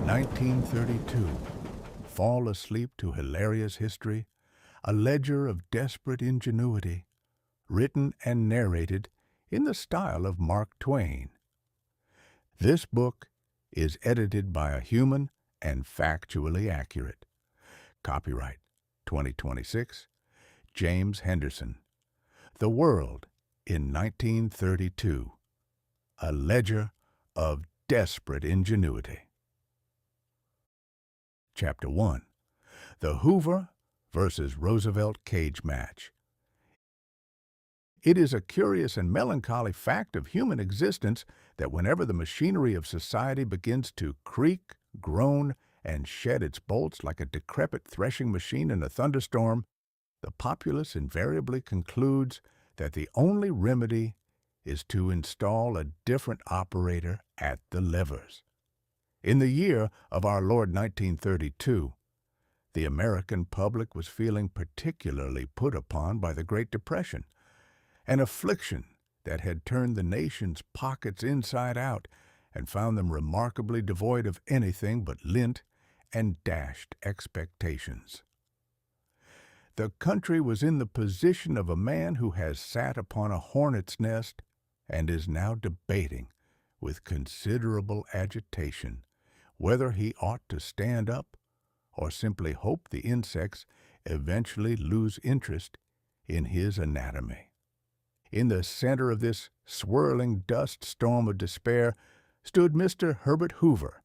1932. Fall asleep to Hilarious History, a ledger of desperate ingenuity, written and narrated in the style of Mark Twain. This book is edited by a human and factually accurate. Copyright 2026, James Henderson. The World in 1932. A ledger of desperate ingenuity. Chapter 1. The Hoover versus Roosevelt Cage Match. It is a curious and melancholy fact of human existence that whenever the machinery of society begins to creak, groan, and shed its bolts like a decrepit threshing machine in a thunderstorm, the populace invariably concludes that the only remedy is to install a different operator at the levers. In the year of our Lord 1932, the American public was feeling particularly put upon by the Great Depression, an affliction that had turned the nation's pockets inside out and found them remarkably devoid of anything but lint and dashed expectations. The country was in the position of a man who has sat upon a hornet's nest and is now debating, with considerable agitation, whether he ought to stand up or simply hope the insects eventually lose interest in his anatomy. In the center of this swirling dust storm of despair stood Mr. Herbert Hoover,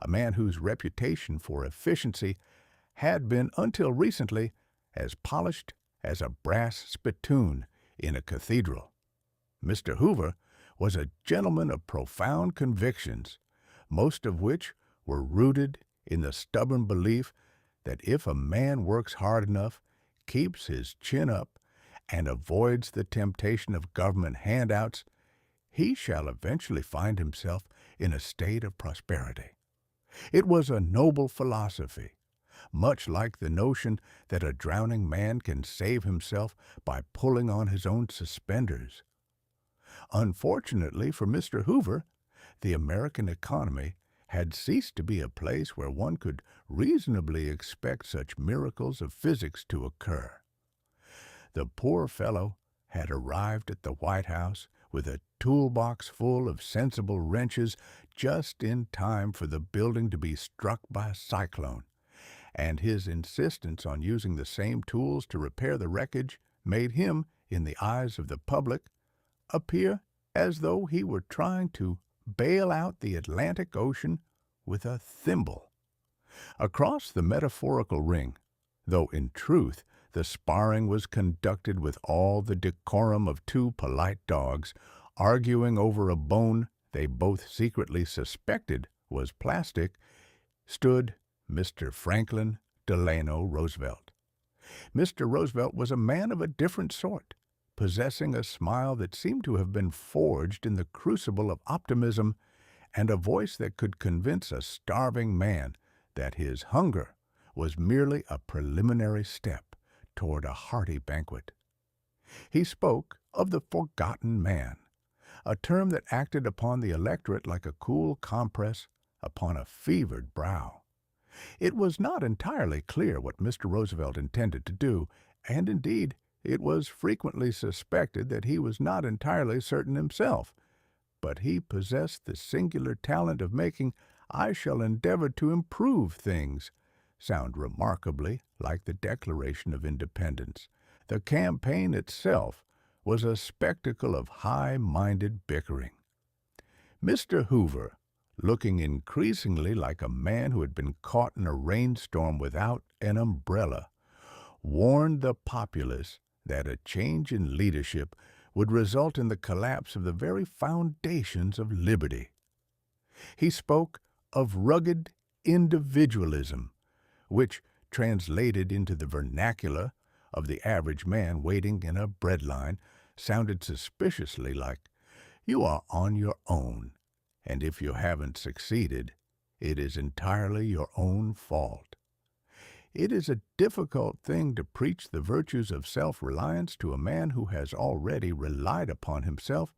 a man whose reputation for efficiency had been until recently as polished as a brass spittoon in a cathedral. Mr. Hoover was a gentleman of profound convictions, most of which were rooted in the stubborn belief that if a man works hard enough, keeps his chin up, and avoids the temptation of government handouts, he shall eventually find himself in a state of prosperity. It was a noble philosophy, much like the notion that a drowning man can save himself by pulling on his own suspenders. Unfortunately for Mr. Hoover, the American economy had ceased to be a place where one could reasonably expect such miracles of physics to occur. The poor fellow had arrived at the White House with a toolbox full of sensible wrenches just in time for the building to be struck by a cyclone, and his insistence on using the same tools to repair the wreckage made him, in the eyes of the public, appear as though he were trying to bail out the Atlantic Ocean with a thimble. Across the metaphorical ring, though in truth the sparring was conducted with all the decorum of two polite dogs arguing over a bone they both secretly suspected was plastic, stood Mr. Franklin Delano Roosevelt. Mr. Roosevelt was a man of a different sort, possessing a smile that seemed to have been forged in the crucible of optimism and a voice that could convince a starving man that his hunger was merely a preliminary step toward a hearty banquet. He spoke of the forgotten man, a term that acted upon the electorate like a cool compress upon a fevered brow. It was not entirely clear what Mr. Roosevelt intended to do, and indeed it was frequently suspected that he was not entirely certain himself, but he possessed the singular talent of making "I shall endeavor to improve things" sound remarkably like the Declaration of Independence. The campaign itself was a spectacle of high-minded bickering. Mr. Hoover, looking increasingly like a man who had been caught in a rainstorm without an umbrella, warned the populace that a change in leadership would result in the collapse of the very foundations of liberty. He spoke of rugged individualism, which, translated into the vernacular of the average man waiting in a bread line, sounded suspiciously like, "You are on your own, and if you haven't succeeded, it is entirely your own fault." It is a difficult thing to preach the virtues of self-reliance to a man who has already relied upon himself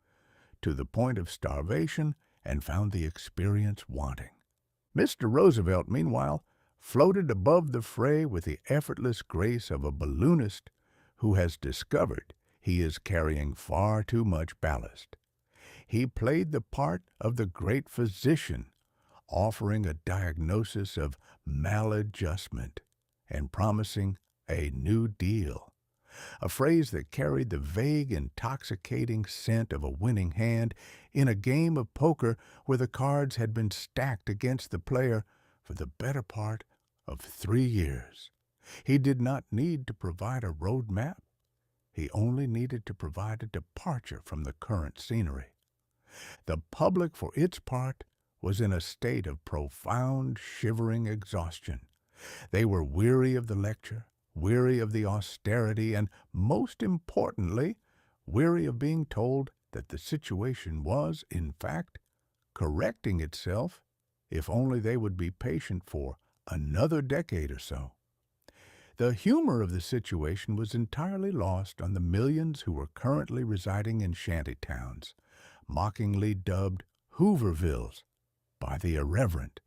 to the point of starvation and found the experience wanting. Mr. Roosevelt, meanwhile, floated above the fray with the effortless grace of a balloonist who has discovered he is carrying far too much ballast. He played the part of the great physician, offering a diagnosis of maladjustment and promising a new deal, a phrase that carried the vague, intoxicating scent of a winning hand in a game of poker where the cards had been stacked against the player for the better part of 3 years. He did not need to provide a road map. He only needed to provide a departure from the current scenery. The public, for its part, was in a state of profound, shivering exhaustion. They were weary of the lecture, weary of the austerity, and, most importantly, weary of being told that the situation was, in fact, correcting itself if only they would be patient for another decade or so. The humor of the situation was entirely lost on the millions who were currently residing in shanty towns, mockingly dubbed Hoovervilles by the irreverent,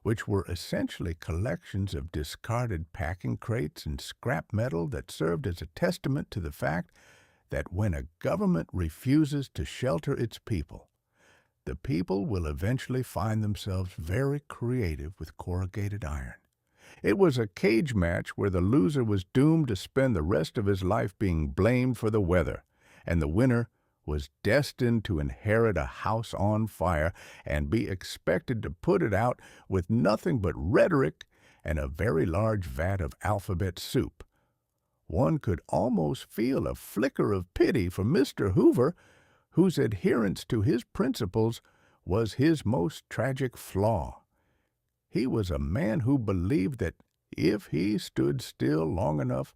which were essentially collections of discarded packing crates and scrap metal that served as a testament to the fact that when a government refuses to shelter its people, the people will eventually find themselves very creative with corrugated iron. It was a cage match where the loser was doomed to spend the rest of his life being blamed for the weather, and the winner was destined to inherit a house on fire and be expected to put it out with nothing but rhetoric and a very large vat of alphabet soup. One could almost feel a flicker of pity for Mr. Hoover, whose adherence to his principles was his most tragic flaw. He was a man who believed that if he stood still long enough,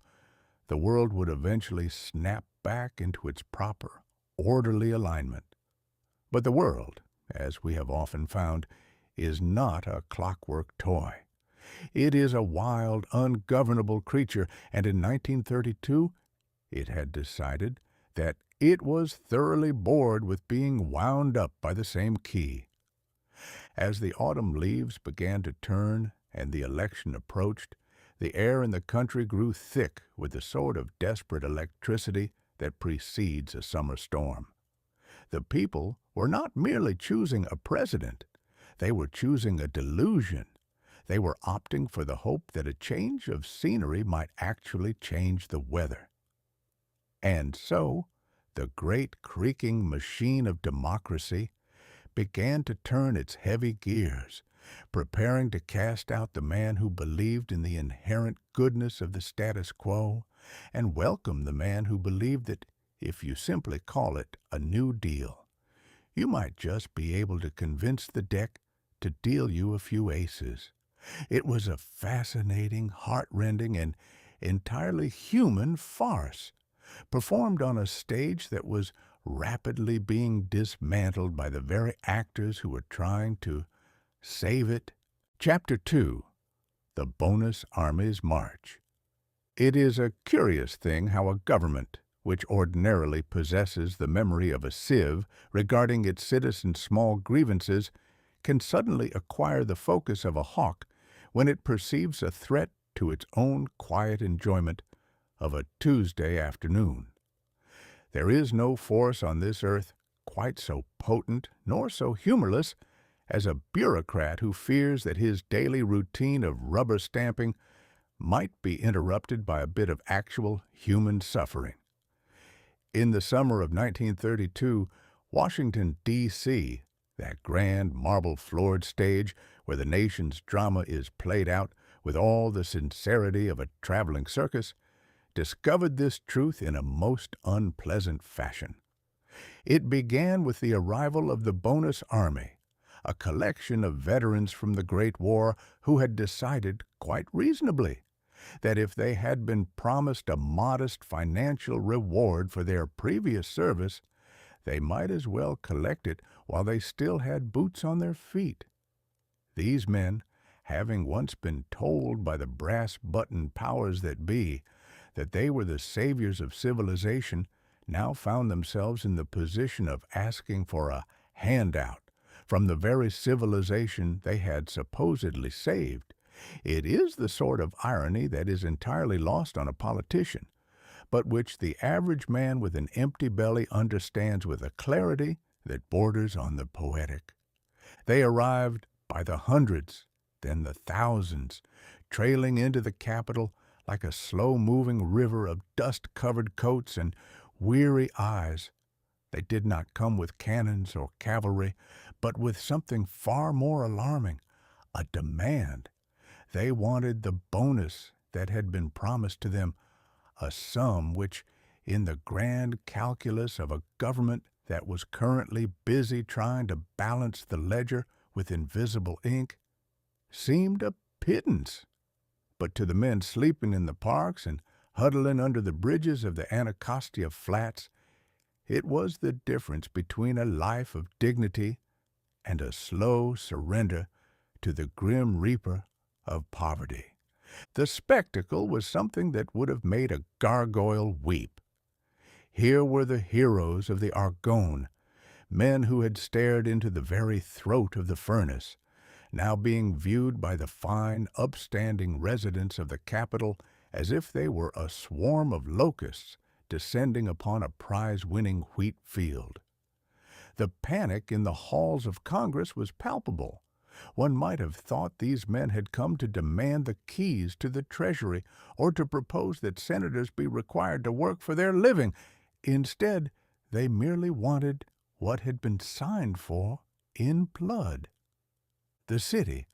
the world would eventually snap back into its proper, orderly alignment. But the world, as we have often found, is not a clockwork toy. It is a wild, ungovernable creature, and in 1932 it had decided that it was thoroughly bored with being wound up by the same key. As the autumn leaves began to turn and the election approached, the air in the country grew thick with the sort of desperate electricity that precedes a summer storm. The people were not merely choosing a president. They were choosing a delusion. They were opting for the hope that a change of scenery might actually change the weather. And so, the great creaking machine of democracy began to turn its heavy gears, preparing to cast out the man who believed in the inherent goodness of the status quo and welcome the man who believed that if you simply call it a New Deal, you might just be able to convince the deck to deal you a few aces. It was a fascinating, heart-rending, and entirely human farce, performed on a stage that was rapidly being dismantled by the very actors who were trying to save it. Chapter 2. The Bonus Army's March. It is a curious thing how a government, which ordinarily possesses the memory of a sieve regarding its citizens' small grievances, can suddenly acquire the focus of a hawk when it perceives a threat to its own quiet enjoyment of a Tuesday afternoon. There is no force on this earth quite so potent nor so humorless as a bureaucrat who fears that his daily routine of rubber stamping might be interrupted by a bit of actual human suffering. In the summer of 1932, Washington, D.C., that grand marble-floored stage where the nation's drama is played out with all the sincerity of a traveling circus, discovered this truth in a most unpleasant fashion. It began with the arrival of the Bonus Army, a collection of veterans from the Great War who had decided, quite reasonably, that if they had been promised a modest financial reward for their previous service, they might as well collect it while they still had boots on their feet. These men, having once been told by the brass-button powers that be that they were the saviors of civilization, now found themselves in the position of asking for a handout from the very civilization they had supposedly saved. It is the sort of irony that is entirely lost on a politician, but which the average man with an empty belly understands with a clarity that borders on the poetic. They arrived by the hundreds, then the thousands, trailing into the capital like a slow-moving river of dust-covered coats and weary eyes. They did not come with cannons or cavalry, but with something far more alarming, a demand. They wanted the bonus that had been promised to them, a sum which, in the grand calculus of a government that was currently busy trying to balance the ledger with invisible ink, seemed a pittance. But to the men sleeping in the parks and huddling under the bridges of the Anacostia Flats, it was the difference between a life of dignity and a slow surrender to the grim reaper of poverty. The spectacle was something that would have made a gargoyle weep. Here were the heroes of the Argonne, men who had stared into the very throat of the furnace, now being viewed by the fine, upstanding residents of the capital as if they were a swarm of locusts descending upon a prize-winning wheat field. The panic in the halls of Congress was palpable. One might have thought these men had come to demand the keys to the Treasury or to propose that senators be required to work for their living. Instead, they merely wanted what had been signed for in blood. The city,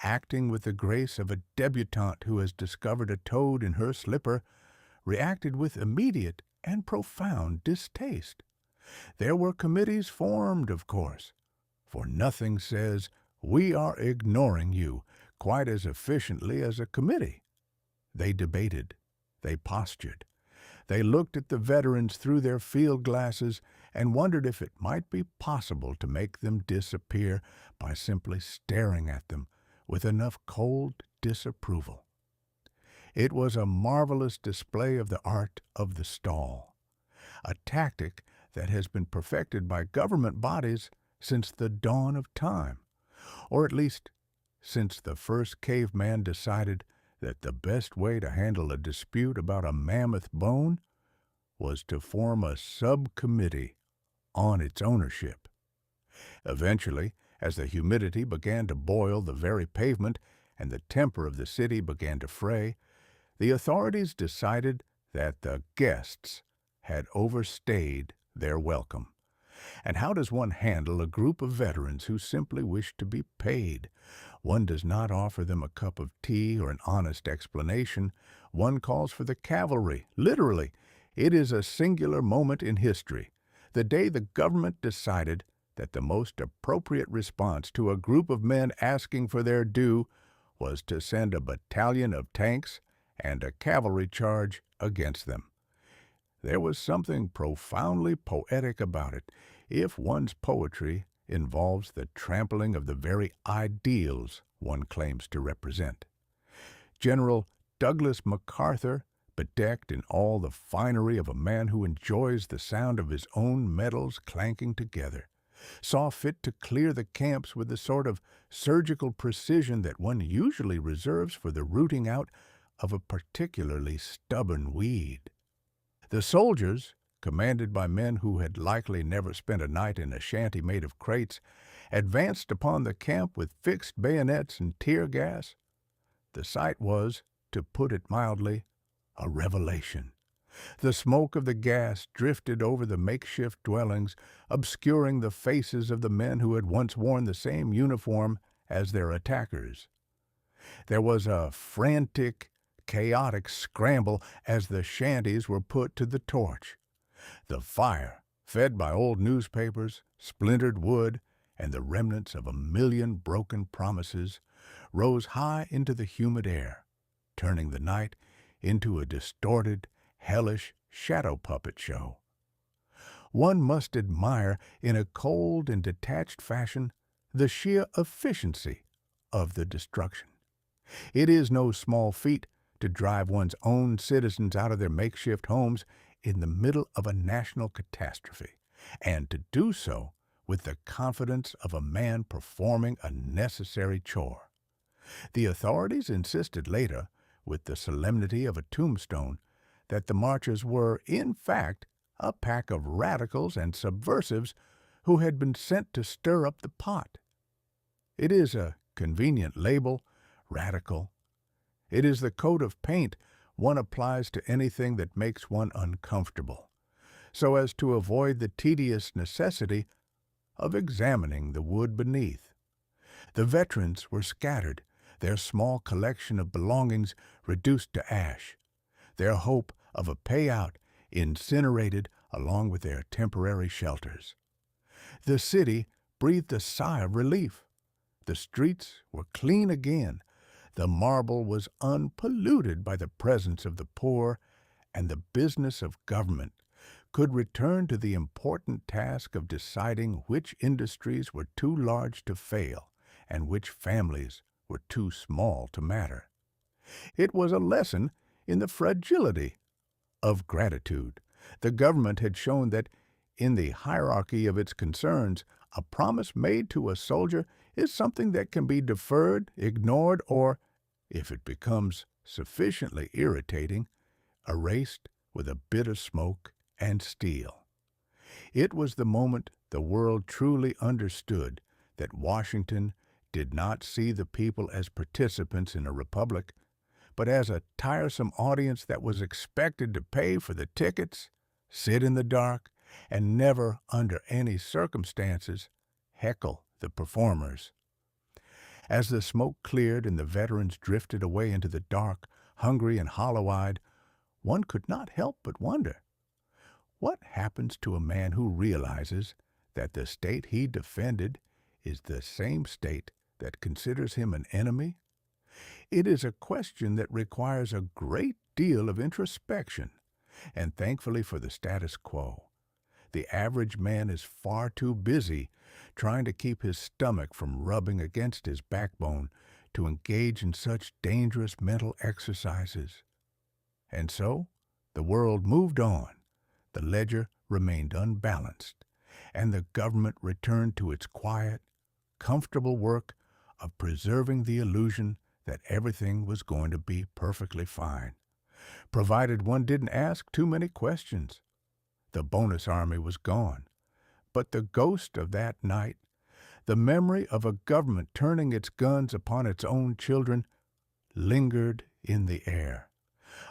acting with the grace of a debutante who has discovered a toad in her slipper, reacted with immediate and profound distaste. There were committees formed, of course, for nothing says, "We are ignoring you," quite as efficiently as a committee. They debated, they postured, they looked at the veterans through their field glasses and wondered if it might be possible to make them disappear by simply staring at them with enough cold disapproval. It was a marvelous display of the art of the stall, a tactic that has been perfected by government bodies since the dawn of time, or at least since the first caveman decided that the best way to handle a dispute about a mammoth bone was to form a subcommittee on its ownership. Eventually, as the humidity began to boil the very pavement and the temper of the city began to fray, the authorities decided that the guests had overstayed their welcome. And how does one handle a group of veterans who simply wish to be paid? One does not offer them a cup of tea or an honest explanation. One calls for the cavalry, literally. It is a singular moment in history, the day the government decided that the most appropriate response to a group of men asking for their due was to send a battalion of tanks and a cavalry charge against them. There was something profoundly poetic about it, if one's poetry involves the trampling of the very ideals one claims to represent. General Douglas MacArthur, bedecked in all the finery of a man who enjoys the sound of his own metals clanking together, saw fit to clear the camps with the sort of surgical precision that one usually reserves for the rooting out of a particularly stubborn weed. The soldiers, commanded by men who had likely never spent a night in a shanty made of crates, advanced upon the camp with fixed bayonets and tear gas. The sight was, to put it mildly, a revelation. The smoke of the gas drifted over the makeshift dwellings, obscuring the faces of the men who had once worn the same uniform as their attackers. There was a frantic, chaotic scramble as the shanties were put to the torch. The fire, fed by old newspapers, splintered wood, and the remnants of 1,000,000 broken promises, rose high into the humid air, turning the night into a distorted, hellish shadow puppet show. One must admire, in a cold and detached fashion, the sheer efficiency of the destruction. It is no small feat to drive one's own citizens out of their makeshift homes in the middle of a national catastrophe, and to do so with the confidence of a man performing a necessary chore. The authorities insisted later, with the solemnity of a tombstone, that the marchers were, in fact, a pack of radicals and subversives who had been sent to stir up the pot. It is a convenient label, radical. It is the coat of paint one applies to anything that makes one uncomfortable, so as to avoid the tedious necessity of examining the wood beneath. The veterans were scattered, their small collection of belongings reduced to ash, their hope of a payout incinerated along with their temporary shelters. The city breathed a sigh of relief. The streets were clean again. The marble was unpolluted by the presence of the poor, and the business of government could return to the important task of deciding which industries were too large to fail and which families were too small to matter. It was a lesson in the fragility of gratitude. The government had shown that in the hierarchy of its concerns, a promise made to a soldier is something that can be deferred, ignored, or, if it becomes sufficiently irritating, erased with a bit of smoke and steel. It was the moment the world truly understood that Washington did not see the people as participants in a republic, but as a tiresome audience that was expected to pay for the tickets, sit in the dark, and never, under any circumstances, heckle the performers. As the smoke cleared and the veterans drifted away into the dark, hungry and hollow-eyed, one could not help but wonder, what happens to a man who realizes that the state he defended is the same state that considers him an enemy? It is a question that requires a great deal of introspection, and thankfully for the status quo, the average man is far too busy trying to keep his stomach from rubbing against his backbone to engage in such dangerous mental exercises. And so, the world moved on, the ledger remained unbalanced, and the government returned to its quiet, comfortable work of preserving the illusion that everything was going to be perfectly fine, provided one didn't ask too many questions. The bonus army was gone, but the ghost of that night, the memory of a government turning its guns upon its own children, lingered in the air,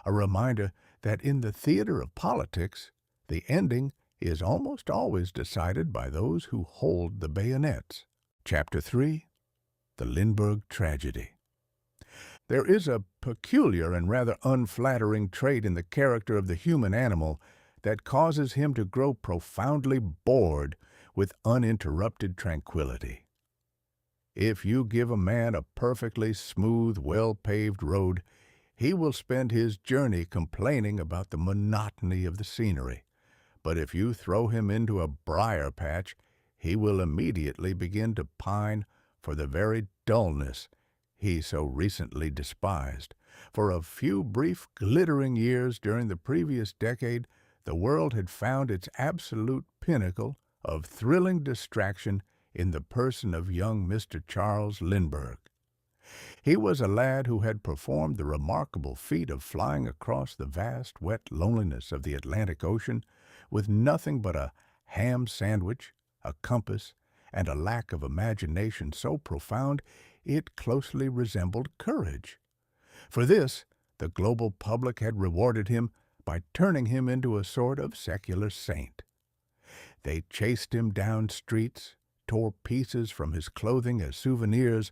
a reminder that in the theater of politics, the ending is almost always decided by those who hold the bayonets. Chapter 3. The Lindbergh Tragedy. There is a peculiar and rather unflattering trait in the character of the human animal that causes him to grow profoundly bored with uninterrupted tranquility. If you give a man a perfectly smooth, well-paved road, he will spend his journey complaining about the monotony of the scenery. But if you throw him into a briar patch, he will immediately begin to pine for the very dullness he so recently despised. For a few brief, glittering years during the previous decade, the world had found its absolute pinnacle of thrilling distraction in the person of young Mr. Charles Lindbergh. He was a lad who had performed the remarkable feat of flying across the vast, wet loneliness of the Atlantic Ocean with nothing but a ham sandwich, a compass, and a lack of imagination so profound it closely resembled courage. For this, the global public had rewarded him by turning him into a sort of secular saint. They chased him down streets, tore pieces from his clothing as souvenirs,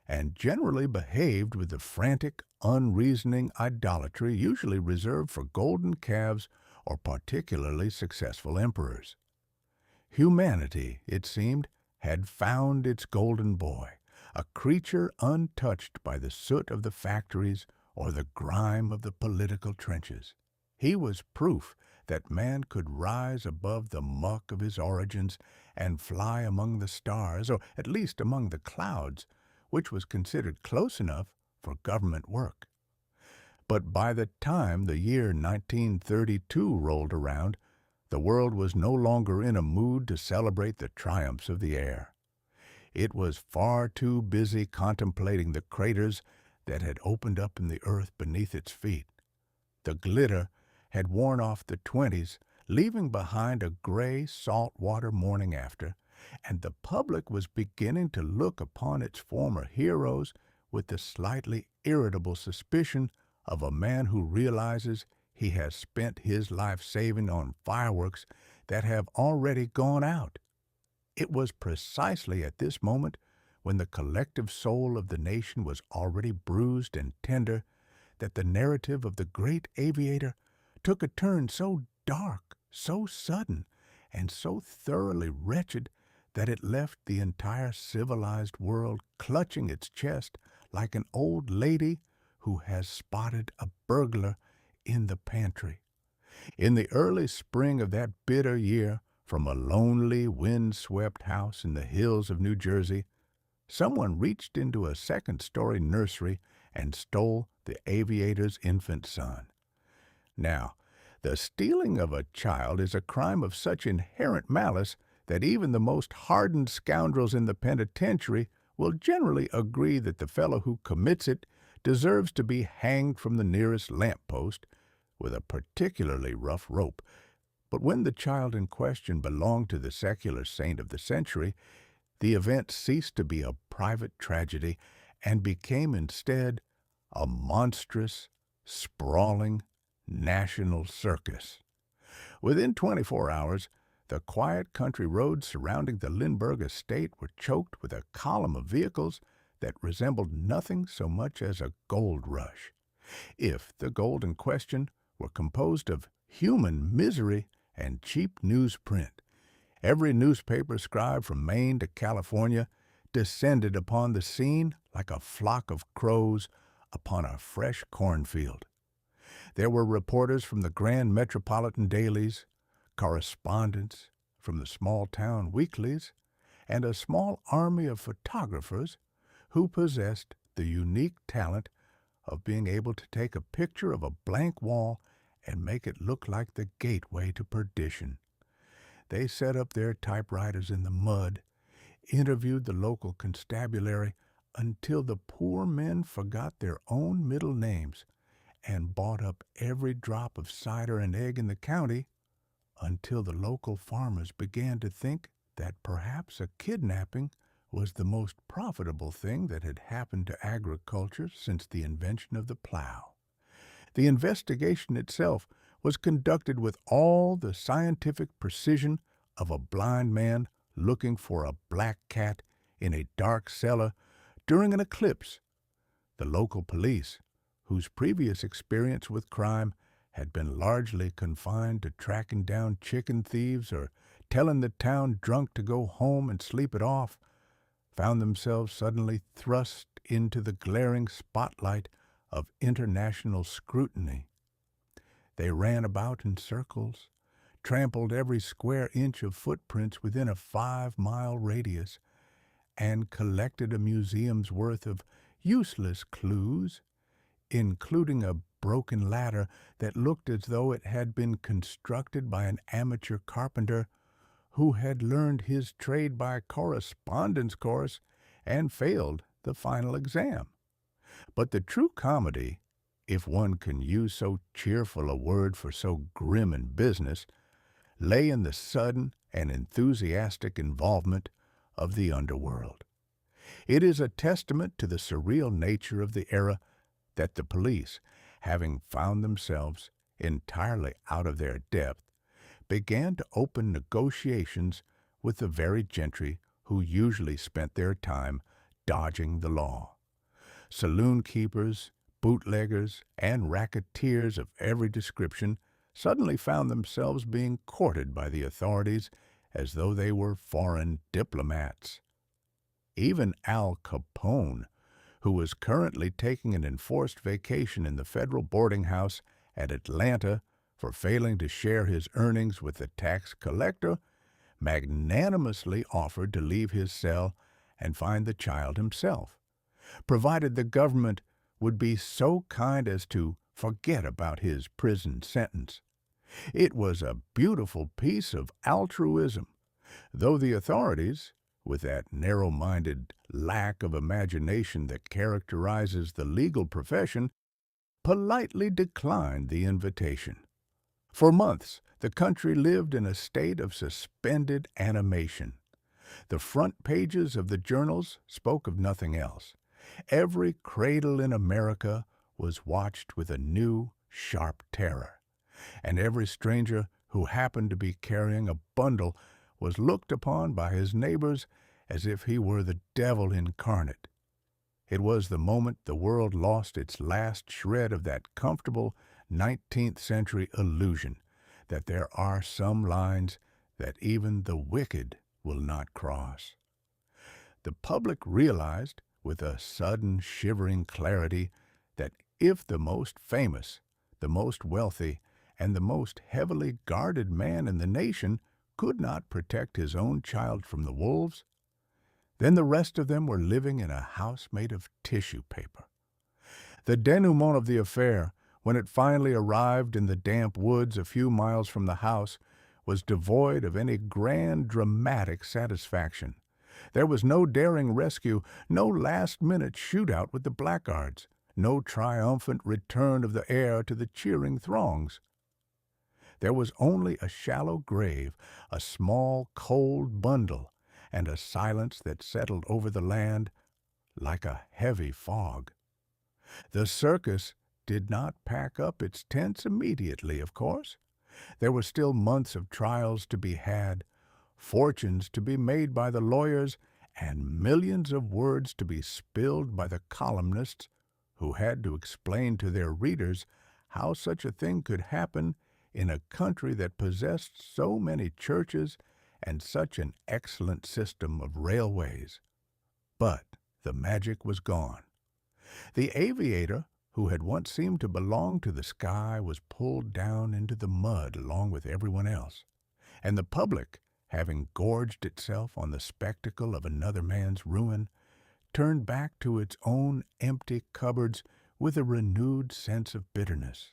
and generally behaved with the frantic, unreasoning idolatry usually reserved for golden calves or particularly successful emperors. Humanity, it seemed, had found its golden boy, a creature untouched by the soot of the factories or the grime of the political trenches. He was proof that man could rise above the muck of his origins and fly among the stars, or at least among the clouds, which was considered close enough for government work. But by the time the year 1932 rolled around, The world was no longer in a mood to celebrate the triumphs of the air. It was far too busy contemplating the craters that had opened up in the earth beneath its feet. The glitter had worn off the 20s, leaving behind a gray, saltwater morning after, and the public was beginning to look upon its former heroes with the slightly irritable suspicion of a man who realizes he has spent his life saving on fireworks that have already gone out. It was precisely at this moment, when the collective soul of the nation was already bruised and tender, that the narrative of the great aviator took a turn so dark, so sudden, and so thoroughly wretched that it left the entire civilized world clutching its chest like an old lady who has spotted a burglar in the pantry. In the early spring of that bitter year, from a lonely, wind-swept house in the hills of New Jersey, someone reached into a second-story nursery and stole the aviator's infant son. Now, the stealing of a child is a crime of such inherent malice that even the most hardened scoundrels in the penitentiary will generally agree that the fellow who commits it deserves to be hanged from the nearest lamp-post with a particularly rough rope. But when the child in question belonged to the secular saint of the century, the event ceased to be a private tragedy and became instead a monstrous, sprawling, national circus. Within 24 hours, the quiet country roads surrounding the Lindbergh estate were choked with a column of vehicles that resembled nothing so much as a gold rush. If the gold in question were composed of human misery and cheap newsprint, every newspaper scribe from Maine to California descended upon the scene like a flock of crows upon a fresh cornfield. There were reporters from the grand metropolitan dailies, correspondents from the small-town weeklies, and a small army of photographers who possessed the unique talent of being able to take a picture of a blank wall and make it look like the gateway to perdition. They set up their typewriters in the mud, interviewed the local constabulary until the poor men forgot their own middle names, and bought up every drop of cider and egg in the county until the local farmers began to think that perhaps a kidnapping was the most profitable thing that had happened to agriculture since the invention of the plow. The investigation itself was conducted with all the scientific precision of a blind man looking for a black cat in a dark cellar during an eclipse. The local police, whose previous experience with crime had been largely confined to tracking down chicken thieves or telling the town drunk to go home and sleep it off, found themselves suddenly thrust into the glaring spotlight of international scrutiny. They ran about in circles, trampled every square inch of footprints within a 5-mile radius, and collected a museum's worth of useless clues, including a broken ladder that looked as though it had been constructed by an amateur carpenter who had learned his trade by correspondence course and failed the final exam. But the true comedy, if one can use so cheerful a word for so grim in business, lay in the sudden and enthusiastic involvement of the underworld. It is a testament to the surreal nature of the era that the police, having found themselves entirely out of their depth, began to open negotiations with the very gentry who usually spent their time dodging the law. Saloon keepers, bootleggers, and racketeers of every description suddenly found themselves being courted by the authorities as though they were foreign diplomats. Even Al Capone, who was currently taking an enforced vacation in the federal boarding house at Atlanta for failing to share his earnings with the tax collector, magnanimously offered to leave his cell and find the child himself, provided the government would be so kind as to forget about his prison sentence. It was a beautiful piece of altruism, though the authorities, with that narrow-minded lack of imagination that characterizes the legal profession, politely declined the invitation. For months, the country lived in a state of suspended animation. The front pages of the journals spoke of nothing else. Every cradle in America was watched with a new, sharp terror, and every stranger who happened to be carrying a bundle was looked upon by his neighbors as if he were the devil incarnate. It was the moment the world lost its last shred of that comfortable 19th century illusion that there are some lines that even the wicked will not cross. The public realized, with a sudden shivering clarity, that if the most famous, the most wealthy, and the most heavily guarded man in the nation could not protect his own child from the wolves, then the rest of them were living in a house made of tissue paper. The denouement of the affair, when it finally arrived in the damp woods a few miles from the house, was devoid of any grand dramatic satisfaction. There was no daring rescue, no last-minute shootout with the blackguards, no triumphant return of the heir to the cheering throngs. There was only a shallow grave, a small, cold bundle, and a silence that settled over the land like a heavy fog. The circus did not pack up its tents immediately, of course. There were still months of trials to be had, fortunes to be made by the lawyers, and millions of words to be spilled by the columnists who had to explain to their readers how such a thing could happen in a country that possessed so many churches and such an excellent system of railways. But the magic was gone. The aviator, who had once seemed to belong to the sky, was pulled down into the mud along with everyone else, and the public, having gorged itself on the spectacle of another man's ruin, turned back to its own empty cupboards with a renewed sense of bitterness.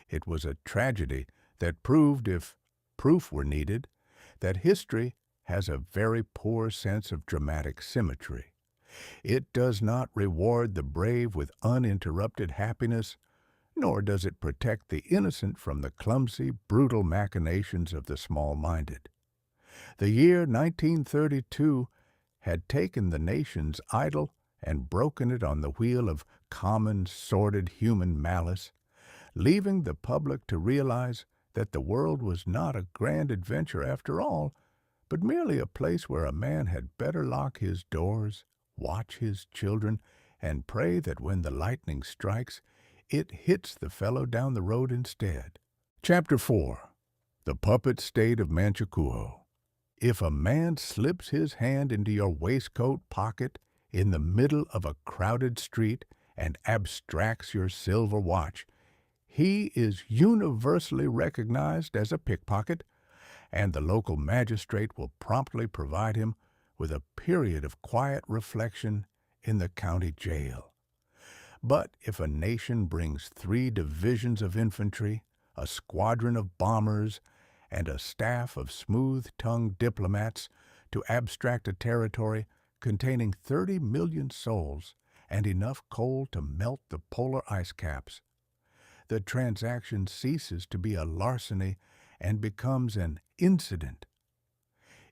It was a tragedy that proved, if proof were needed, that history has a very poor sense of dramatic symmetry. It does not reward the brave with uninterrupted happiness, nor does it protect the innocent from the clumsy, brutal machinations of the small-minded. The year 1932 had taken the nation's idol and broken it on the wheel of common, sordid human malice, leaving the public to realize that the world was not a grand adventure after all, but merely a place where a man had better lock his doors, watch his children, and pray that when the lightning strikes, it hits the fellow down the road instead. Chapter 4. The Puppet State of Manchukuo. If a man slips his hand into your waistcoat pocket in the middle of a crowded street and abstracts your silver watch, he is universally recognized as a pickpocket, and the local magistrate will promptly provide him with a period of quiet reflection in the county jail. But if a nation brings 3 divisions of infantry, a squadron of bombers, and a staff of smooth-tongued diplomats to abstract a territory containing 30 million souls and enough coal to melt the polar ice caps, the transaction ceases to be a larceny and becomes an incident.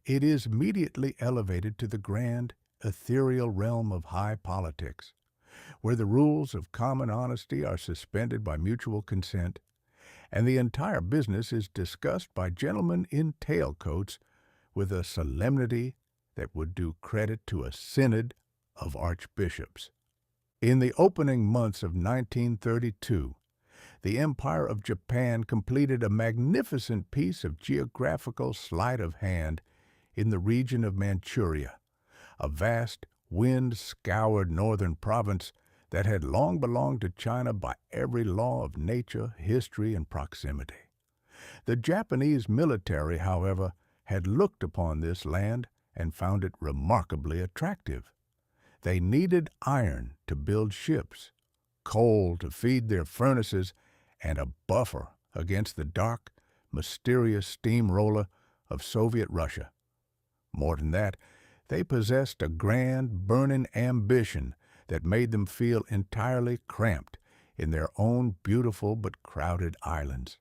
It is immediately elevated to the grand, ethereal realm of high politics, where the rules of common honesty are suspended by mutual consent, and the entire business is discussed by gentlemen in tailcoats with a solemnity that would do credit to a synod of archbishops. In the opening months of 1932, the Empire of Japan completed a magnificent piece of geographical sleight of hand in the region of Manchuria, a vast, wind-scoured northern province that had long belonged to China by every law of nature, history, and proximity. The Japanese military, however, had looked upon this land and found it remarkably attractive. They needed iron to build ships, coal to feed their furnaces, and a buffer against the dark, mysterious steamroller of Soviet Russia. More than that, they possessed a grand, burning ambition that made them feel entirely cramped in their own beautiful but crowded islands.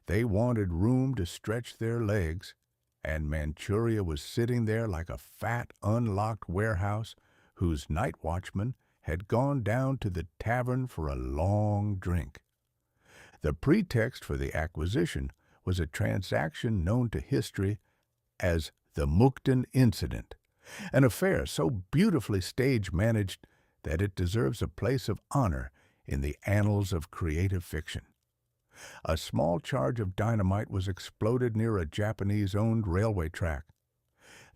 They wanted room to stretch their legs, and Manchuria was sitting there like a fat, unlocked warehouse whose night watchman had gone down to the tavern for a long drink. The pretext for the acquisition was a transaction known to history as the Mukden Incident, an affair so beautifully stage-managed that it deserves a place of honor in the annals of creative fiction. A small charge of dynamite was exploded near a Japanese-owned railway track.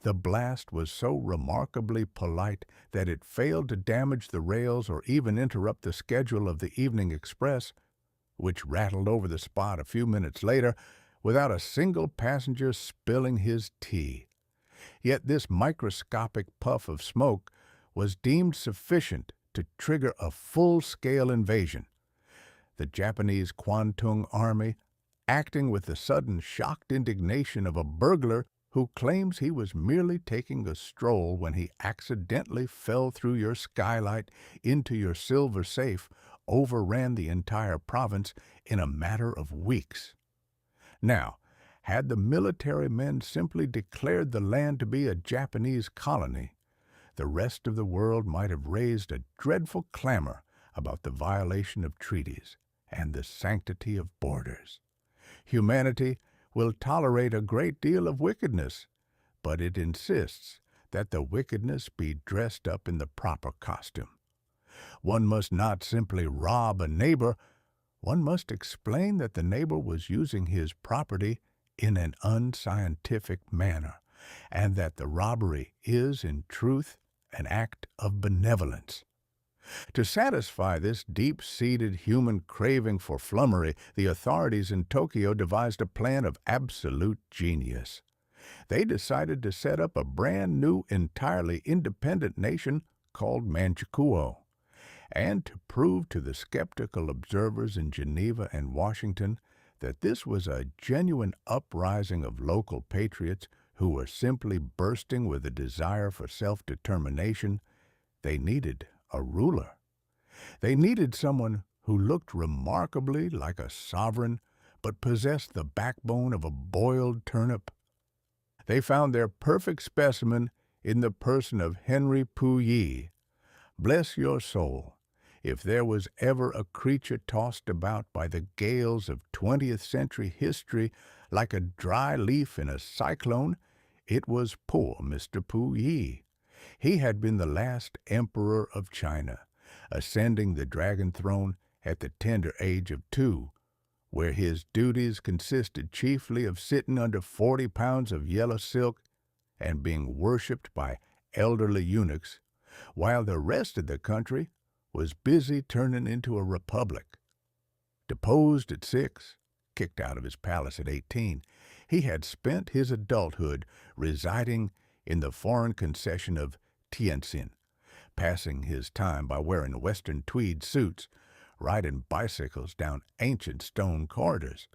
The blast was so remarkably polite that it failed to damage the rails or even interrupt the schedule of the evening express, which rattled over the spot a few minutes later without a single passenger spilling his tea. Yet this microscopic puff of smoke was deemed sufficient to trigger a full-scale invasion. The Japanese Kwantung Army, acting with the sudden shocked indignation of a burglar who claims he was merely taking a stroll when he accidentally fell through your skylight into your silver safe, overran the entire province in a matter of weeks. Now, had the military men simply declared the land to be a Japanese colony, the rest of the world might have raised a dreadful clamor about the violation of treaties and the sanctity of borders. Humanity will tolerate a great deal of wickedness, but it insists that the wickedness be dressed up in the proper costume. One must not simply rob a neighbor, one must explain that the neighbor was using his property in an unscientific manner, and that the robbery is, in truth, an act of benevolence. To satisfy this deep-seated human craving for flummery, the authorities in Tokyo devised a plan of absolute genius. They decided to set up a brand new, entirely independent nation called Manchukuo. And to prove to the skeptical observers in Geneva and Washington that this was a genuine uprising of local patriots who were simply bursting with a desire for self-determination, they needed a ruler. They needed someone who looked remarkably like a sovereign, but possessed the backbone of a boiled turnip. They found their perfect specimen in the person of Henry Puyi. Bless your soul, if there was ever a creature tossed about by the gales of 20th century history like a dry leaf in a cyclone, it was poor Mr. Puyi. He had been the last emperor of China, ascending the dragon throne at the tender age of 2, where his duties consisted chiefly of sitting under 40 pounds of yellow silk and being worshipped by elderly eunuchs, while the rest of the country was busy turning into a republic. Deposed at 6, kicked out of his palace at 18, he had spent his adulthood residing in the foreign concession of Tientsin, passing his time by wearing Western tweed suits, riding bicycles down ancient stone corridors,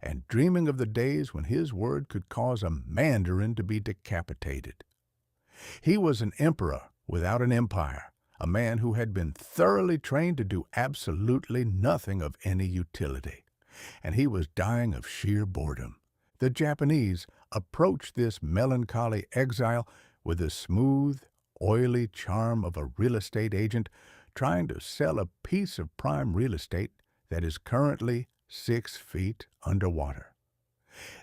and dreaming of the days when his word could cause a mandarin to be decapitated. He was an emperor without an empire, a man who had been thoroughly trained to do absolutely nothing of any utility, and he was dying of sheer boredom. The Japanese approached this melancholy exile with the smooth, oily charm of a real estate agent trying to sell a piece of prime real estate that is currently 6 feet underwater.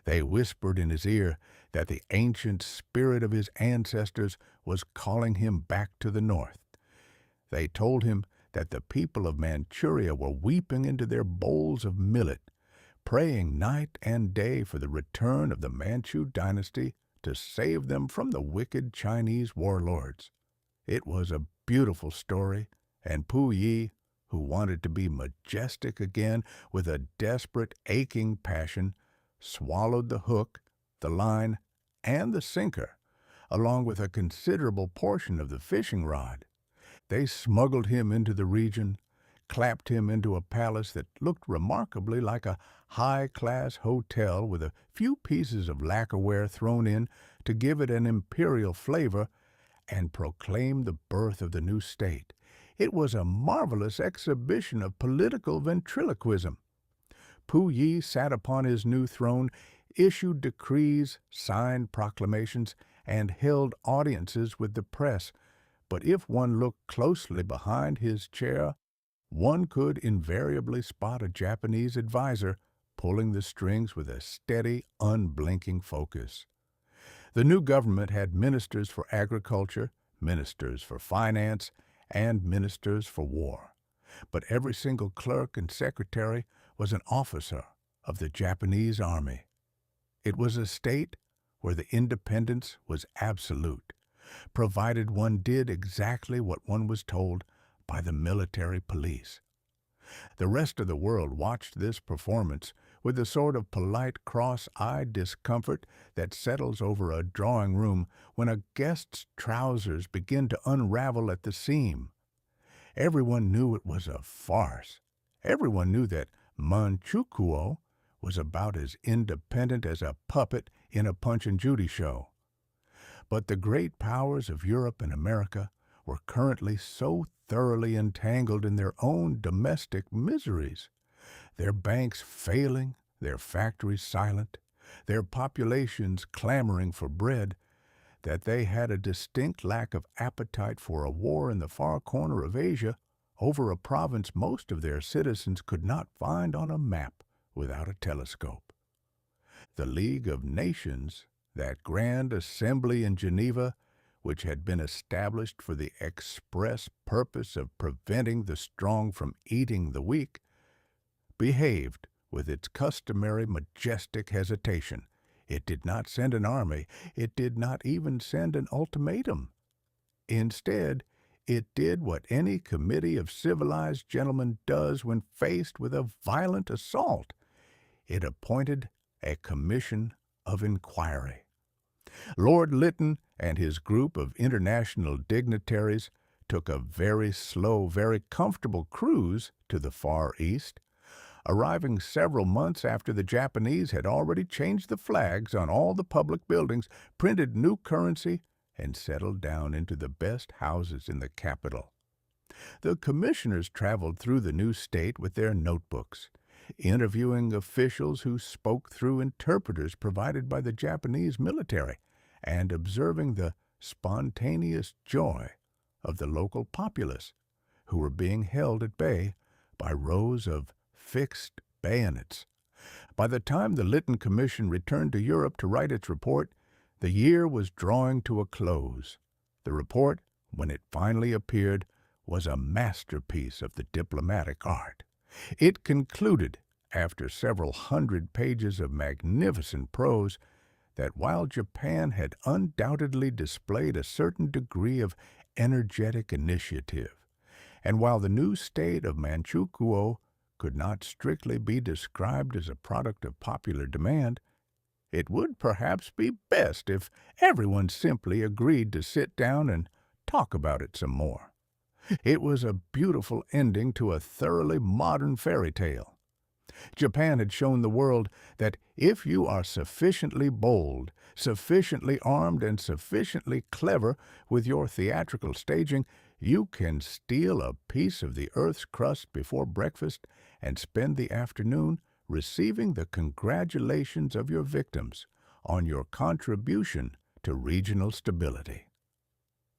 They whispered in his ear that the ancient spirit of his ancestors was calling him back to the north. They told him that the people of Manchuria were weeping into their bowls of millet, praying night and day for the return of the Manchu dynasty to save them from the wicked Chinese warlords. It was a beautiful story, and Puyi, who wanted to be majestic again with a desperate, aching passion, swallowed the hook, the line, and the sinker, along with a considerable portion of the fishing rod. They smuggled him into the region, clapped him into a palace that looked remarkably like a high-class hotel with a few pieces of lacquerware thrown in to give it an imperial flavor, and proclaimed the birth of the new state. It was a marvelous exhibition of political ventriloquism. Puyi sat upon his new throne, issued decrees, signed proclamations, and held audiences with the press. But if one looked closely behind his chair, one could invariably spot a Japanese advisor pulling the strings with a steady, unblinking focus. The new government had ministers for agriculture, ministers for finance, and ministers for war. But every single clerk and secretary was an officer of the Japanese army. It was a state where the independence was absolute, provided one did exactly what one was told by the military police. The rest of the world watched this performance with the sort of polite, cross-eyed discomfort that settles over a drawing room when a guest's trousers begin to unravel at the seam. Everyone knew it was a farce. Everyone knew that Manchukuo was about as independent as a puppet in a Punch and Judy show. But the great powers of Europe and America were currently so thoroughly entangled in their own domestic miseries, their banks failing, their factories silent, their populations clamoring for bread, that they had a distinct lack of appetite for a war in the far corner of Asia over a province most of their citizens could not find on a map without a telescope. The League of Nations, that grand assembly in Geneva, which had been established for the express purpose of preventing the strong from eating the weak, behaved with its customary majestic hesitation. It did not send an army. It did not even send an ultimatum. Instead, it did what any committee of civilized gentlemen does when faced with a violent assault. It appointed a commission of inquiry. Lord Lytton and his group of international dignitaries took a very slow, very comfortable cruise to the Far East, arriving several months after the Japanese had already changed the flags on all the public buildings, printed new currency, and settled down into the best houses in the capital. The commissioners traveled through the new state with their notebooks, interviewing officials who spoke through interpreters provided by the Japanese military, and observing the spontaneous joy of the local populace, who were being held at bay by rows of fixed bayonets. By the time the Lytton Commission returned to Europe to write its report, the year was drawing to a close. The report, when it finally appeared, was a masterpiece of the diplomatic art. It concluded, after several hundred pages of magnificent prose, that while Japan had undoubtedly displayed a certain degree of energetic initiative, and while the new state of Manchukuo could not strictly be described as a product of popular demand, it would perhaps be best if everyone simply agreed to sit down and talk about it some more. It was a beautiful ending to a thoroughly modern fairy tale. Japan had shown the world that if you are sufficiently bold, sufficiently armed, and sufficiently clever with your theatrical staging, you can steal a piece of the Earth's crust before breakfast and spend the afternoon receiving the congratulations of your victims on your contribution to regional stability.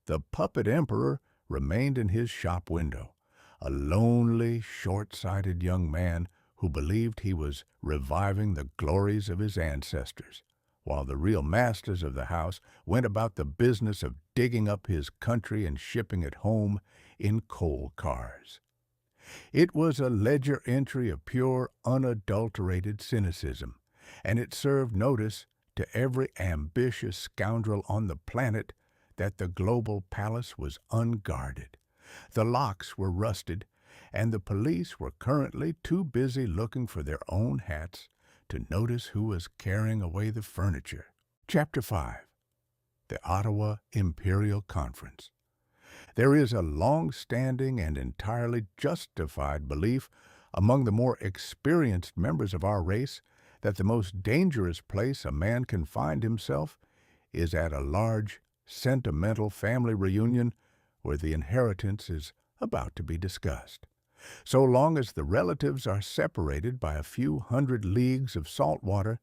The puppet emperor remained in his shop window, a lonely, short-sighted young man who believed he was reviving the glories of his ancestors, while the real masters of the house went about the business of digging up his country and shipping it home in coal cars. It was a ledger entry of pure, unadulterated cynicism, and it served notice to every ambitious scoundrel on the planet that the global palace was unguarded. The locks were rusted, and the police were currently too busy looking for their own hats to notice who was carrying away the furniture. Chapter 5. The Ottawa Imperial Conference. There is a long-standing and entirely justified belief among the more experienced members of our race that the most dangerous place a man can find himself is at a large, sentimental family reunion where the inheritance is about to be discussed. So long as the relatives are separated by a few hundred leagues of salt water,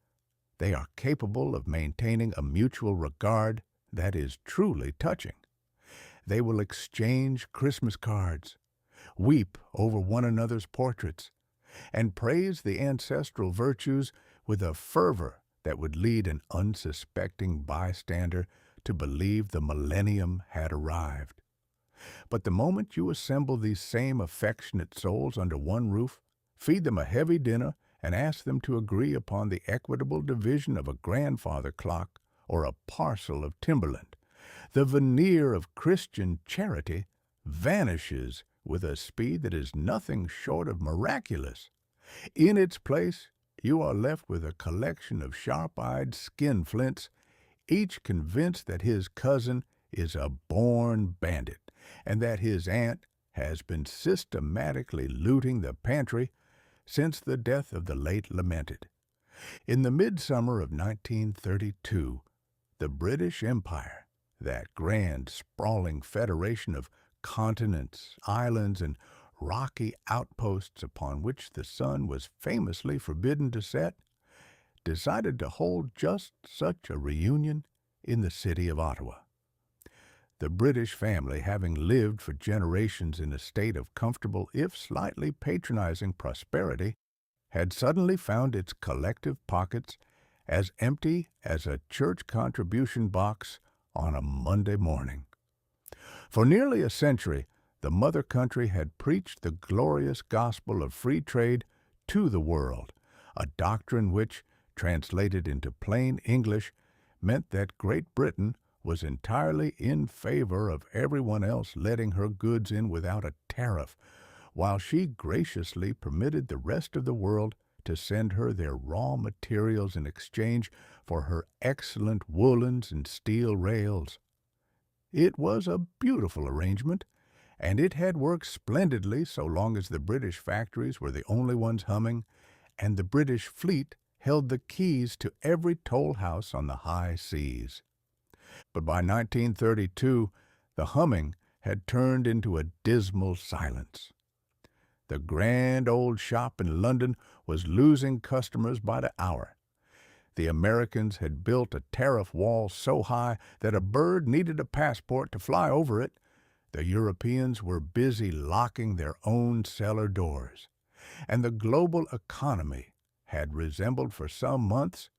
they are capable of maintaining a mutual regard that is truly touching. They will exchange Christmas cards, weep over one another's portraits, and praise the ancestral virtues with a fervor that would lead an unsuspecting bystander to believe the millennium had arrived. But the moment you assemble these same affectionate souls under one roof, feed them a heavy dinner, and ask them to agree upon the equitable division of a grandfather clock or a parcel of timberland, the veneer of Christian charity vanishes with a speed that is nothing short of miraculous. In its place, you are left with a collection of sharp-eyed skinflints, each convinced that his cousin is a born bandit and that his aunt has been systematically looting the pantry since the death of the late lamented. In the midsummer of 1932, the British Empire, that grand, sprawling federation of continents, islands, and rocky outposts upon which the sun was famously forbidden to set, decided to hold just such a reunion in the city of Ottawa. The British family, having lived for generations in a state of comfortable, if slightly patronizing prosperity, had suddenly found its collective pockets as empty as a church contribution box on a Monday morning. For nearly a century, the mother country had preached the glorious gospel of free trade to the world, a doctrine which, translated into plain English, meant that Great Britain was entirely in favor of everyone else letting her goods in without a tariff, while she graciously permitted the rest of the world to send her their raw materials in exchange for her excellent woolens and steel rails. It was a beautiful arrangement, and it had worked splendidly so long as the British factories were the only ones humming, and the British fleet held the keys to every toll house on the high seas. But by 1932, the humming had turned into a dismal silence. The grand old shop in London was losing customers by the hour. The Americans had built a tariff wall so high that a bird needed a passport to fly over it. The Europeans were busy locking their own cellar doors, and the global economy had resembled for some months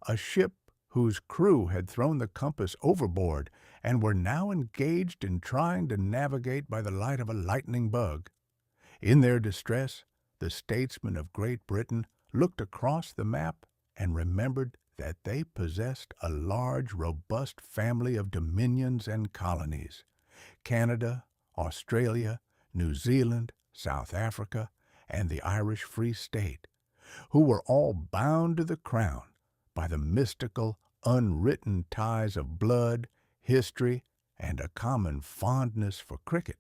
a ship whose crew had thrown the compass overboard and were now engaged in trying to navigate by the light of a lightning bug. In their distress, the statesmen of Great Britain looked across the map and remembered that they possessed a large, robust family of dominions and colonies: Canada, Australia, New Zealand, South Africa, and the Irish Free State, who were all bound to the crown by the mystical, unwritten ties of blood, history, and a common fondness for cricket.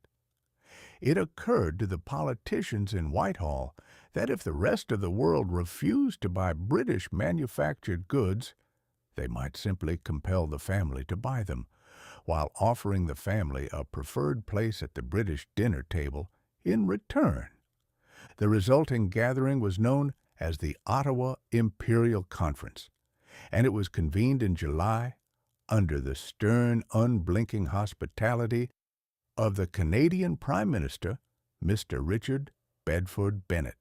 It occurred to the politicians in Whitehall that if the rest of the world refused to buy British manufactured goods, they might simply compel the family to buy them, while offering the family a preferred place at the British dinner table in return. The resulting gathering was known as the Ottawa Imperial Conference, and it was convened in July under the stern, unblinking hospitality of the Canadian Prime Minister, Mr. Richard Bedford Bennett.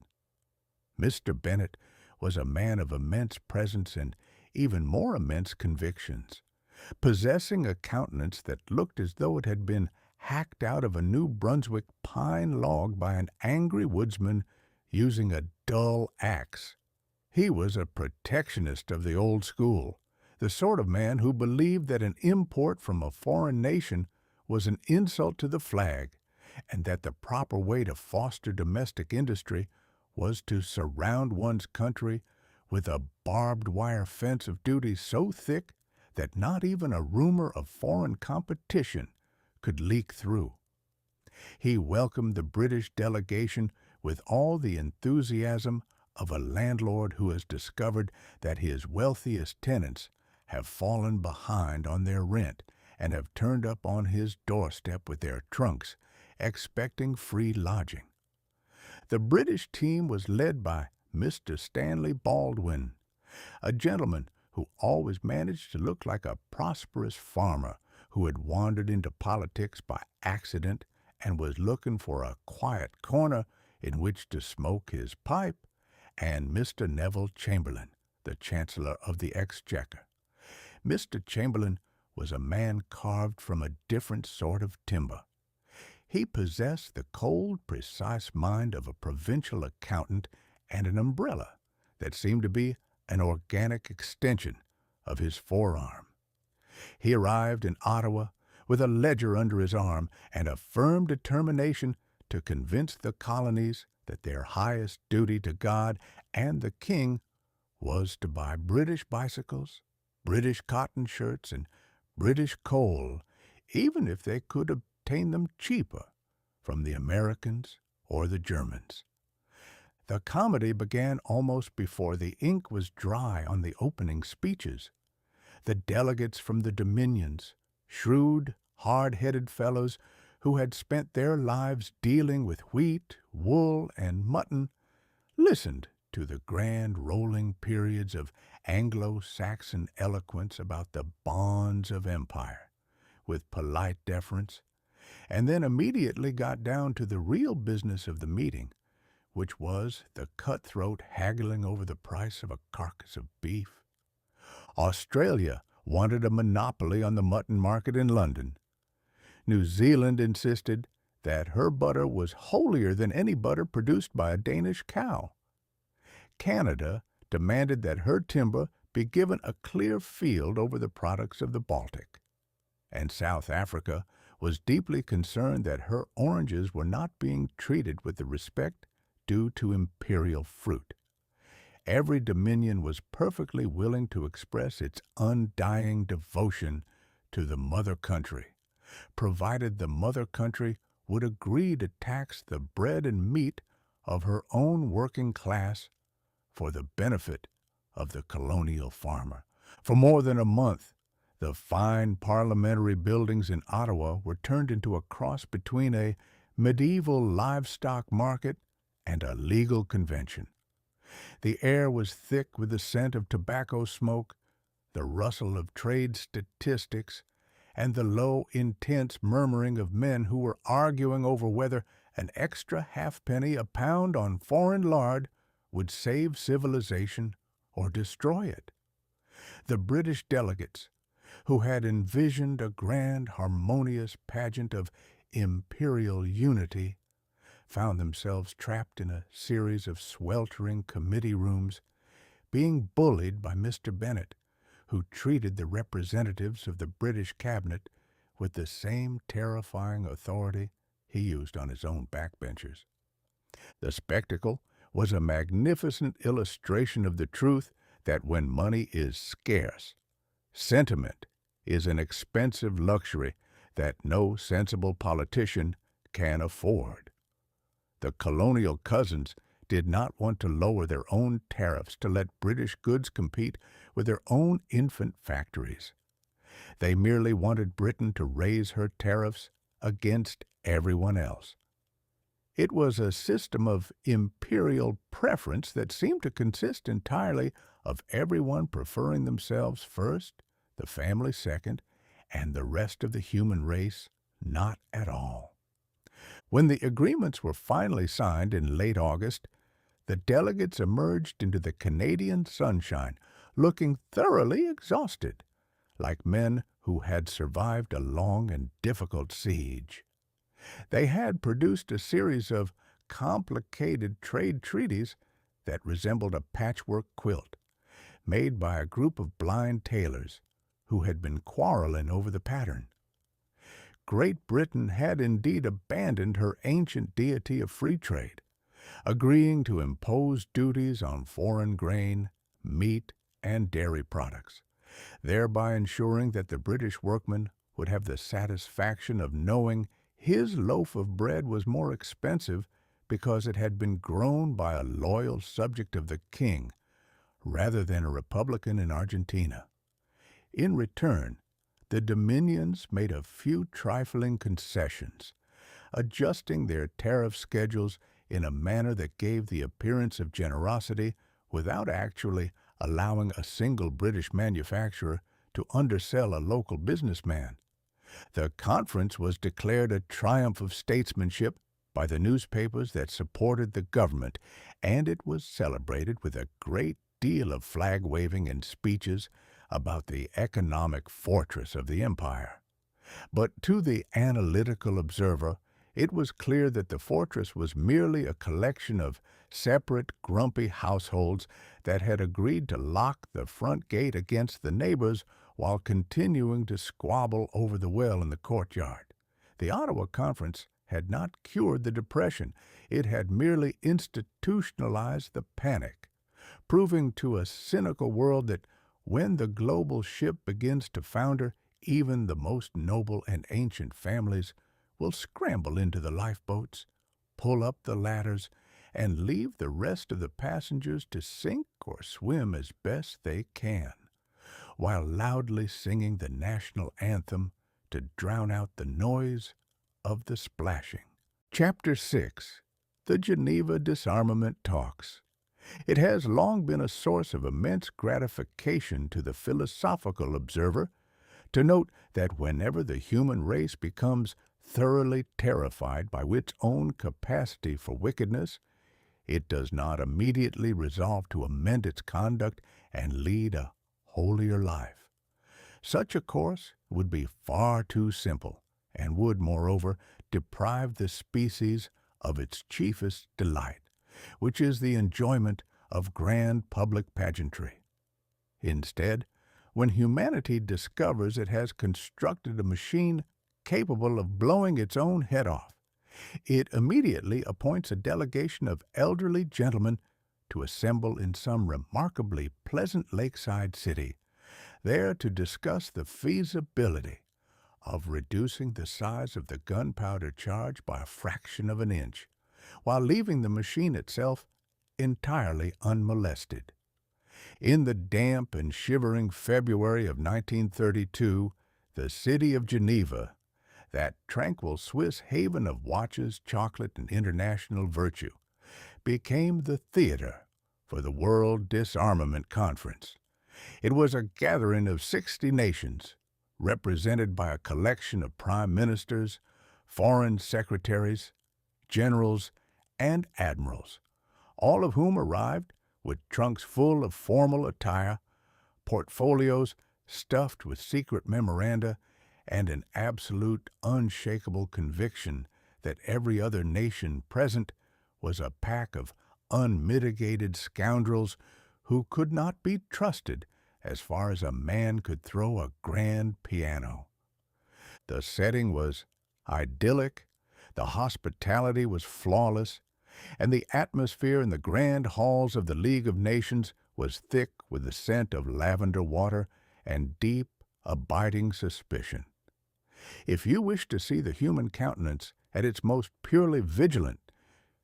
Mr. Bennett was a man of immense presence and even more immense convictions, possessing a countenance that looked as though it had been hacked out of a New Brunswick pine log by an angry woodsman using a dull axe. He was a protectionist of the old school, the sort of man who believed that an import from a foreign nation was an insult to the flag, and that the proper way to foster domestic industry was to surround one's country with a barbed wire fence of duty so thick that not even a rumor of foreign competition could leak through. He welcomed the British delegation with all the enthusiasm of a landlord who has discovered that his wealthiest tenants have fallen behind on their rent and have turned up on his doorstep with their trunks, expecting free lodging. The British team was led by Mr. Stanley Baldwin, a gentleman who always managed to look like a prosperous farmer who had wandered into politics by accident and was looking for a quiet corner in which to smoke his pipe, and Mr. Neville Chamberlain, the Chancellor of the Exchequer. Mr. Chamberlain was a man carved from a different sort of timber. He possessed the cold, precise mind of a provincial accountant and an umbrella that seemed to be an organic extension of his forearm. He arrived in Ottawa with a ledger under his arm and a firm determination to convince the colonies that their highest duty to God and the King was to buy British bicycles, British cotton shirts, and British coal, even if they could obtain them cheaper from the Americans or the Germans. The comedy began almost before the ink was dry on the opening speeches. The delegates from the Dominions, shrewd, hard-headed fellows who had spent their lives dealing with wheat, wool, and mutton, listened to the grand rolling periods of Anglo-Saxon eloquence about the bonds of empire, with polite deference, and then immediately got down to the real business of the meeting, which was the cutthroat haggling over the price of a carcass of beef. Australia wanted a monopoly on the mutton market in London. New Zealand insisted that her butter was holier than any butter produced by a Danish cow. Canada demanded that her timber be given a clear field over the products of the Baltic. And South Africa was deeply concerned that her oranges were not being treated with the respect due to imperial fruit. Every dominion was perfectly willing to express its undying devotion to the mother country, provided the mother country would agree to tax the bread and meat of her own working class for the benefit of the colonial farmer. For more than a month, the fine parliamentary buildings in Ottawa were turned into a cross between a medieval livestock market and a legal convention. The air was thick with the scent of tobacco smoke, the rustle of trade statistics, and the low, intense murmuring of men who were arguing over whether an extra halfpenny a pound on foreign lard would save civilization or destroy it. The British delegates, who had envisioned a grand, harmonious pageant of imperial unity, found themselves trapped in a series of sweltering committee rooms, being bullied by Mr. Bennet, who treated the representatives of the British cabinet with the same terrifying authority he used on his own backbenchers. The spectacle was a magnificent illustration of the truth that when money is scarce, sentiment is an expensive luxury that no sensible politician can afford. The colonial cousins did not want to lower their own tariffs to let British goods compete with their own infant factories. They merely wanted Britain to raise her tariffs against everyone else. It was a system of imperial preference that seemed to consist entirely of everyone preferring themselves first, the family second, and the rest of the human race not at all. When the agreements were finally signed in late August, the delegates emerged into the Canadian sunshine, looking thoroughly exhausted, like men who had survived a long and difficult siege. They had produced a series of complicated trade treaties that resembled a patchwork quilt, made by a group of blind tailors who had been quarreling over the pattern. Great Britain had indeed abandoned her ancient deity of free trade, agreeing to impose duties on foreign grain, meat, and dairy products, thereby ensuring that the British workman would have the satisfaction of knowing His loaf of bread was more expensive because it had been grown by a loyal subject of the king rather than a Republican in Argentina. In return, the Dominions made a few trifling concessions, adjusting their tariff schedules in a manner that gave the appearance of generosity without actually allowing a single British manufacturer to undersell a local businessman. The conference was declared a triumph of statesmanship by the newspapers that supported the government, and it was celebrated with a great deal of flag-waving and speeches about the economic fortress of the empire. But to the analytical observer, it was clear that the fortress was merely a collection of separate, grumpy households that had agreed to lock the front gate against the neighbors while continuing to squabble over the well in the courtyard. The Ottawa Conference had not cured the Depression. It had merely institutionalized the panic, proving to a cynical world that when the global ship begins to founder, even the most noble and ancient families will scramble into the lifeboats, pull up the ladders, and leave the rest of the passengers to sink or swim as best they can, while loudly singing the national anthem to drown out the noise of the splashing. Chapter 6. The Geneva Disarmament Talks. It has long been a source of immense gratification to the philosophical observer to note that whenever the human race becomes thoroughly terrified by its own capacity for wickedness, it does not immediately resolve to amend its conduct and lead a holier life. Such a course would be far too simple and would, moreover, deprive the species of its chiefest delight, which is the enjoyment of grand public pageantry. Instead, when humanity discovers it has constructed a machine capable of blowing its own head off, it immediately appoints a delegation of elderly gentlemen to assemble in some remarkably pleasant lakeside city, there to discuss the feasibility of reducing the size of the gunpowder charge by a fraction of an inch, while leaving the machine itself entirely unmolested. In the damp and shivering February of 1932, the city of Geneva, that tranquil Swiss haven of watches, chocolate, and international virtue, became the theater for the World Disarmament Conference. It was a gathering of 60 nations, represented by a collection of prime ministers, foreign secretaries, generals, and admirals, all of whom arrived with trunks full of formal attire, portfolios stuffed with secret memoranda, and an absolute, unshakable conviction that every other nation present was a pack of unmitigated scoundrels who could not be trusted as far as a man could throw a grand piano. The setting was idyllic, the hospitality was flawless, and the atmosphere in the grand halls of the League of Nations was thick with the scent of lavender water and deep, abiding suspicion. If you wish to see the human countenance at its most purely vigilant,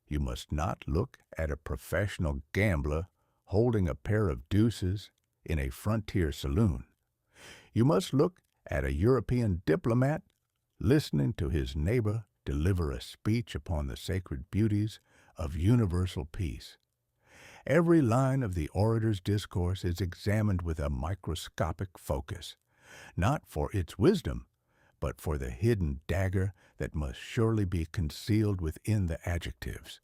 you must not look at a professional gambler holding a pair of deuces in a frontier saloon. You must look at a European diplomat listening to his neighbor deliver a speech upon the sacred beauties of universal peace. Every line of the orator's discourse is examined with a microscopic focus, not for its wisdom, but for the hidden dagger that must surely be concealed within the adjectives.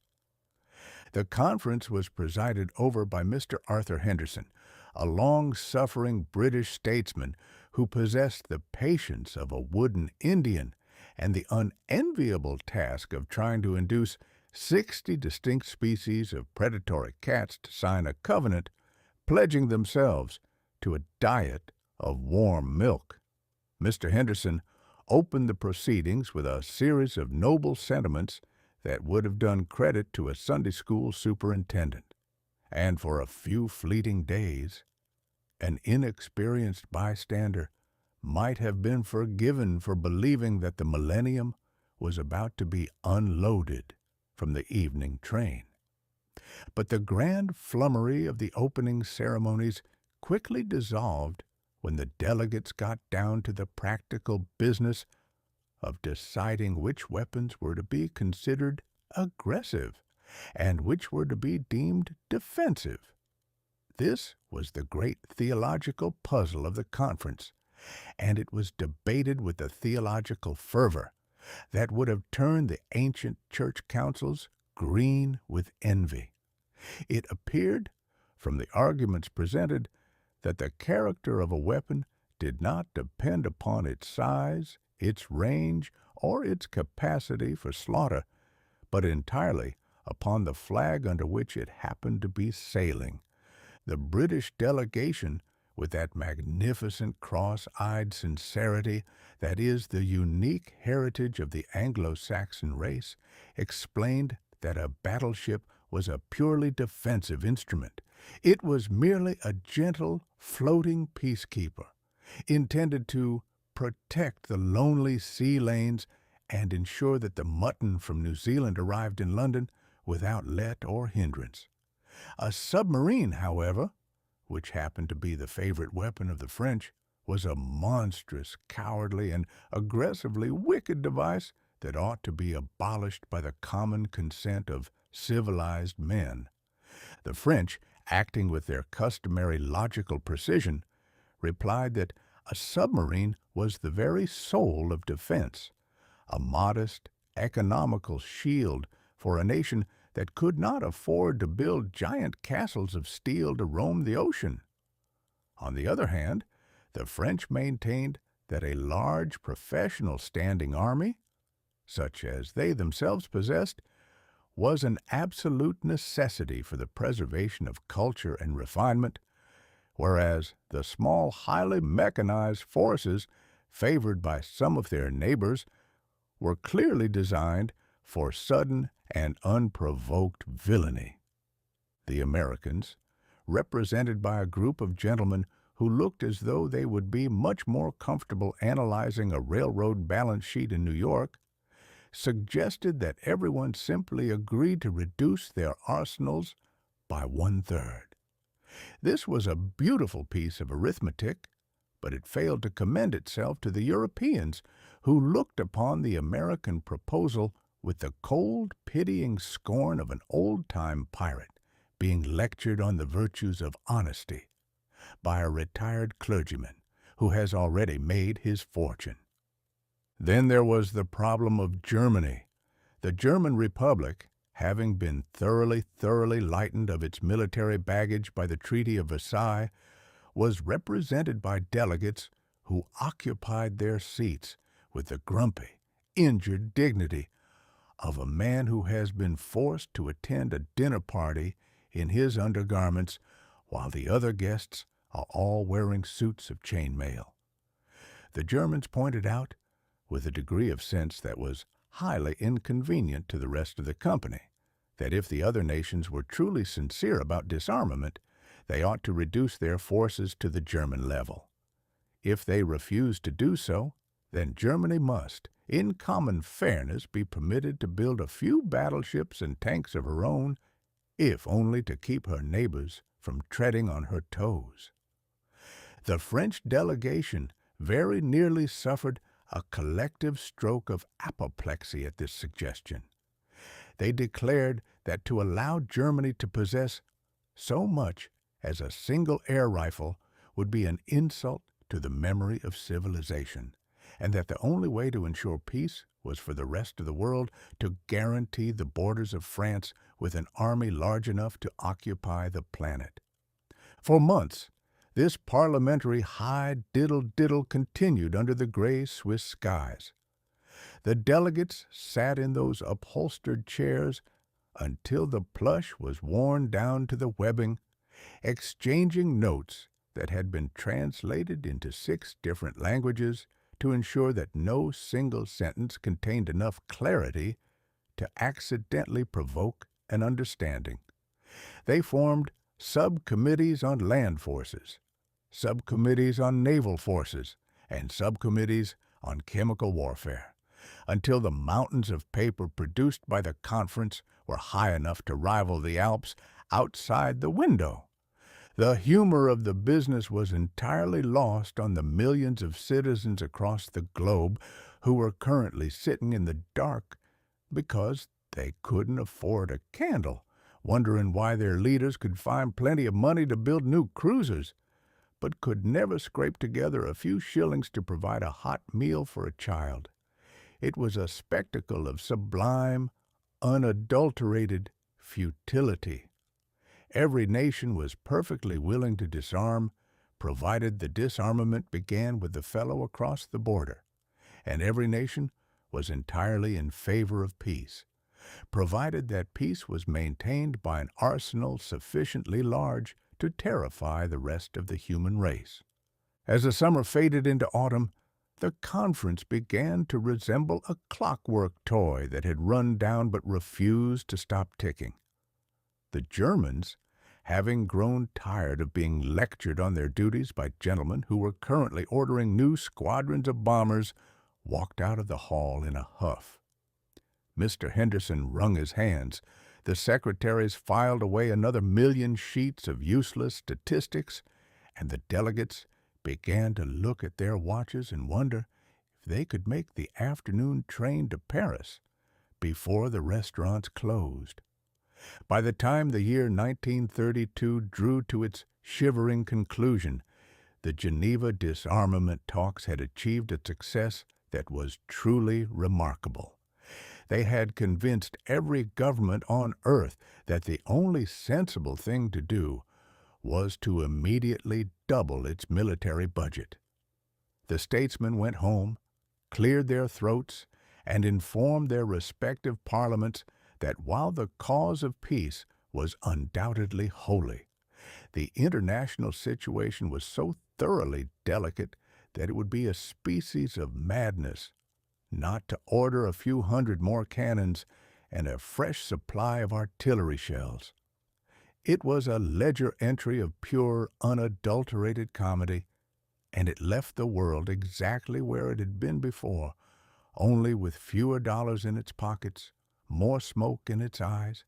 The conference was presided over by Mr. Arthur Henderson, a long-suffering British statesman who possessed the patience of a wooden Indian and the unenviable task of trying to induce 60 distinct species of predatory cats to sign a covenant pledging themselves to a diet of warm milk. Mr. Henderson opened the proceedings with a series of noble sentiments that would have done credit to a Sunday school superintendent. And for a few fleeting days, an inexperienced bystander might have been forgiven for believing that the millennium was about to be unloaded from the evening train. But the grand flummery of the opening ceremonies quickly dissolved when the delegates got down to the practical business of deciding which weapons were to be considered aggressive and which were to be deemed defensive. This was the great theological puzzle of the conference, and it was debated with a theological fervor that would have turned the ancient church councils green with envy. It appeared, from the arguments presented, that the character of a weapon did not depend upon its size, its range, or its capacity for slaughter, but entirely upon the flag under which it happened to be sailing. The British delegation, with that magnificent cross-eyed sincerity that is the unique heritage of the Anglo-Saxon race, explained that a battleship was a purely defensive instrument. It was merely a gentle, floating peacekeeper, intended to protect the lonely sea lanes and ensure that the mutton from New Zealand arrived in London without let or hindrance. A submarine, however, which happened to be the favorite weapon of the French, was a monstrous, cowardly, and aggressively wicked device that ought to be abolished by the common consent of civilized men. The French, acting with their customary logical precision, replied that a submarine was the very soul of defense, a modest, economical shield for a nation that could not afford to build giant castles of steel to roam the ocean. On the other hand, the French maintained that a large professional standing army, such as they themselves possessed, was an absolute necessity for the preservation of culture and refinement, whereas the small, highly mechanized forces favored by some of their neighbors were clearly designed for sudden and unprovoked villainy. The Americans, represented by a group of gentlemen who looked as though they would be much more comfortable analyzing a railroad balance sheet in New York, suggested that everyone simply agreed to reduce their arsenals by 1/3. This was a beautiful piece of arithmetic, but it failed to commend itself to the Europeans, who looked upon the American proposal with the cold, pitying scorn of an old-time pirate being lectured on the virtues of honesty by a retired clergyman who has already made his fortune. Then there was the problem of Germany. The German Republic, having been thoroughly lightened of its military baggage by the Treaty of Versailles, was represented by delegates who occupied their seats with the grumpy, injured dignity of a man who has been forced to attend a dinner party in his undergarments while the other guests are all wearing suits of chainmail. The Germans pointed out, with a degree of sense that was highly inconvenient to the rest of the company, that if the other nations were truly sincere about disarmament, they ought to reduce their forces to the German level. If they refused to do so, then Germany must, in common fairness, be permitted to build a few battleships and tanks of her own, if only to keep her neighbors from treading on her toes. The French delegation very nearly suffered a collective stroke of apoplexy at this suggestion. They declared that to allow Germany to possess so much as a single air rifle would be an insult to the memory of civilization, and that the only way to ensure peace was for the rest of the world to guarantee the borders of France with an army large enough to occupy the planet. For months, this parliamentary high-diddle-diddle continued under the gray Swiss skies. The delegates sat in those upholstered chairs until the plush was worn down to the webbing, exchanging notes that had been translated into 6 different languages to ensure that no single sentence contained enough clarity to accidentally provoke an understanding. They formed subcommittees on land forces, subcommittees on naval forces, and subcommittees on chemical warfare, until the mountains of paper produced by the conference were high enough to rival the Alps outside the window. The humor of the business was entirely lost on the millions of citizens across the globe who were currently sitting in the dark because they couldn't afford a candle, wondering why their leaders could find plenty of money to build new cruisers, but could never scrape together a few shillings to provide a hot meal for a child. It was a spectacle of sublime, unadulterated futility. Every nation was perfectly willing to disarm, provided the disarmament began with the fellow across the border, and every nation was entirely in favor of peace, provided that peace was maintained by an arsenal sufficiently large to terrify the rest of the human race. As the summer faded into autumn, the conference began to resemble a clockwork toy that had run down but refused to stop ticking. The Germans, having grown tired of being lectured on their duties by gentlemen who were currently ordering new squadrons of bombers, walked out of the hall in a huff. Mr. Henderson wrung his hands. The secretaries filed away another 1,000,000 sheets of useless statistics, and the delegates began to look at their watches and wonder if they could make the afternoon train to Paris before the restaurants closed. By the time the year 1932 drew to its shivering conclusion, the Geneva Disarmament Talks had achieved a success that was truly remarkable. They had convinced every government on earth that the only sensible thing to do was to immediately double its military budget. The statesmen went home, cleared their throats, and informed their respective parliaments that while the cause of peace was undoubtedly holy, the international situation was so thoroughly delicate that it would be a species of madness not to order a few hundred more cannons and a fresh supply of artillery shells. It was a ledger entry of pure, unadulterated comedy, and it left the world exactly where it had been before, only with fewer dollars in its pockets, more smoke in its eyes,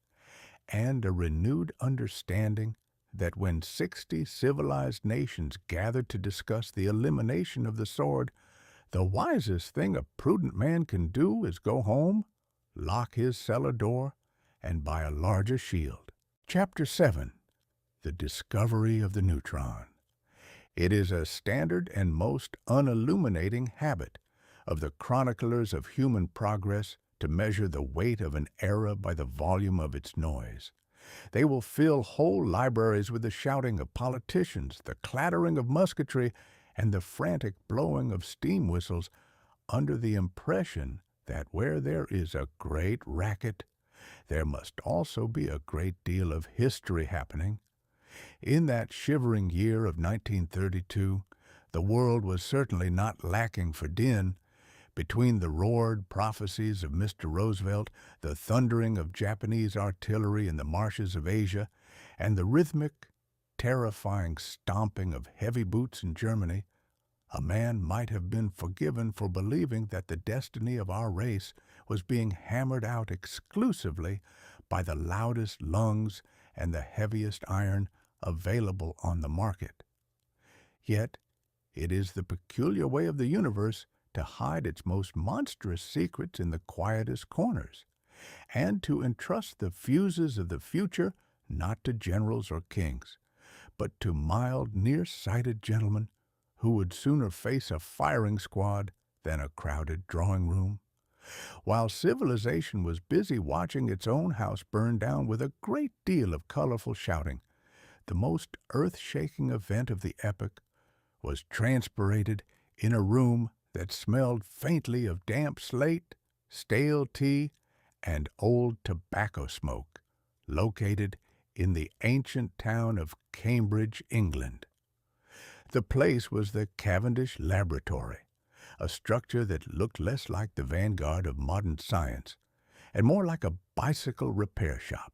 and a renewed understanding that when 60 civilized nations gathered to discuss the elimination of the sword, the wisest thing a prudent man can do is go home, lock his cellar door, and buy a larger shield. Chapter 7. The Discovery of the Neutron. It is a standard and most unilluminating habit of the chroniclers of human progress to measure the weight of an era by the volume of its noise. They will fill whole libraries with the shouting of politicians, the clattering of musketry, and the frantic blowing of steam whistles, under the impression that where there is a great racket, there must also be a great deal of history happening. In that shivering year of 1932, the world was certainly not lacking for din. Between the roared prophecies of Mr. Roosevelt, the thundering of Japanese artillery in the marshes of Asia, and the rhythmic, terrifying stomping of heavy boots in Germany, a man might have been forgiven for believing that the destiny of our race was being hammered out exclusively by the loudest lungs and the heaviest iron available on the market. Yet, it is the peculiar way of the universe to hide its most monstrous secrets in the quietest corners, and to entrust the fuses of the future not to generals or kings, but to mild, near-sighted gentlemen who would sooner face a firing squad than a crowded drawing-room. While civilization was busy watching its own house burn down with a great deal of colorful shouting, the most earth-shaking event of the epoch was transpirated in a room that smelled faintly of damp slate, stale tea, and old tobacco smoke, located in the ancient town of Cambridge, England. The place was the Cavendish Laboratory, a structure that looked less like the vanguard of modern science and more like a bicycle repair shop,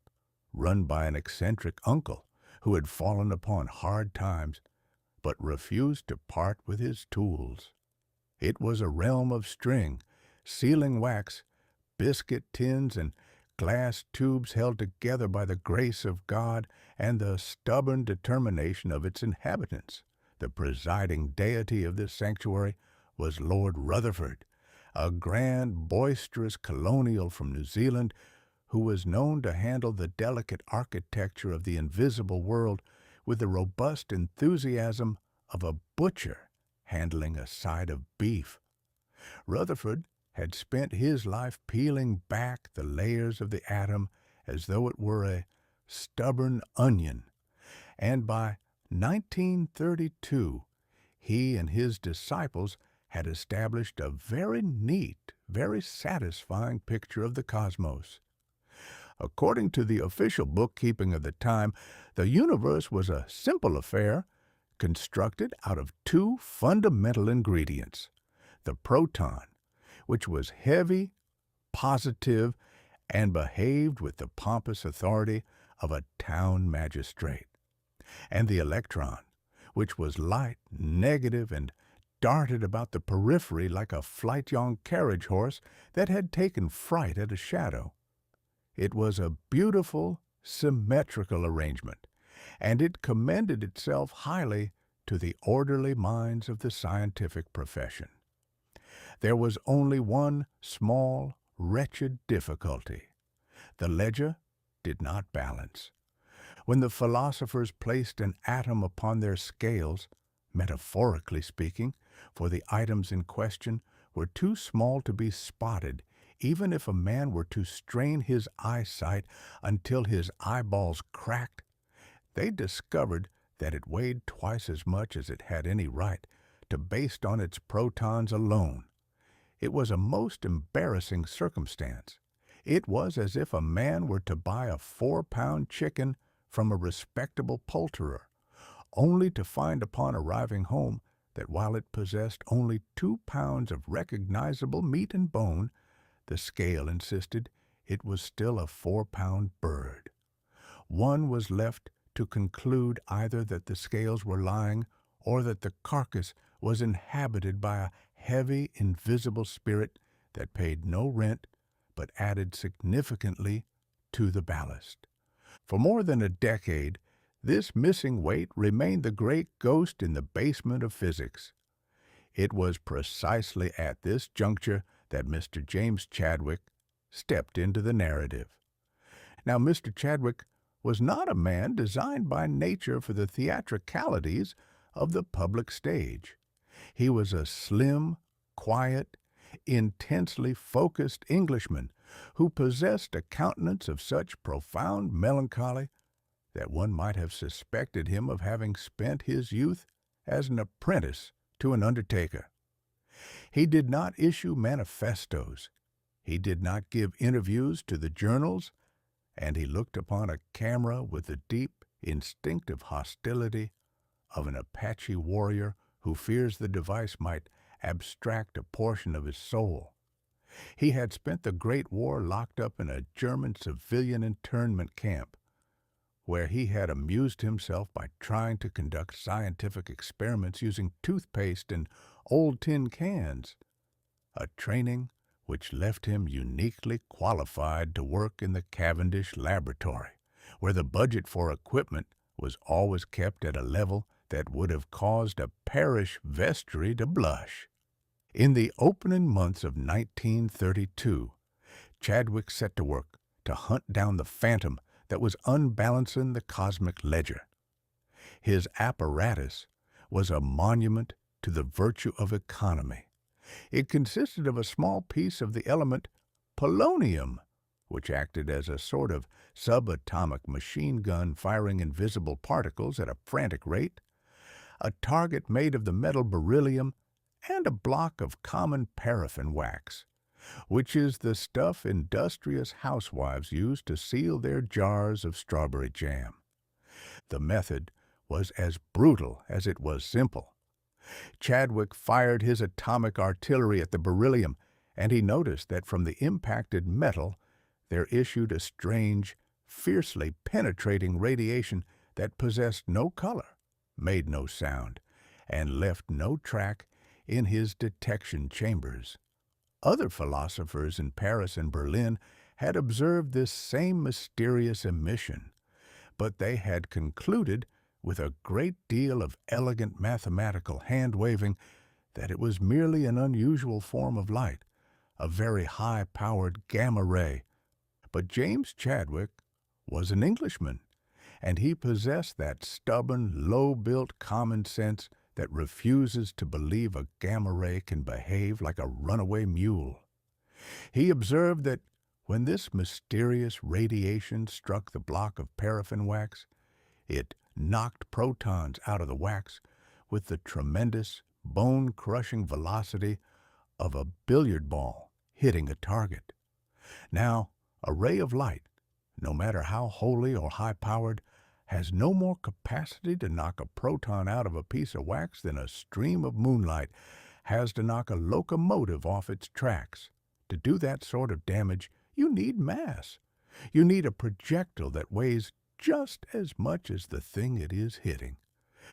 run by an eccentric uncle who had fallen upon hard times but refused to part with his tools. It was a realm of string, sealing wax, biscuit tins, and glass tubes held together by the grace of God and the stubborn determination of its inhabitants. The presiding deity of this sanctuary was Lord Rutherford, a grand, boisterous colonial from New Zealand who was known to handle the delicate architecture of the invisible world with the robust enthusiasm of a butcher handling a side of beef. Rutherford had spent his life peeling back the layers of the atom as though it were a stubborn onion, and by 1932 he and his disciples had established a very neat, very satisfying picture of the cosmos. According to the official bookkeeping of the time, the universe was a simple affair constructed out of two fundamental ingredients: the proton, which was heavy, positive, and behaved with the pompous authority of a town magistrate, and the electron, which was light, negative, and darted about the periphery like a flight-young carriage horse that had taken fright at a shadow. It was a beautiful, symmetrical arrangement, and it commended itself highly to the orderly minds of the scientific profession. There was only one small, wretched difficulty. The ledger did not balance. When the philosophers placed an atom upon their scales, metaphorically speaking, for the items in question were too small to be spotted, even if a man were to strain his eyesight until his eyeballs cracked, they discovered that it weighed twice as much as it had any right to based on its protons alone. It was a most embarrassing circumstance. It was as if a man were to buy a 4-pound chicken from a respectable poulterer, only to find upon arriving home that while it possessed only 2 pounds of recognizable meat and bone, the scale insisted it was still a 4-pound bird. One was left to conclude either that the scales were lying or that the carcass was inhabited by a heavy, invisible spirit that paid no rent but added significantly to the ballast. For more than a decade, this missing weight remained the great ghost in the basement of physics. It was precisely at this juncture that Mr. James Chadwick stepped into the narrative. Now, Mr. Chadwick was not a man designed by nature for the theatricalities of the public stage. He was a slim, quiet, intensely focused Englishman who possessed a countenance of such profound melancholy that one might have suspected him of having spent his youth as an apprentice to an undertaker. He did not issue manifestos, he did not give interviews to the journals, and he looked upon a camera with the deep, instinctive hostility of an Apache warrior who fears the device might abstract a portion of his soul. He had spent the Great War locked up in a German civilian internment camp, where he had amused himself by trying to conduct scientific experiments using toothpaste and old tin cans, a training which left him uniquely qualified to work in the Cavendish laboratory, where the budget for equipment was always kept at a level that would have caused a parish vestry to blush. In the opening months of 1932, Chadwick set to work to hunt down the phantom that was unbalancing the cosmic ledger. His apparatus was a monument to the virtue of economy. It consisted of a small piece of the element polonium, which acted as a sort of subatomic machine gun firing invisible particles at a frantic rate, a target made of the metal beryllium, and a block of common paraffin wax, which is the stuff industrious housewives use to seal their jars of strawberry jam. The method was as brutal as it was simple. Chadwick fired his atomic artillery at the beryllium, and he noticed that from the impacted metal there issued a strange, fiercely penetrating radiation that possessed no color, made no sound, and left no track in his detection chambers. Other philosophers in Paris and Berlin had observed this same mysterious emission, but they had concluded, with a great deal of elegant mathematical hand-waving, that it was merely an unusual form of light, a very high-powered gamma ray. But James Chadwick was an Englishman, and he possessed that stubborn, low-built common sense that refuses to believe a gamma ray can behave like a runaway mule. He observed that when this mysterious radiation struck the block of paraffin wax, it knocked protons out of the wax with the tremendous, bone-crushing velocity of a billiard ball hitting a target. Now, a ray of light, no matter how holy or high-powered, has no more capacity to knock a proton out of a piece of wax than a stream of moonlight has to knock a locomotive off its tracks. To do that sort of damage, you need mass. You need a projectile that weighs just as much as the thing it is hitting.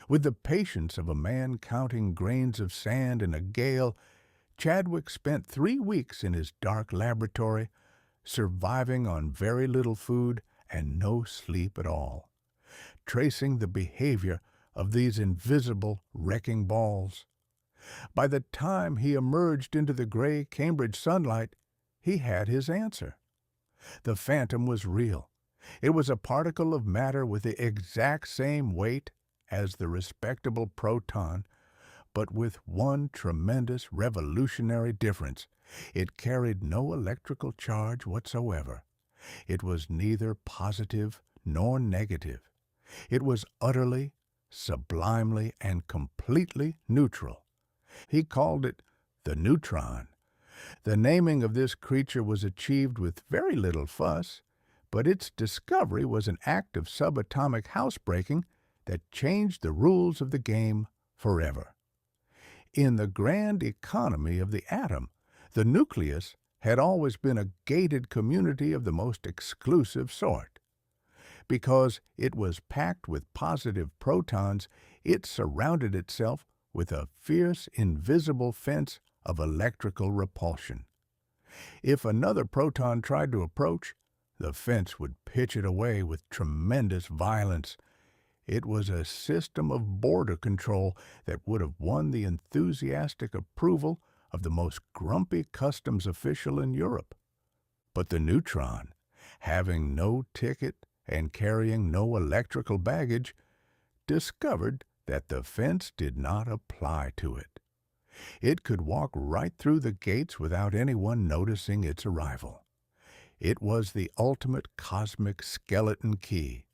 With the patience of a man counting grains of sand in a gale, Chadwick spent 3 weeks in his dark laboratory, surviving on very little food and no sleep at all, tracing the behavior of these invisible wrecking balls. By the time he emerged into the gray Cambridge sunlight, he had his answer. The phantom was real. It was a particle of matter with the exact same weight as the respectable proton, but with one tremendous revolutionary difference. It carried no electrical charge whatsoever. It was neither positive nor negative. It was utterly, sublimely, and completely neutral. He called it the Neutron. The naming of this creature was achieved with very little fuss, but its discovery was an act of subatomic housebreaking that changed the rules of the game forever. In the grand economy of the atom, the nucleus had always been a gated community of the most exclusive sort. Because it was packed with positive protons, it surrounded itself with a fierce, invisible fence of electrical repulsion. If another proton tried to approach, the fence would pitch it away with tremendous violence. It was a system of border control that would have won the enthusiastic approval of the most grumpy customs official in Europe. But the Neutron, having no ticket and carrying no electrical baggage, discovered that the fence did not apply to it. It could walk right through the gates without anyone noticing its arrival. It was the ultimate cosmic skeleton key.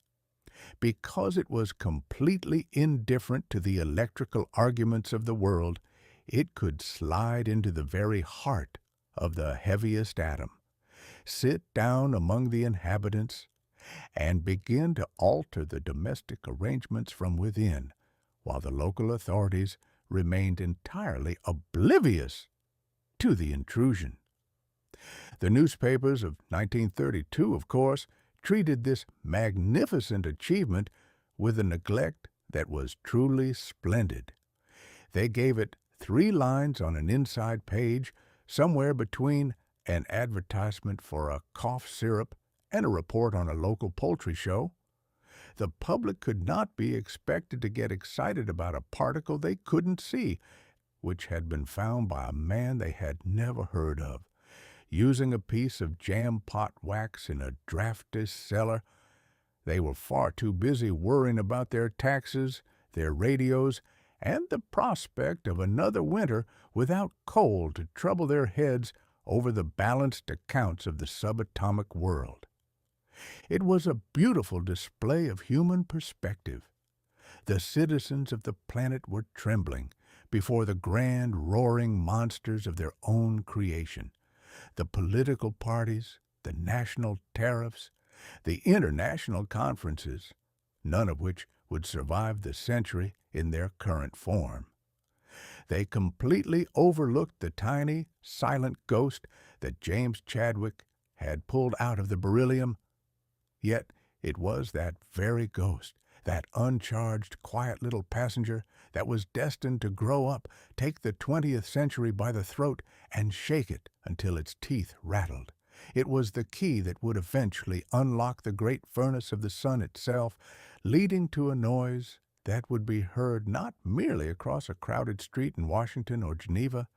Because it was completely indifferent to the electrical arguments of the world, it could slide into the very heart of the heaviest atom, sit down among the inhabitants, and begin to alter the domestic arrangements from within, while the local authorities remained entirely oblivious to the intrusion. The newspapers of 1932, of course, treated this magnificent achievement with a neglect that was truly splendid. They gave it 3 lines on an inside page, somewhere between an advertisement for a cough syrup and a report on a local poultry show. The public could not be expected to get excited about a particle they couldn't see, which had been found by a man they had never heard of, using a piece of jam-pot wax in a drafty cellar. They were far too busy worrying about their taxes, their radios, and the prospect of another winter without coal to trouble their heads over the balanced accounts of the subatomic world. It was a beautiful display of human perspective. The citizens of the planet were trembling before the grand, roaring monsters of their own creation. The political parties, the national tariffs, the international conferences, none of which would survive the century in their current form. They completely overlooked the tiny, silent ghost that James Chadwick had pulled out of the beryllium. Yet it was that very ghost that uncharged, quiet little passenger that was destined to grow up, take the 20th century by the throat, and shake it until its teeth rattled. It was the key that would eventually unlock the great furnace of the sun itself, leading to a noise that would be heard not merely across a crowded street in Washington or Geneva,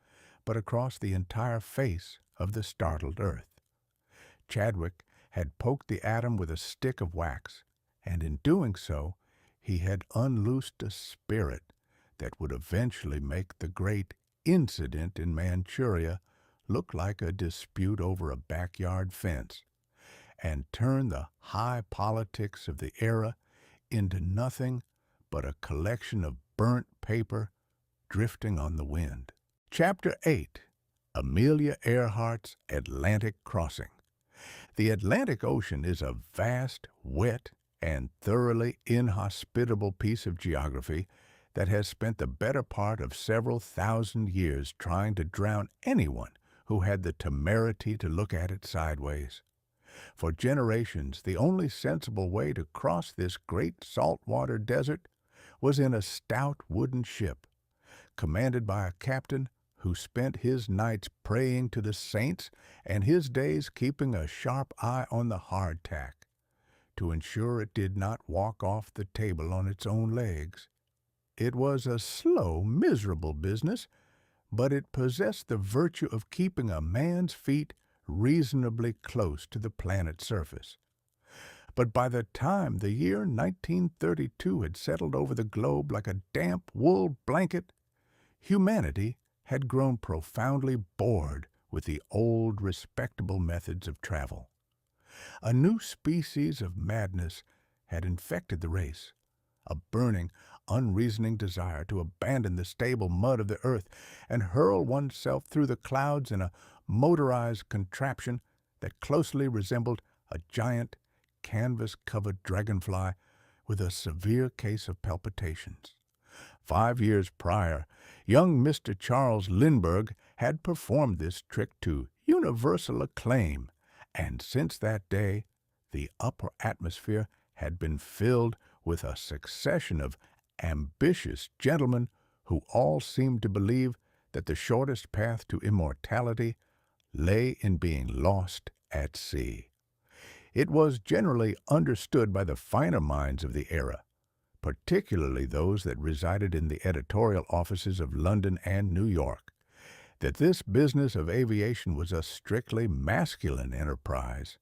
but across the entire face of the startled earth. Chadwick had poked the atom with a stick of wax, and in doing so, he had unloosed a spirit that would eventually make the great incident in Manchuria look like a dispute over a backyard fence, and turn the high politics of the era into nothing but a collection of burnt paper drifting on the wind. Chapter 8. Amelia Earhart's Atlantic Crossing. The Atlantic Ocean is a vast, wet, and thoroughly inhospitable piece of geography that has spent the better part of several thousand years trying to drown anyone who had the temerity to look at it sideways. For generations, the only sensible way to cross this great saltwater desert was in a stout wooden ship, commanded by a captain who spent his nights praying to the saints and his days keeping a sharp eye on the hardtack to ensure it did not walk off the table on its own legs. It was a slow, miserable business, but it possessed the virtue of keeping a man's feet reasonably close to the planet's surface. But by the time the year 1932 had settled over the globe like a damp wool blanket, humanity had grown profoundly bored with the old, respectable methods of travel. A new species of madness had infected the race, a burning, unreasoning desire to abandon the stable mud of the earth and hurl oneself through the clouds in a motorized contraption that closely resembled a giant, canvas-covered dragonfly with a severe case of palpitations. 5 years prior, young Mr. Charles Lindbergh had performed this trick to universal acclaim, and since that day, the upper atmosphere had been filled with a succession of ambitious gentlemen who all seemed to believe that the shortest path to immortality lay in being lost at sea. It was generally understood by the finer minds of the era, particularly those that resided in the editorial offices of London and New York, that this business of aviation was a strictly masculine enterprise.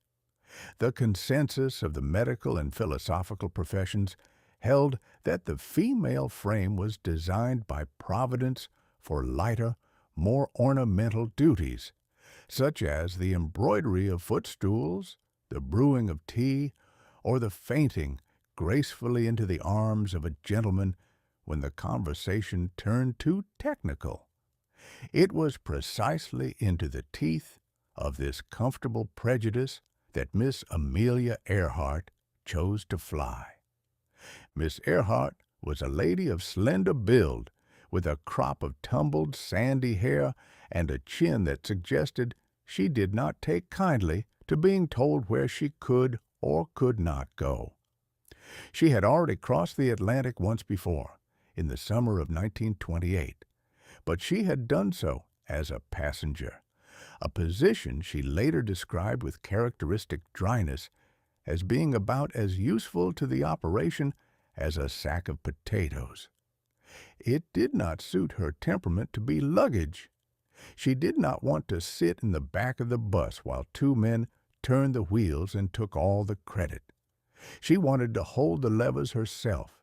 The consensus of the medical and philosophical professions held that the female frame was designed by Providence for lighter, more ornamental duties, such as the embroidery of footstools, the brewing of tea, or the fainting gracefully into the arms of a gentleman when the conversation turned too technical. It was precisely into the teeth of this comfortable prejudice that Miss Amelia Earhart chose to fly. Miss Earhart was a lady of slender build, with a crop of tumbled, sandy hair and a chin that suggested she did not take kindly to being told where she could or could not go. She had already crossed the Atlantic once before, in the summer of 1928, but she had done so as a passenger, a position she later described with characteristic dryness as being about as useful to the operation as a sack of potatoes. It did not suit her temperament to be luggage. She did not want to sit in the back of the bus while two men turned the wheels and took all the credit. She wanted to hold the levers herself,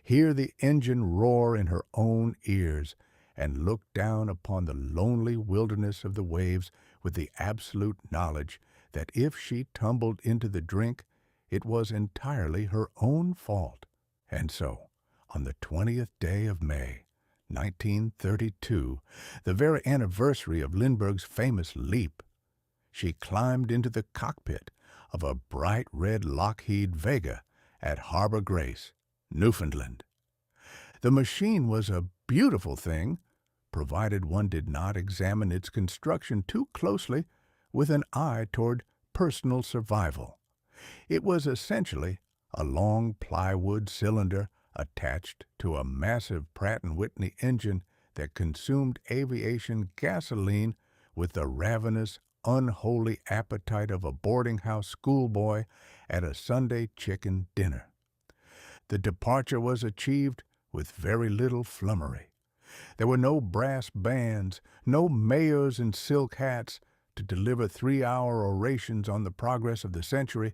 hear the engine roar in her own ears, and look down upon the lonely wilderness of the waves with the absolute knowledge that if she tumbled into the drink, it was entirely her own fault. And so, on the 20th day of May, 1932, the very anniversary of Lindbergh's famous leap, she climbed into the cockpit of a bright red Lockheed Vega at Harbor Grace, Newfoundland. The machine was a beautiful thing, provided one did not examine its construction too closely with an eye toward personal survival. It was essentially a long plywood cylinder attached to a massive Pratt & Whitney engine that consumed aviation gasoline with the ravenous, unholy appetite of a boarding-house schoolboy at a Sunday chicken dinner. The departure was achieved with very little flummery. There were no brass bands, no mayors in silk hats to deliver 3-hour orations on the progress of the century,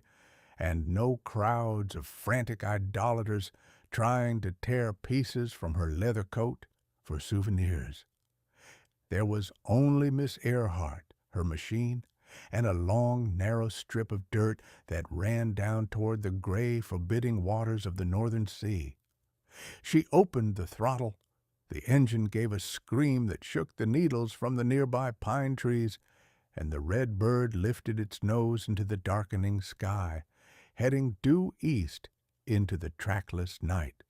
and no crowds of frantic idolaters trying to tear pieces from her leather coat for souvenirs. There was only Miss Earhart, her machine, and a long, narrow strip of dirt that ran down toward the gray, forbidding waters of the northern sea. She opened the throttle. The engine gave a scream that shook the needles from the nearby pine trees, and the red bird lifted its nose into the darkening sky, heading due east into the trackless night.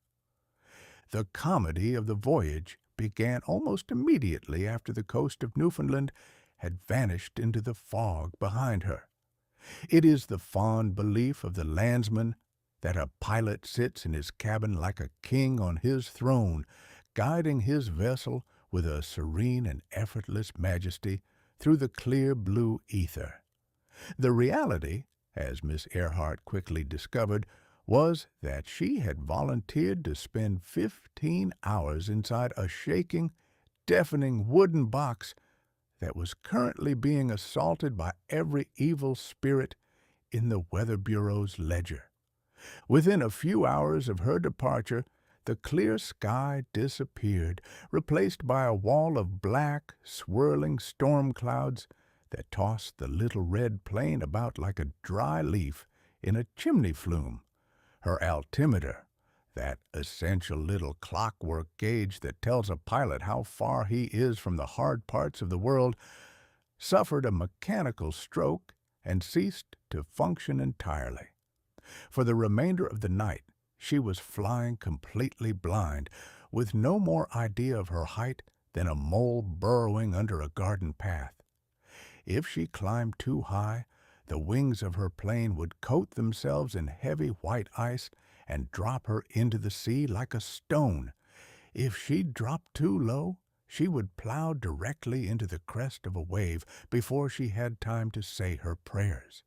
The comedy of the voyage began almost immediately after the coast of Newfoundland had vanished into the fog behind her. It is the fond belief of the landsman that a pilot sits in his cabin like a king on his throne, guiding his vessel with a serene and effortless majesty through the clear blue ether. The reality, as Miss Earhart quickly discovered, was that she had volunteered to spend 15 hours inside a shaking, deafening wooden box that was currently being assaulted by every evil spirit in the Weather Bureau's ledger. Within a few hours of her departure, the clear sky disappeared, replaced by a wall of black, swirling storm clouds that tossed the little red plane about like a dry leaf in a chimney flume. Her altimeter, that essential little clockwork gauge that tells a pilot how far he is from the hard parts of the world, suffered a mechanical stroke and ceased to function entirely. For the remainder of the night, she was flying completely blind, with no more idea of her height than a mole burrowing under a garden path. If she climbed too high, the wings of her plane would coat themselves in heavy white ice and drop her into the sea like a stone. If she dropped too low, she would plow directly into the crest of a wave before she had time to say her prayers.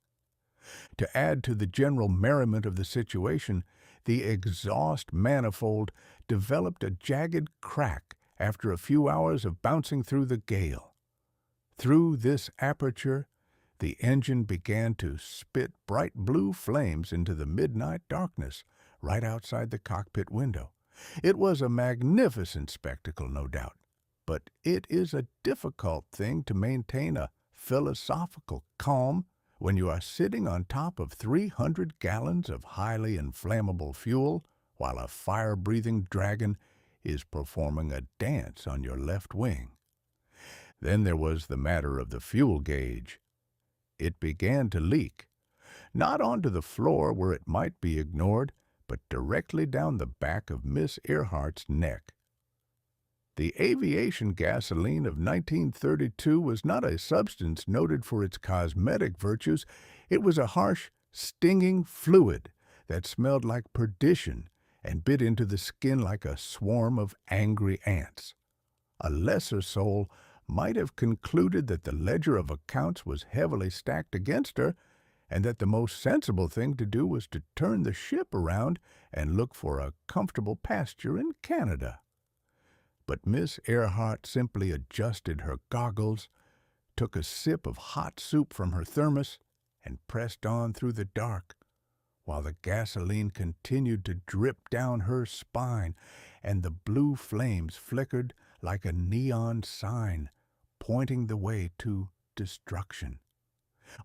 To add to the general merriment of the situation, the exhaust manifold developed a jagged crack after a few hours of bouncing through the gale. Through this aperture, the engine began to spit bright blue flames into the midnight darkness right outside the cockpit window. It was a magnificent spectacle, no doubt, but it is a difficult thing to maintain a philosophical calm when you are sitting on top of 300 gallons of highly inflammable fuel while a fire-breathing dragon is performing a dance on your left wing. Then there was the matter of the fuel gauge. It began to leak, not onto the floor where it might be ignored, but directly down the back of Miss Earhart's neck. The aviation gasoline of 1932 was not a substance noted for its cosmetic virtues. It was a harsh, stinging fluid that smelled like perdition and bit into the skin like a swarm of angry ants. A lesser soul might have concluded that the ledger of accounts was heavily stacked against her, and that the most sensible thing to do was to turn the ship around and look for a comfortable pasture in Canada. But Miss Earhart simply adjusted her goggles, took a sip of hot soup from her thermos, and pressed on through the dark, while the gasoline continued to drip down her spine, and the blue flames flickered like a neon sign, pointing the way to destruction.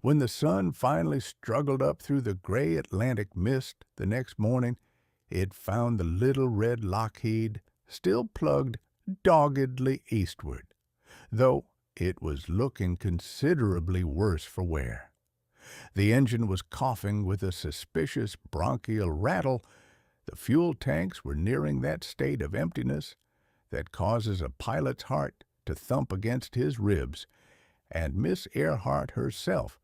When the sun finally struggled up through the gray Atlantic mist the next morning, it found the little red Lockheed still plugged doggedly eastward, though it was looking considerably worse for wear. The engine was coughing with a suspicious bronchial rattle. The fuel tanks were nearing that state of emptiness that causes a pilot's heart to thump against his ribs, and Miss Earhart herself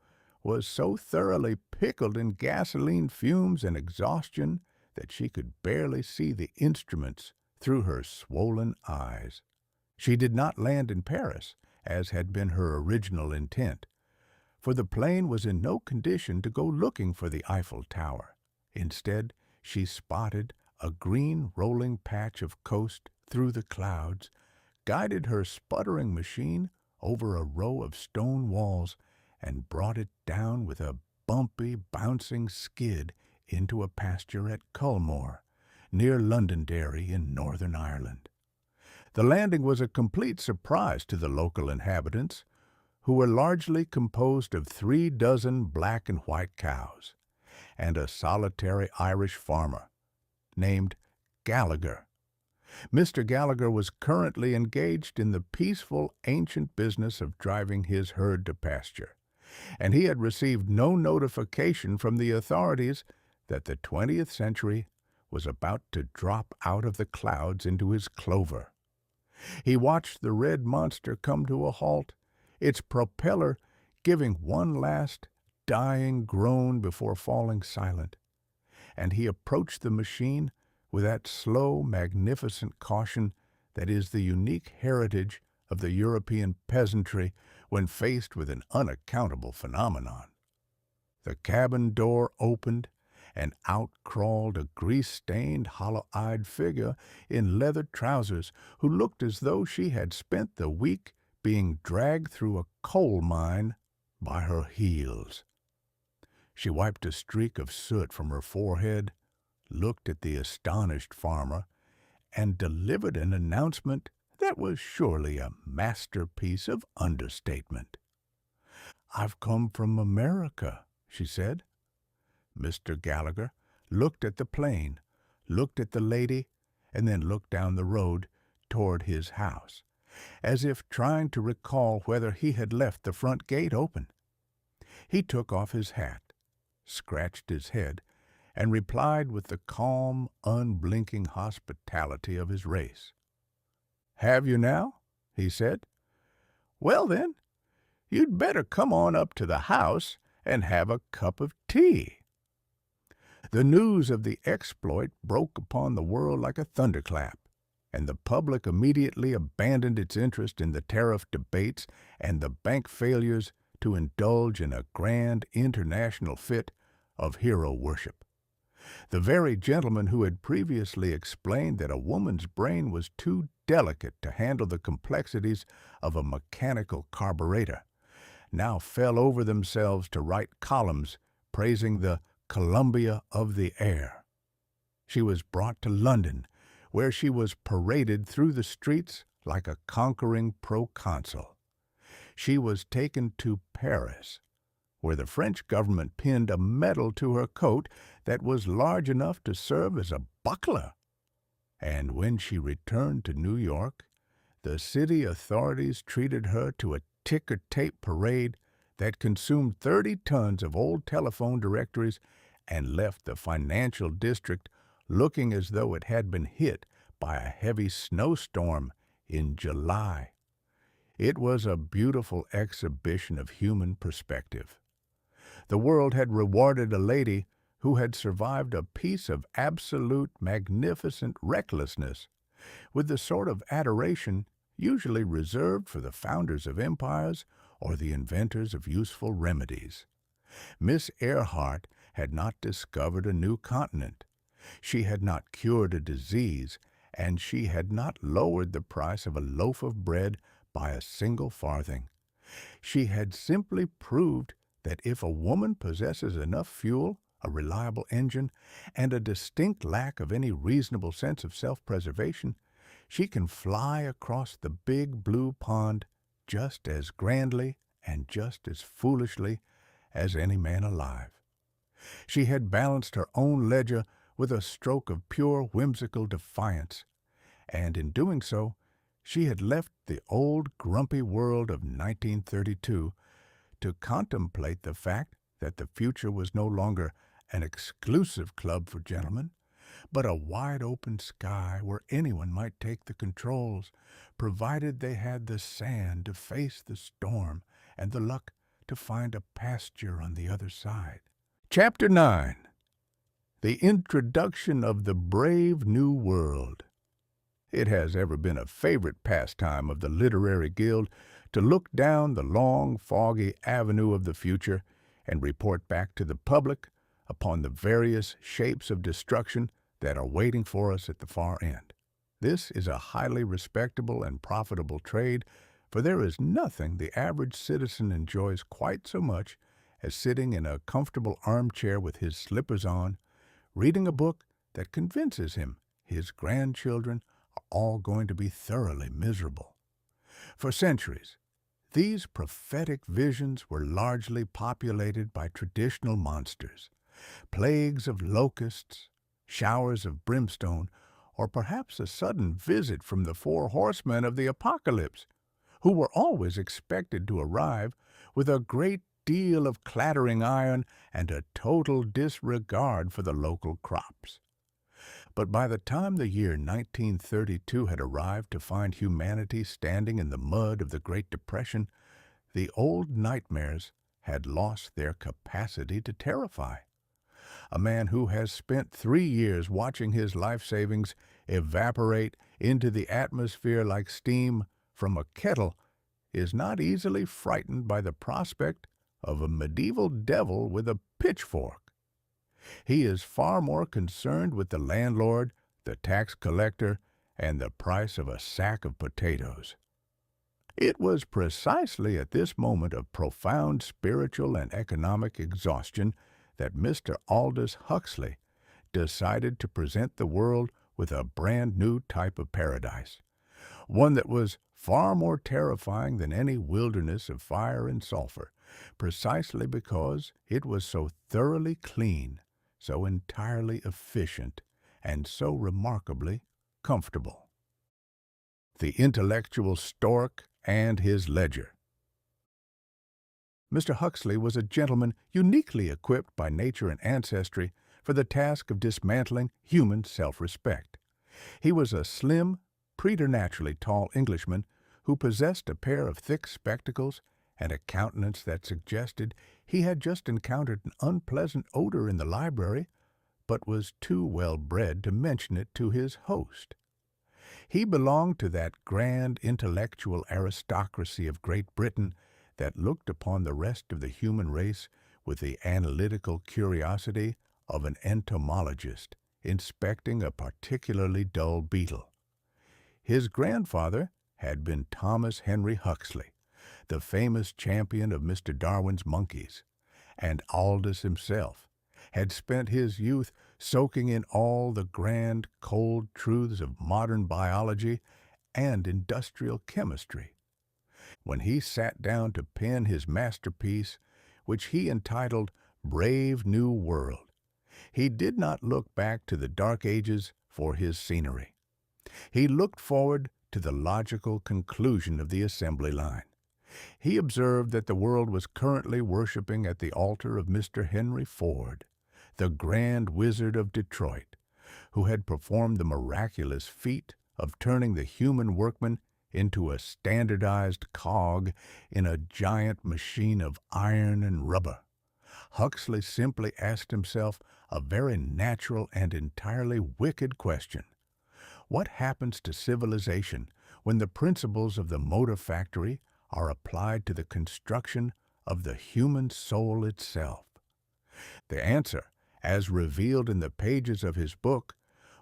was so thoroughly pickled in gasoline fumes and exhaustion that she could barely see the instruments through her swollen eyes. She did not land in Paris, as had been her original intent, for the plane was in no condition to go looking for the Eiffel Tower. Instead, she spotted a green rolling patch of coast through the clouds, guided her sputtering machine over a row of stone walls, and brought it down with a bumpy, bouncing skid into a pasture at Culmore, near Londonderry in Northern Ireland. The landing was a complete surprise to the local inhabitants, who were largely composed of 36 black and white cows, and a solitary Irish farmer named Gallagher. Mr. Gallagher was currently engaged in the peaceful, ancient business of driving his herd to pasture, and he had received no notification from the authorities that the 20th century was about to drop out of the clouds into his clover. He watched the red monster come to a halt, its propeller giving one last dying groan before falling silent, and he approached the machine with that slow, magnificent caution that is the unique heritage of the European peasantry when faced with an unaccountable phenomenon. The cabin door opened, and out crawled a grease-stained, hollow-eyed figure in leather trousers who looked as though she had spent the week being dragged through a coal mine by her heels. She wiped a streak of soot from her forehead, looked at the astonished farmer, and delivered an announcement that was surely a masterpiece of understatement. "I've come from America," she said. Mr. Gallagher looked at the plane, looked at the lady, and then looked down the road toward his house, as if trying to recall whether he had left the front gate open. He took off his hat, scratched his head, and replied with the calm, unblinking hospitality of his race. "Have you now?" he said. "Well, then, you'd better come on up to the house and have a cup of tea." The news of the exploit broke upon the world like a thunderclap, and the public immediately abandoned its interest in the tariff debates and the bank failures to indulge in a grand international fit of hero worship. The very gentleman who had previously explained that a woman's brain was too delicate to handle the complexities of a mechanical carburetor now fell over themselves to write columns praising the Columbia of the air. She was brought to London, where she was paraded through the streets like a conquering proconsul. She was taken to Paris, where the French government pinned a medal to her coat that was large enough to serve as a buckler. And when she returned to New York, the city authorities treated her to a ticker-tape parade that consumed 30 tons of old telephone directories and left the financial district looking as though it had been hit by a heavy snowstorm in July. It was a beautiful exhibition of human perspective. The world had rewarded a lady who had survived a piece of absolute magnificent recklessness with the sort of adoration usually reserved for the founders of empires or the inventors of useful remedies. Miss Earhart had not discovered a new continent. She had not cured a disease, and she had not lowered the price of a loaf of bread by a single farthing. She had simply proved that if a woman possesses enough fuel, a reliable engine, and a distinct lack of any reasonable sense of self-preservation, she can fly across the big blue pond just as grandly and just as foolishly as any man alive. She had balanced her own ledger with a stroke of pure whimsical defiance, and in doing so, she had left the old grumpy world of 1932 to contemplate the fact that the future was no longer an exclusive club for gentlemen, but a wide-open sky where anyone might take the controls, provided they had the sand to face the storm and the luck to find a pasture on the other side. Chapter 9. The Introduction of the Brave New World. It has ever been a favorite pastime of the Literary Guild to look down the long, foggy avenue of the future and report back to the public upon the various shapes of destruction that are waiting for us at the far end. This is a highly respectable and profitable trade, for there is nothing the average citizen enjoys quite so much as sitting in a comfortable armchair with his slippers on, reading a book that convinces him his grandchildren are all going to be thoroughly miserable. For centuries, these prophetic visions were largely populated by traditional monsters, plagues of locusts, showers of brimstone, or perhaps a sudden visit from the 4 horsemen of the apocalypse, who were always expected to arrive with a great deal of clattering iron and a total disregard for the local crops. But by the time the year 1932 had arrived to find humanity standing in the mud of the Great Depression, the old nightmares had lost their capacity to terrify. A man who has spent 3 years watching his life savings evaporate into the atmosphere like steam from a kettle is not easily frightened by the prospect of a medieval devil with a pitchfork. He is far more concerned with the landlord, the tax collector, and the price of a sack of potatoes. It was precisely at this moment of profound spiritual and economic exhaustion that Mr. Aldous Huxley decided to present the world with a brand new type of paradise, one that was far more terrifying than any wilderness of fire and sulfur, precisely because it was so thoroughly clean, so entirely efficient, and so remarkably comfortable. The Intellectual Stork and His Ledger. Mr. Huxley was a gentleman uniquely equipped by nature and ancestry for the task of dismantling human self-respect. He was a slim, preternaturally tall Englishman who possessed a pair of thick spectacles and a countenance that suggested he had just encountered an unpleasant odor in the library, but was too well bred to mention it to his host. He belonged to that grand intellectual aristocracy of Great Britain that looked upon the rest of the human race with the analytical curiosity of an entomologist inspecting a particularly dull beetle. His grandfather had been Thomas Henry Huxley, the famous champion of Mr. Darwin's monkeys, and Aldous himself had spent his youth soaking in all the grand, cold truths of modern biology and industrial chemistry. When he sat down to pen his masterpiece, which he entitled Brave New World, he did not look back to the Dark Ages for his scenery. He looked forward to the logical conclusion of the assembly line. He observed that the world was currently worshiping at the altar of Mr. Henry Ford, the grand wizard of Detroit, who had performed the miraculous feat of turning the human workman into a standardized cog in a giant machine of iron and rubber. Huxley simply asked himself a very natural and entirely wicked question. What happens to civilization when the principles of the motor factory are applied to the construction of the human soul itself? The answer, as revealed in the pages of his book,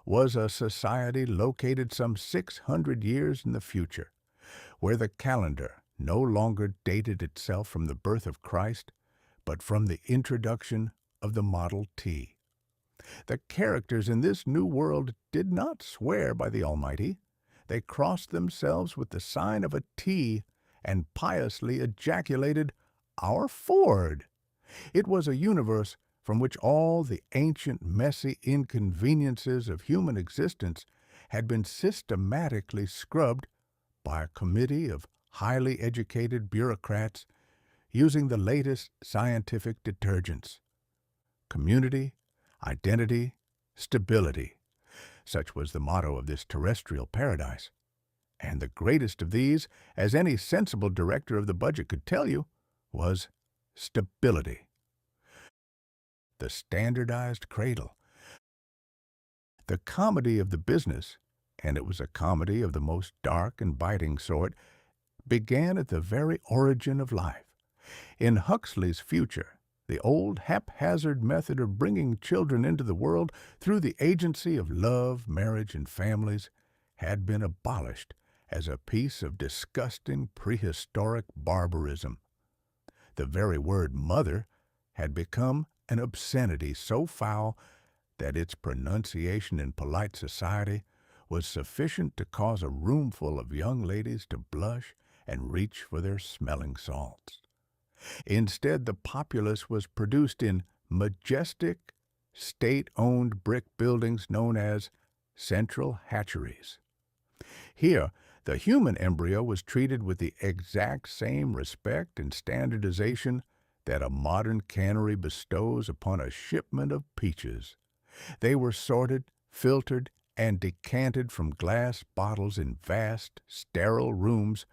was a society located some 600 years in the future, where the calendar no longer dated itself from the birth of Christ, but from the introduction of the Model T. The characters in this new world did not swear by the Almighty. They crossed themselves with the sign of a T and piously ejaculated, "Our Ford." It was a universe from which all the ancient, messy inconveniences of human existence had been systematically scrubbed by a committee of highly educated bureaucrats using the latest scientific detergents. Community, identity, stability. Such was the motto of this terrestrial paradise. And the greatest of these, as any sensible director of the budget could tell you, was stability. The standardized cradle. The comedy of the business, and it was a comedy of the most dark and biting sort, began at the very origin of life. In Huxley's Future, the old haphazard method of bringing children into the world through the agency of love, marriage, and families had been abolished as a piece of disgusting prehistoric barbarism. The very word mother had become an obscenity so foul that its pronunciation in polite society was sufficient to cause a roomful of young ladies to blush and reach for their smelling salts. Instead, the populace was produced in majestic, state-owned brick buildings known as central hatcheries. Here, the human embryo was treated with the exact same respect and standardization that a modern cannery bestows upon a shipment of peaches. They were sorted, filtered, and decanted from glass bottles in vast, sterile rooms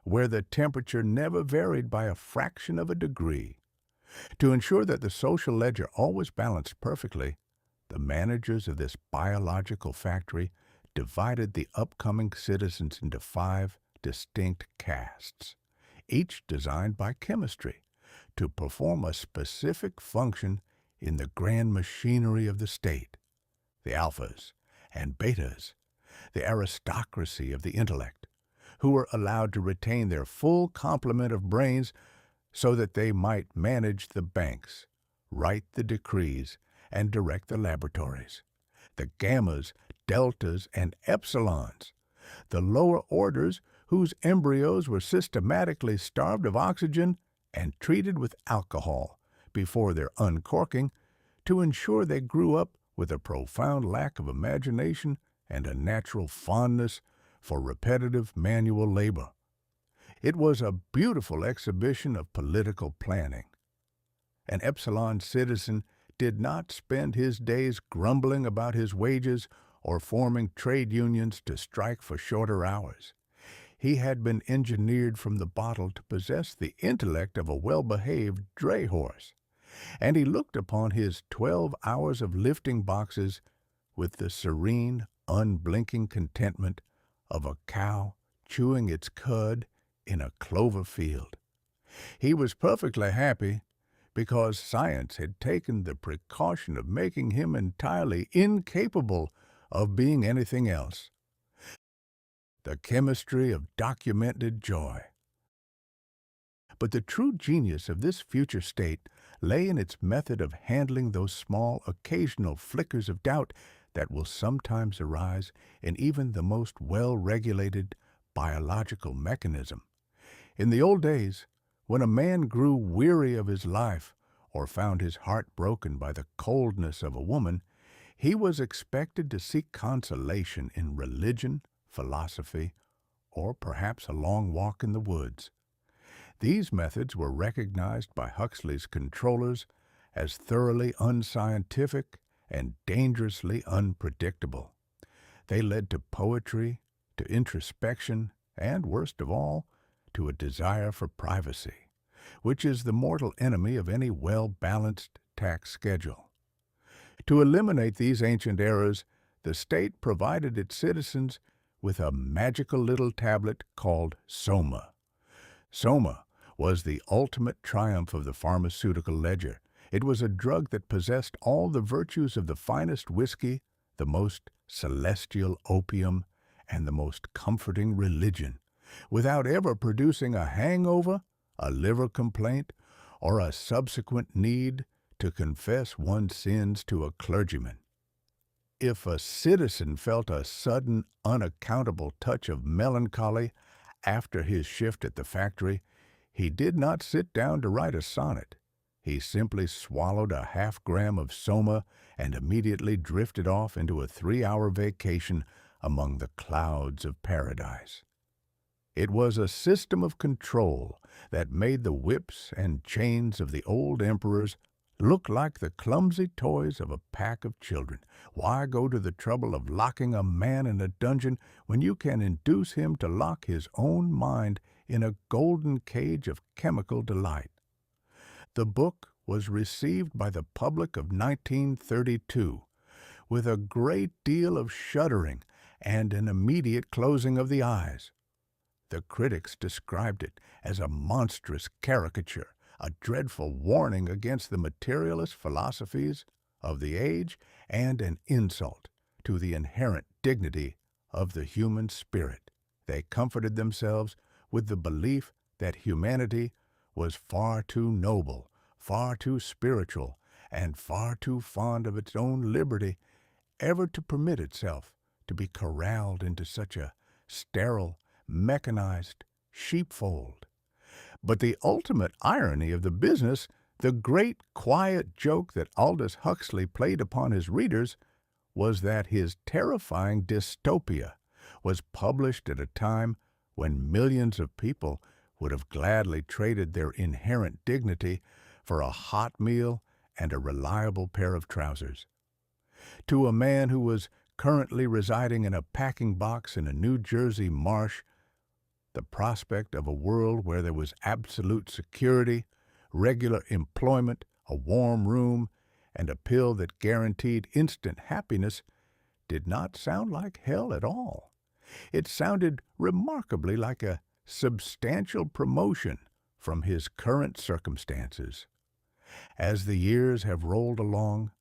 where the temperature never varied by a fraction of a degree. To ensure that the social ledger always balanced perfectly, the managers of this biological factory divided the upcoming citizens into 5 distinct castes, each designed by chemistry to perform a specific function in the grand machinery of the state. The alphas and betas, the aristocracy of the intellect, who were allowed to retain their full complement of brains so that they might manage the banks, write the decrees, and direct the laboratories. The gammas, deltas, and epsilons, the lower orders whose embryos were systematically starved of oxygen and treated with alcohol before their uncorking to ensure they grew up with a profound lack of imagination and a natural fondness for repetitive manual labor. It was a beautiful exhibition of political planning. An epsilon citizen did not spend his days grumbling about his wages or forming trade unions to strike for shorter hours. He had been engineered from the bottle to possess the intellect of a well-behaved dray horse, and he looked upon his 12 hours of lifting boxes with the serene, unblinking contentment of a cow chewing its cud in a clover field. He was perfectly happy because science had taken the precaution of making him entirely incapable of being anything else. The chemistry of documented joy. But the true genius of this future state lay in its method of handling those small, occasional flickers of doubt that will sometimes arise in even the most well-regulated biological mechanism. In the old days, when a man grew weary of his life or found his heart broken by the coldness of a woman, he was expected to seek consolation in religion, philosophy, or perhaps a long walk in the woods. These methods were recognized by Huxley's controllers as thoroughly unscientific and dangerously unpredictable. They led to poetry, to introspection, and, worst of all, to a desire for privacy, which is the mortal enemy of any well-balanced tax schedule. To eliminate these ancient errors, the state provided its citizens with a magical little tablet called Soma. Soma was the ultimate triumph of the pharmaceutical ledger. It was a drug that possessed all the virtues of the finest whiskey, the most celestial opium, and the most comforting religion, without ever producing a hangover, a liver complaint, or a subsequent need to confess one's sins to a clergyman. If a citizen felt a sudden, unaccountable touch of melancholy after his shift at the factory, he did not sit down to write a sonnet. He simply swallowed a half-gram of Soma and immediately drifted off into a 3-hour vacation among the clouds of paradise. It was a system of control that made the whips and chains of the old emperors look like the clumsy toys of a pack of children. Why go to the trouble of locking a man in a dungeon when you can induce him to lock his own mind in a golden cage of chemical delight? The book was received by the public of 1932 with a great deal of shuddering and an immediate closing of the eyes. The critics described it as a monstrous caricature, a dreadful warning against the materialist philosophies of the age, and an insult to the inherent dignity of the human spirit. They comforted themselves with the belief that humanity was far too noble, far too spiritual, and far too fond of its own liberty ever to permit itself to be corralled into such a sterile, mechanized sheepfold. But the ultimate irony of the business, the great quiet joke that Aldous Huxley played upon his readers, was that his terrifying dystopia was published at a time when millions of people would have gladly traded their inherent dignity for a hot meal and a reliable pair of trousers. To a man who was currently residing in a packing box in a New Jersey marsh, the prospect of a world where there was absolute security, regular employment, a warm room, and a pill that guaranteed instant happiness did not sound like hell at all. It sounded remarkably like a substantial promotion from his current circumstances. As the years have rolled along,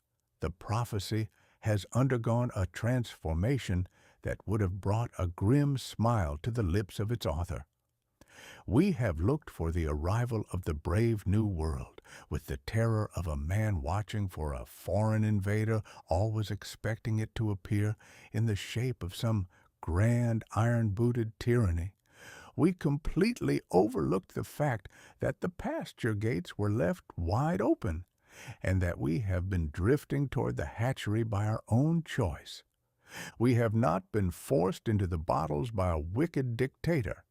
the prophecy has undergone a transformation that would have brought a grim smile to the lips of its author. We have looked for the arrival of the brave new world, with the terror of a man watching for a foreign invader, always expecting it to appear in the shape of some grand iron-booted tyranny. We completely overlooked the fact that the pasture gates were left wide open, and that we have been drifting toward the hatchery by our own choice. We have not been forced into the bottles by a wicked dictator.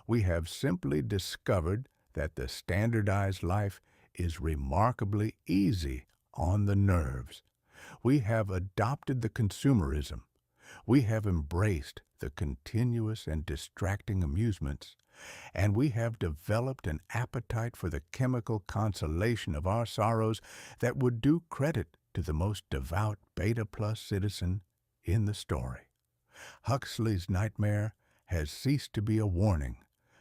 We have simply discovered that the standardized life is remarkably easy on the nerves. We have adopted the consumerism. We have embraced the continuous and distracting amusements, and we have developed an appetite for the chemical consolation of our sorrows that would do credit to the most devout Beta-plus citizen in the story. Huxley's nightmare has ceased to be a warning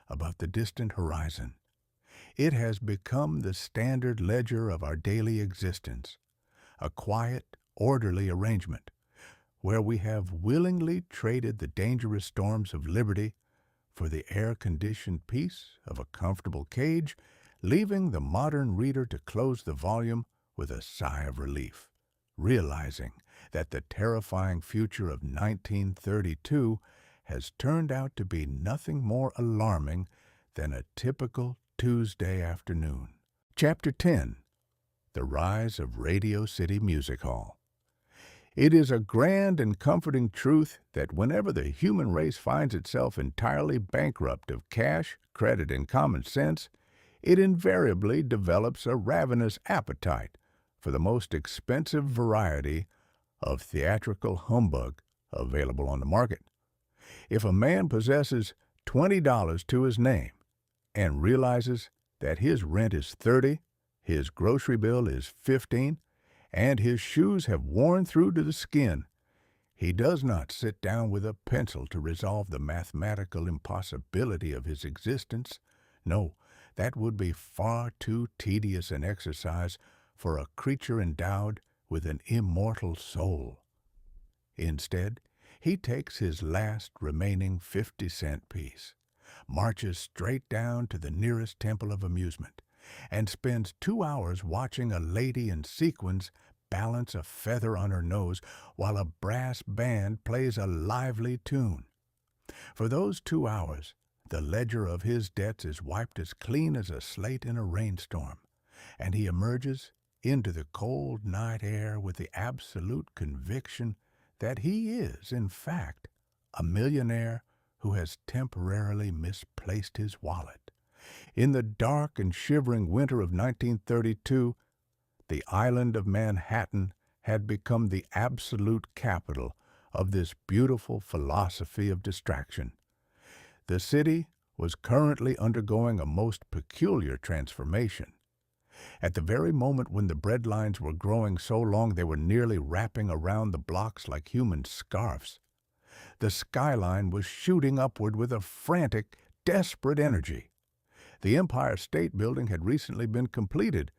about the distant horizon. It has become the standard ledger of our daily existence, a quiet, orderly arrangement where we have willingly traded the dangerous storms of liberty for the air-conditioned peace of a comfortable cage, leaving the modern reader to close the volume with a sigh of relief, realizing that the terrifying future of 1932 has turned out to be nothing more alarming than a typical Tuesday afternoon. Chapter 10. The Rise of Radio City Music Hall. It is a grand and comforting truth that whenever the human race finds itself entirely bankrupt of cash, credit, and common sense, it invariably develops a ravenous appetite for the most expensive variety of theatrical humbug available on the market. If a man possesses $20 to his name and realizes that his rent is $30, his grocery bill is $15, and his shoes have worn through to the skin, he does not sit down with a pencil to resolve the mathematical impossibility of his existence. No, that would be far too tedious an exercise for a creature endowed with an immortal soul. Instead, he takes his last remaining 50-cent piece, marches straight down to the nearest temple of amusement, and spends 2 hours watching a lady in sequins balance a feather on her nose while a brass band plays a lively tune. For those 2 hours, the ledger of his debts is wiped as clean as a slate in a rainstorm, and he emerges into the cold night air with the absolute conviction that he is, in fact, a millionaire who has temporarily misplaced his wallet. In the dark and shivering winter of 1932, the island of Manhattan had become the absolute capital of this beautiful philosophy of distraction. The city was currently undergoing a most peculiar transformation. At the very moment when the bread lines were growing so long they were nearly wrapping around the blocks like human scarfs, the skyline was shooting upward with a frantic, desperate energy. The Empire State Building had recently been completed,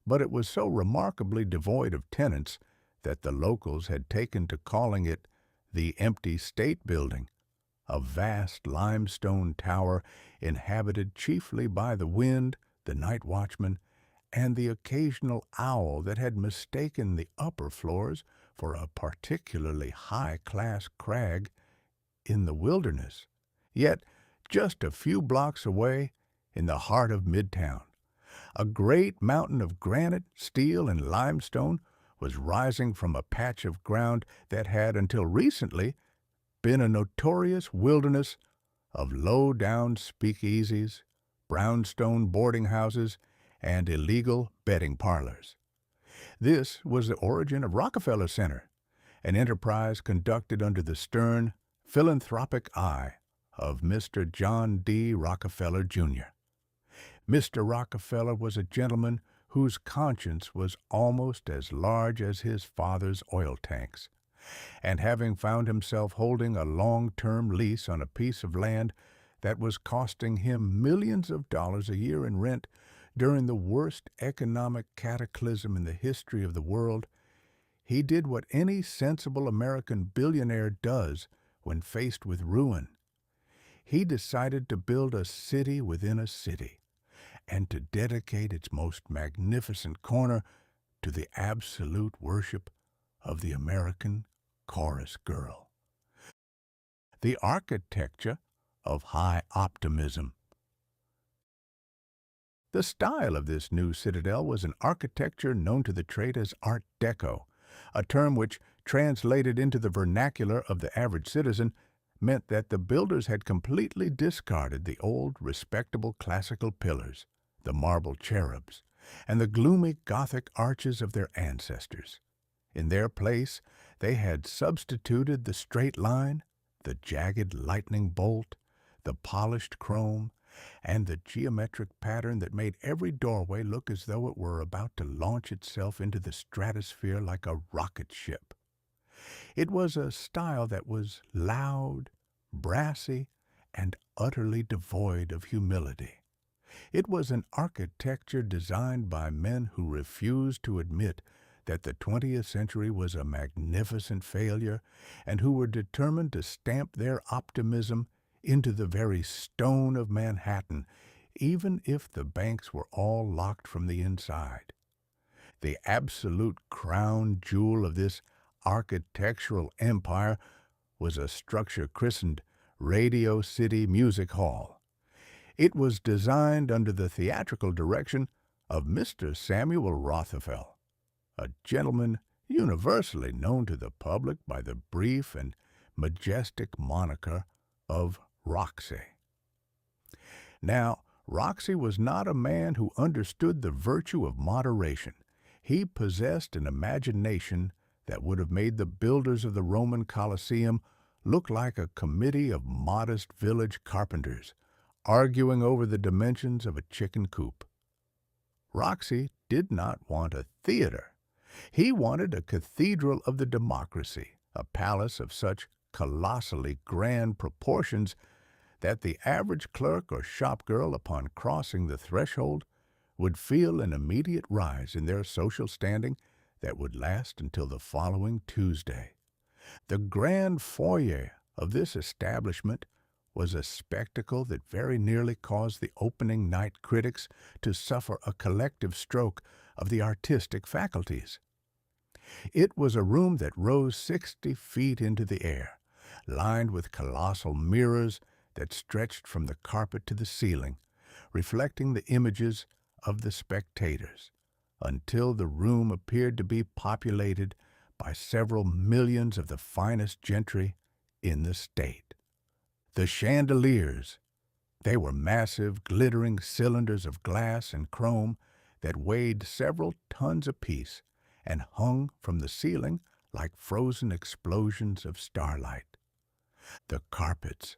but it was so remarkably devoid of tenants that the locals had taken to calling it the Empty State Building, a vast limestone tower inhabited chiefly by the wind, the night watchman, and the occasional owl that had mistaken the upper floors for a particularly high-class crag in the wilderness. Yet, just a few blocks away, in the heart of Midtown, a great mountain of granite, steel, and limestone was rising from a patch of ground that had, until recently, been a notorious wilderness of low-down speakeasies, brownstone boarding houses, and illegal betting parlors. This was the origin of Rockefeller Center, an enterprise conducted under the stern, philanthropic eye of Mr. John D. Rockefeller, Jr. Mr. Rockefeller was a gentleman whose conscience was almost as large as his father's oil tanks, and having found himself holding a long-term lease on a piece of land that was costing him millions of dollars a year in rent during the worst economic cataclysm in the history of the world, he did what any sensible American billionaire does when faced with ruin. He decided to build a city within a city, and to dedicate its most magnificent corner to the absolute worship of the American chorus girl. The architecture of high optimism. The style of this new citadel was an architecture known to the trade as Art Deco, a term which, translated into the vernacular of the average citizen, meant that the builders had completely discarded the old, respectable classical pillars, the marble cherubs, and the gloomy Gothic arches of their ancestors. In their place, they had substituted the straight line, the jagged lightning bolt, the polished chrome, and the geometric pattern that made every doorway look as though it were about to launch itself into the stratosphere like a rocket ship. It was a style that was loud, brassy, and utterly devoid of humility. It was an architecture designed by men who refused to admit that the 20th century was a magnificent failure and who were determined to stamp their optimism into the very stone of Manhattan, even if the banks were all locked from the inside. The absolute crown jewel of this architectural empire was a structure christened Radio City Music Hall. It was designed under the theatrical direction of Mr. Samuel Rothafel, a gentleman universally known to the public by the brief and majestic moniker of Roxy. Now, Roxy was not a man who understood the virtue of moderation. He possessed an imagination that would have made the builders of the Roman Colosseum look like a committee of modest village carpenters, arguing over the dimensions of a chicken coop. Roxy did not want a theater. He wanted a cathedral of the democracy, a palace of such colossally grand proportions that the average clerk or shop girl, upon crossing the threshold, would feel an immediate rise in their social standing that would last until the following Tuesday. The grand foyer of this establishment was a spectacle that very nearly caused the opening night critics to suffer a collective stroke of the artistic faculties. It was a room that rose 60 feet into the air, lined with colossal mirrors that stretched from the carpet to the ceiling, reflecting the images of the spectators, until the room appeared to be populated by several millions of the finest gentry in the state. The chandeliers, they were massive, glittering cylinders of glass and chrome that weighed several tons apiece and hung from the ceiling like frozen explosions of starlight. The carpets,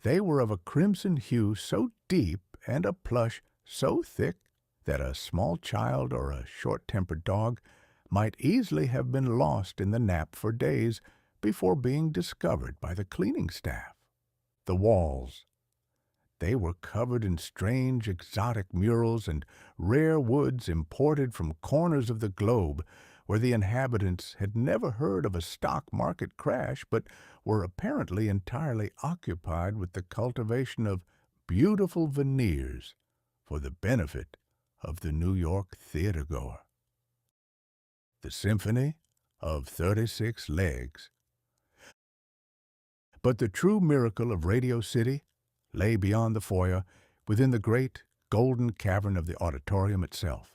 they were of a crimson hue so deep and a plush so thick that a small child or a short-tempered dog might easily have been lost in the nap for days before being discovered by the cleaning staff. The walls, they were covered in strange exotic murals and rare woods imported from corners of the globe where the inhabitants had never heard of a stock market crash but were apparently entirely occupied with the cultivation of beautiful veneers for the benefit of the New York theatergoer. The Symphony of 36 Legs. But the true miracle of Radio City lay beyond the foyer, within the great golden cavern of the auditorium itself.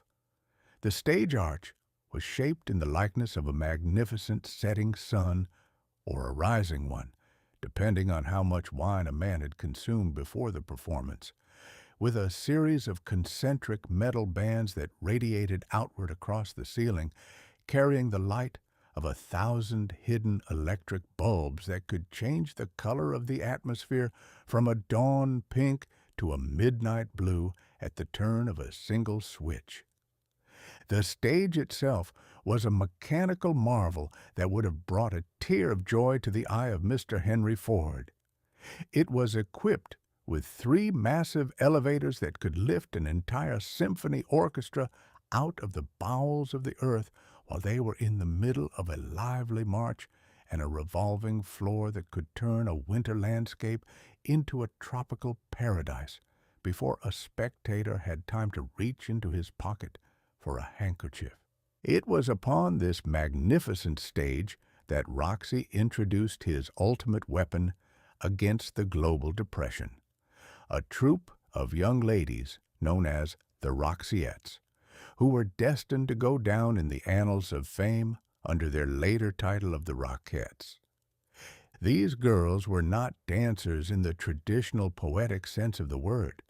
The stage arch was shaped in the likeness of a magnificent setting sun or a rising one, depending on how much wine a man had consumed before the performance, with a series of concentric metal bands that radiated outward across the ceiling, carrying the light of 1,000 hidden electric bulbs that could change the color of the atmosphere from a dawn pink to a midnight blue at the turn of a single switch. The stage itself was a mechanical marvel that would have brought a tear of joy to the eye of Mr. Henry Ford. It was equipped with 3 massive elevators that could lift an entire symphony orchestra out of the bowels of the earth while they were in the middle of a lively march, and a revolving floor that could turn a winter landscape into a tropical paradise before a spectator had time to reach into his pocket for a handkerchief. It was upon this magnificent stage that Roxy introduced his ultimate weapon against the global depression, a troupe of young ladies known as the Roxyettes, who were destined to go down in the annals of fame under their later title of the Rockettes. These girls were not dancers in the traditional poetic sense of the word.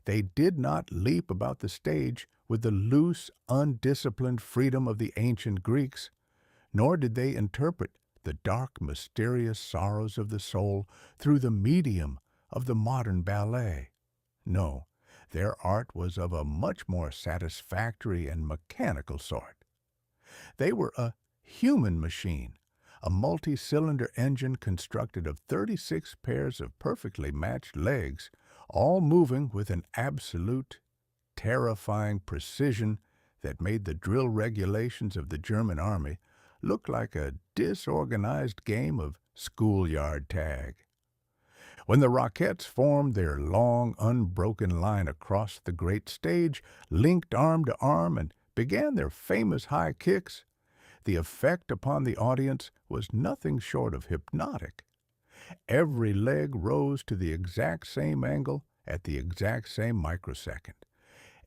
They did not leap about the stage with the loose, undisciplined freedom of the ancient Greeks, nor did they interpret the dark, mysterious sorrows of the soul through the medium of the modern ballet. No, their art was of a much more satisfactory and mechanical sort. They were a human machine, a multi-cylinder engine constructed of 36 pairs of perfectly matched legs, all moving with an absolute, terrifying precision that made the drill regulations of the German army look like a disorganized game of schoolyard tag. When the Rockettes formed their long, unbroken line across the great stage, linked arm to arm, and began their famous high kicks, the effect upon the audience was nothing short of hypnotic. Every leg rose to the exact same angle at the exact same microsecond.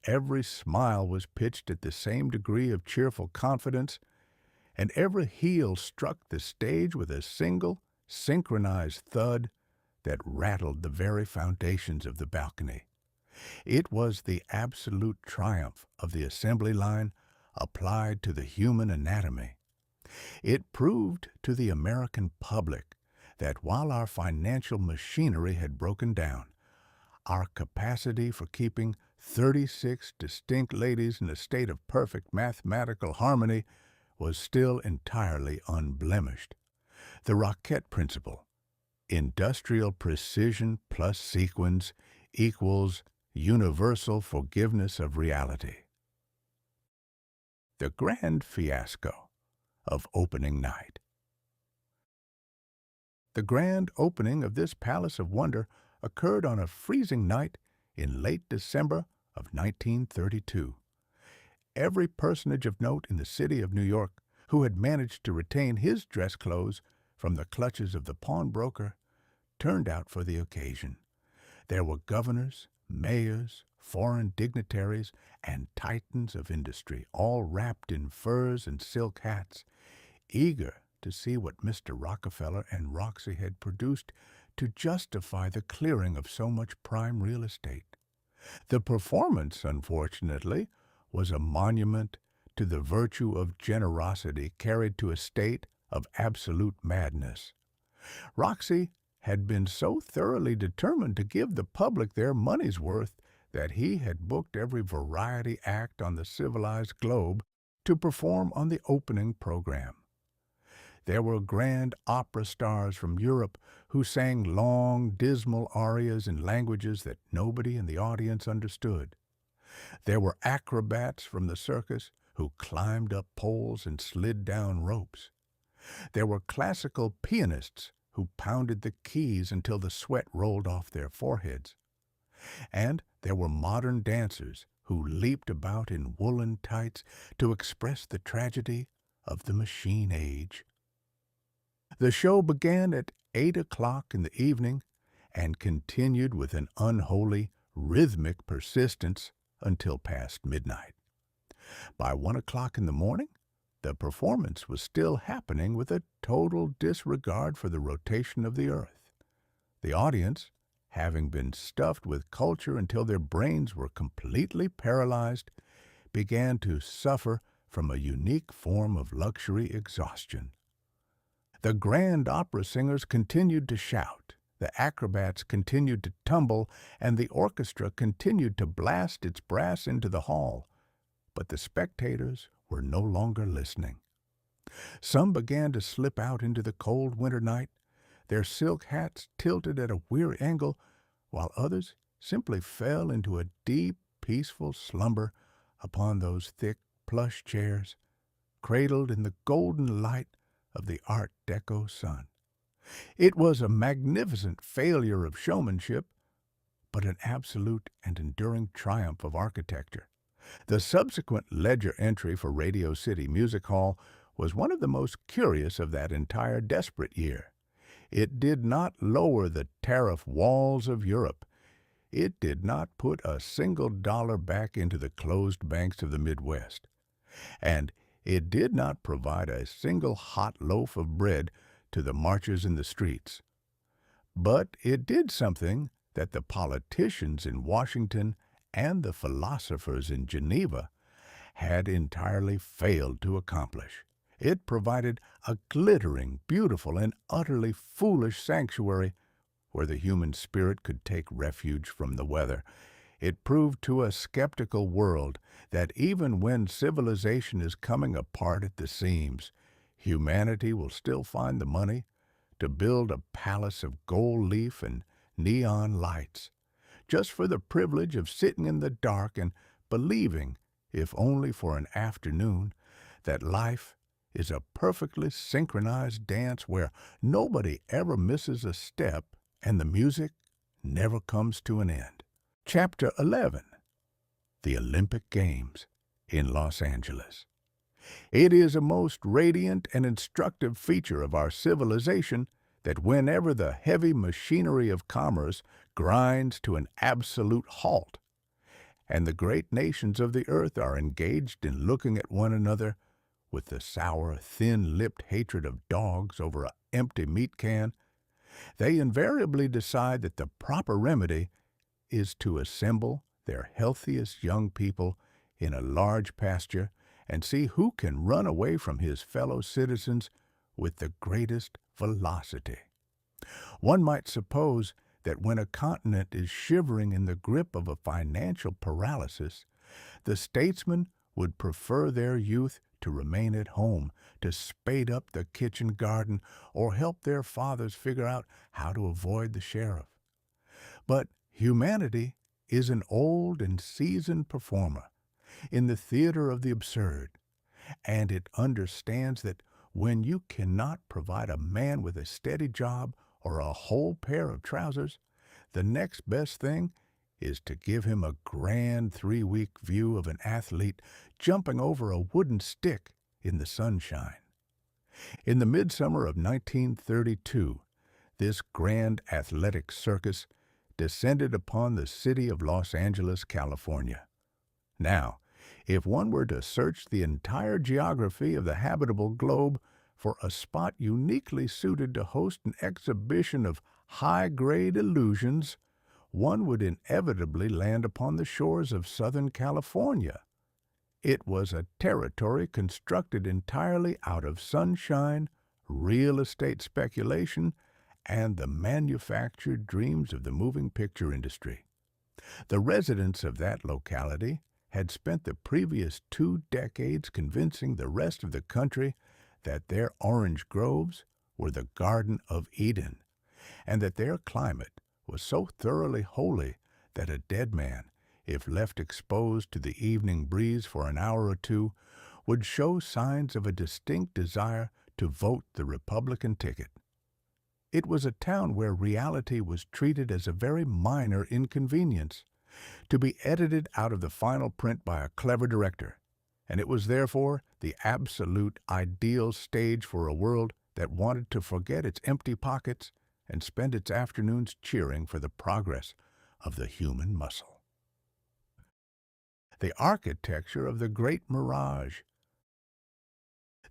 Every smile was pitched at the same degree of cheerful confidence, and every heel struck the stage with a single, synchronized thud that rattled the very foundations of the balcony. It was the absolute triumph of the assembly line applied to the human anatomy. It proved to the American public that while our financial machinery had broken down, our capacity for keeping 36 distinct ladies in a state of perfect mathematical harmony was still entirely unblemished. The Rockette principle, industrial precision plus sequence equals universal forgiveness of reality. The grand fiasco of opening night. The grand opening of this Palace of Wonder occurred on a freezing night in late December of 1932. Every personage of note in the city of New York who had managed to retain his dress clothes from the clutches of the pawnbroker turned out for the occasion. There were governors, mayors, foreign dignitaries, and titans of industry, all wrapped in furs and silk hats, eager to see what Mr. Rockefeller and Roxy had produced to justify the clearing of so much prime real estate. The performance, unfortunately, was a monument to the virtue of generosity carried to a state of absolute madness. Roxy had been so thoroughly determined to give the public their money's worth that he had booked every variety act on the civilized globe to perform on the opening program. There were grand opera stars from Europe who sang long, dismal arias in languages that nobody in the audience understood. There were acrobats from the circus who climbed up poles and slid down ropes. There were classical pianists who pounded the keys until the sweat rolled off their foreheads. And there were modern dancers who leaped about in woolen tights to express the tragedy of the machine age. The show began at 8 o'clock in the evening and continued with an unholy, rhythmic persistence until past midnight. By 1 o'clock in the morning, the performance was still happening with a total disregard for the rotation of the earth. The audience, having been stuffed with culture until their brains were completely paralyzed, began to suffer from a unique form of luxury exhaustion. The grand opera singers continued to shout, the acrobats continued to tumble, and the orchestra continued to blast its brass into the hall. But the spectators were no longer listening. Some began to slip out into the cold winter night, their silk hats tilted at a weird angle, while others simply fell into a deep, peaceful slumber upon those thick plush chairs, cradled in the golden light of the Art Deco sun. It was a magnificent failure of showmanship, but an absolute and enduring triumph of architecture. The subsequent ledger entry for Radio City Music Hall was one of the most curious of that entire desperate year. It did not lower the tariff walls of Europe. It did not put a single dollar back into the closed banks of the Midwest. And it did not provide a single hot loaf of bread to the marchers in the streets. But it did something that the politicians in Washington and the philosophers in Geneva had entirely failed to accomplish. It provided a glittering, beautiful, and utterly foolish sanctuary where the human spirit could take refuge from the weather. It proved to a skeptical world that even when civilization is coming apart at the seams, humanity will still find the money to build a palace of gold leaf and neon lights, just for the privilege of sitting in the dark and believing, if only for an afternoon, that life is a perfectly synchronized dance where nobody ever misses a step and the music never comes to an end. Chapter 11. The Olympic Games in Los Angeles. It is a most radiant and instructive feature of our civilization that whenever the heavy machinery of commerce grinds to an absolute halt, and the great nations of the earth are engaged in looking at one another with the sour, thin-lipped hatred of dogs over an empty meat can, they invariably decide that the proper remedy is to assemble their healthiest young people in a large pasture and see who can run away from his fellow citizens with the greatest velocity. One might suppose that when a continent is shivering in the grip of a financial paralysis, the statesmen would prefer their youth to remain at home, to spade up the kitchen garden, or help their fathers figure out how to avoid the sheriff. But humanity is an old and seasoned performer in the theater of the absurd, and it understands that when you cannot provide a man with a steady job or a whole pair of trousers, the next best thing is to give him a grand 3-week view of an athlete jumping over a wooden stick in the sunshine. In the midsummer of 1932, this grand athletic circus descended upon the city of Los Angeles, California. Now, if one were to search the entire geography of the habitable globe for a spot uniquely suited to host an exhibition of high-grade illusions, one would inevitably land upon the shores of Southern California. It was a territory constructed entirely out of sunshine, real estate speculation, and the manufactured dreams of the moving picture industry. The residents of that locality had spent the previous 2 decades convincing the rest of the country that their orange groves were the Garden of Eden, and that their climate was so thoroughly holy that a dead man, if left exposed to the evening breeze for an hour or two, would show signs of a distinct desire to vote the Republican ticket. It was a town where reality was treated as a very minor inconvenience, to be edited out of the final print by a clever director, and it was therefore the absolute ideal stage for a world that wanted to forget its empty pockets and spend its afternoons cheering for the progress of the human muscle. The architecture of the Great Mirage.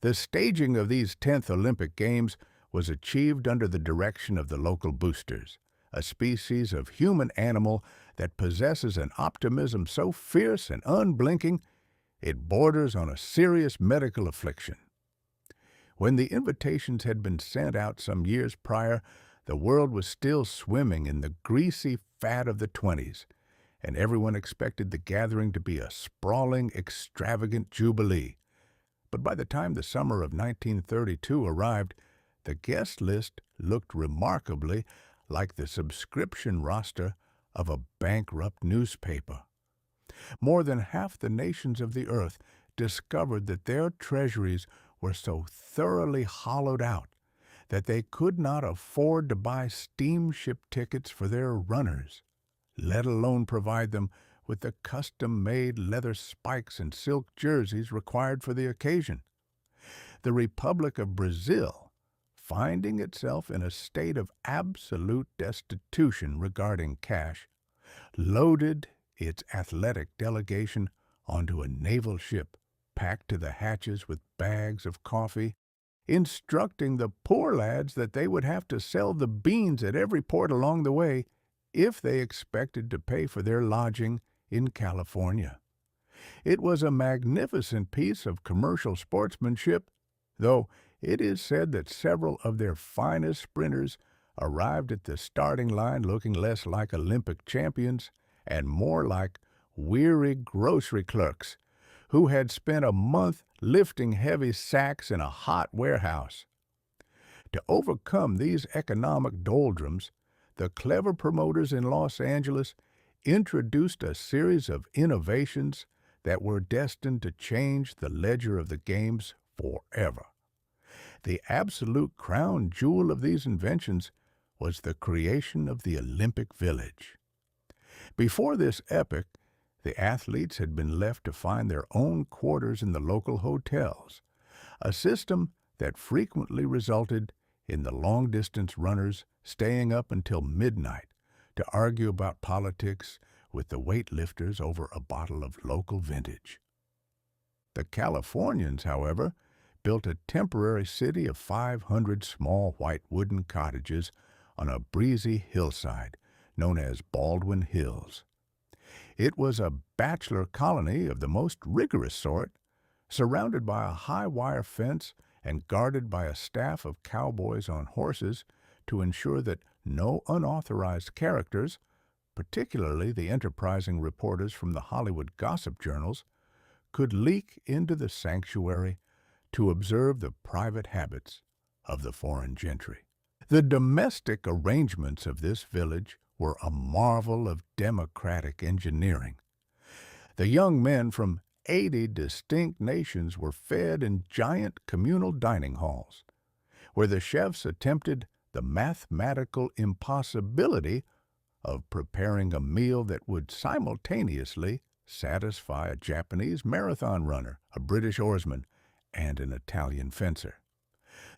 The staging of these 10th Olympic Games was achieved under the direction of the local boosters, a species of human animal that possesses an optimism so fierce and unblinking it borders on a serious medical affliction. When the invitations had been sent out some years prior, the world was still swimming in the greasy fat of the 20s, and everyone expected the gathering to be a sprawling, extravagant jubilee. But by the time the summer of 1932 arrived, the guest list looked remarkably like the subscription roster of a bankrupt newspaper. More than half the nations of the earth discovered that their treasuries were so thoroughly hollowed out that they could not afford to buy steamship tickets for their runners, let alone provide them with the custom-made leather spikes and silk jerseys required for the occasion. The Republic of Brazil, finding itself in a state of absolute destitution regarding cash, loaded its athletic delegation onto a naval ship packed to the hatches with bags of coffee, instructing the poor lads that they would have to sell the beans at every port along the way if they expected to pay for their lodging in California. It was a magnificent piece of commercial sportsmanship, though it is said that several of their finest sprinters arrived at the starting line looking less like Olympic champions and more like weary grocery clerks who had spent a month lifting heavy sacks in a hot warehouse. To overcome these economic doldrums, the clever promoters in Los Angeles introduced a series of innovations that were destined to change the ledger of the games forever. The absolute crown jewel of these inventions was the creation of the Olympic Village. Before this epoch, the athletes had been left to find their own quarters in the local hotels, a system that frequently resulted in the long-distance runners staying up until midnight to argue about politics with the weightlifters over a bottle of local vintage. The Californians, however, built a temporary city of 500 small white wooden cottages on a breezy hillside known as Baldwin Hills. It was a bachelor colony of the most rigorous sort, surrounded by a high wire fence and guarded by a staff of cowboys on horses to ensure that no unauthorized characters, particularly the enterprising reporters from the Hollywood gossip journals, could leak into the sanctuary to observe the private habits of the foreign gentry. The domestic arrangements of this village were a marvel of democratic engineering. The young men from 80 distinct nations were fed in giant communal dining halls, where the chefs attempted the mathematical impossibility of preparing a meal that would simultaneously satisfy a Japanese marathon runner, a British oarsman, and an Italian fencer.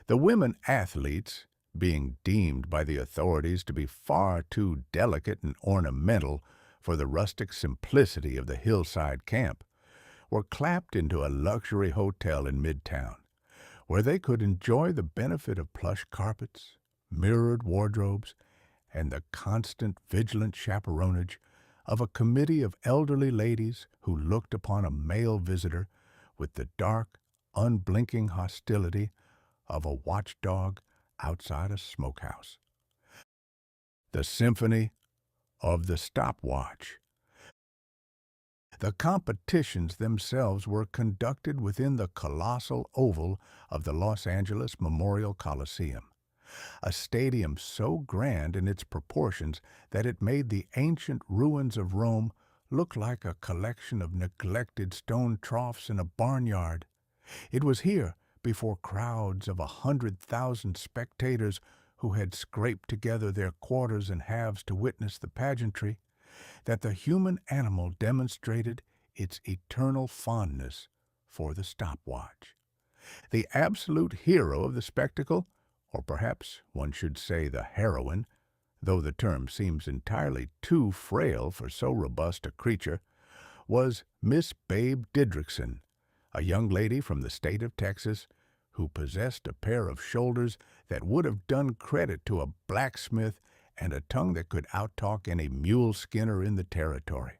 The women athletes, being deemed by the authorities to be far too delicate and ornamental for the rustic simplicity of the hillside camp, were clapped into a luxury hotel in Midtown, where they could enjoy the benefit of plush carpets, mirrored wardrobes, and the constant vigilant chaperonage of a committee of elderly ladies who looked upon a male visitor with the dark, unblinking hostility of a watchdog outside a smokehouse. The symphony of the stopwatch The competitions themselves were conducted within the colossal oval of the Los Angeles Memorial Coliseum, a stadium so grand in its proportions that it made the ancient ruins of Rome look like a collection of neglected stone troughs in a barnyard. It was here, before crowds of 100,000 spectators who had scraped together their quarters and halves to witness the pageantry, that the human animal demonstrated its eternal fondness for the stopwatch. The absolute hero of the spectacle, or perhaps one should say the heroine, though the term seems entirely too frail for so robust a creature, was Miss Babe Didrikson, a young lady from the state of Texas who possessed a pair of shoulders that would have done credit to a blacksmith and a tongue that could outtalk any mule skinner in the territory.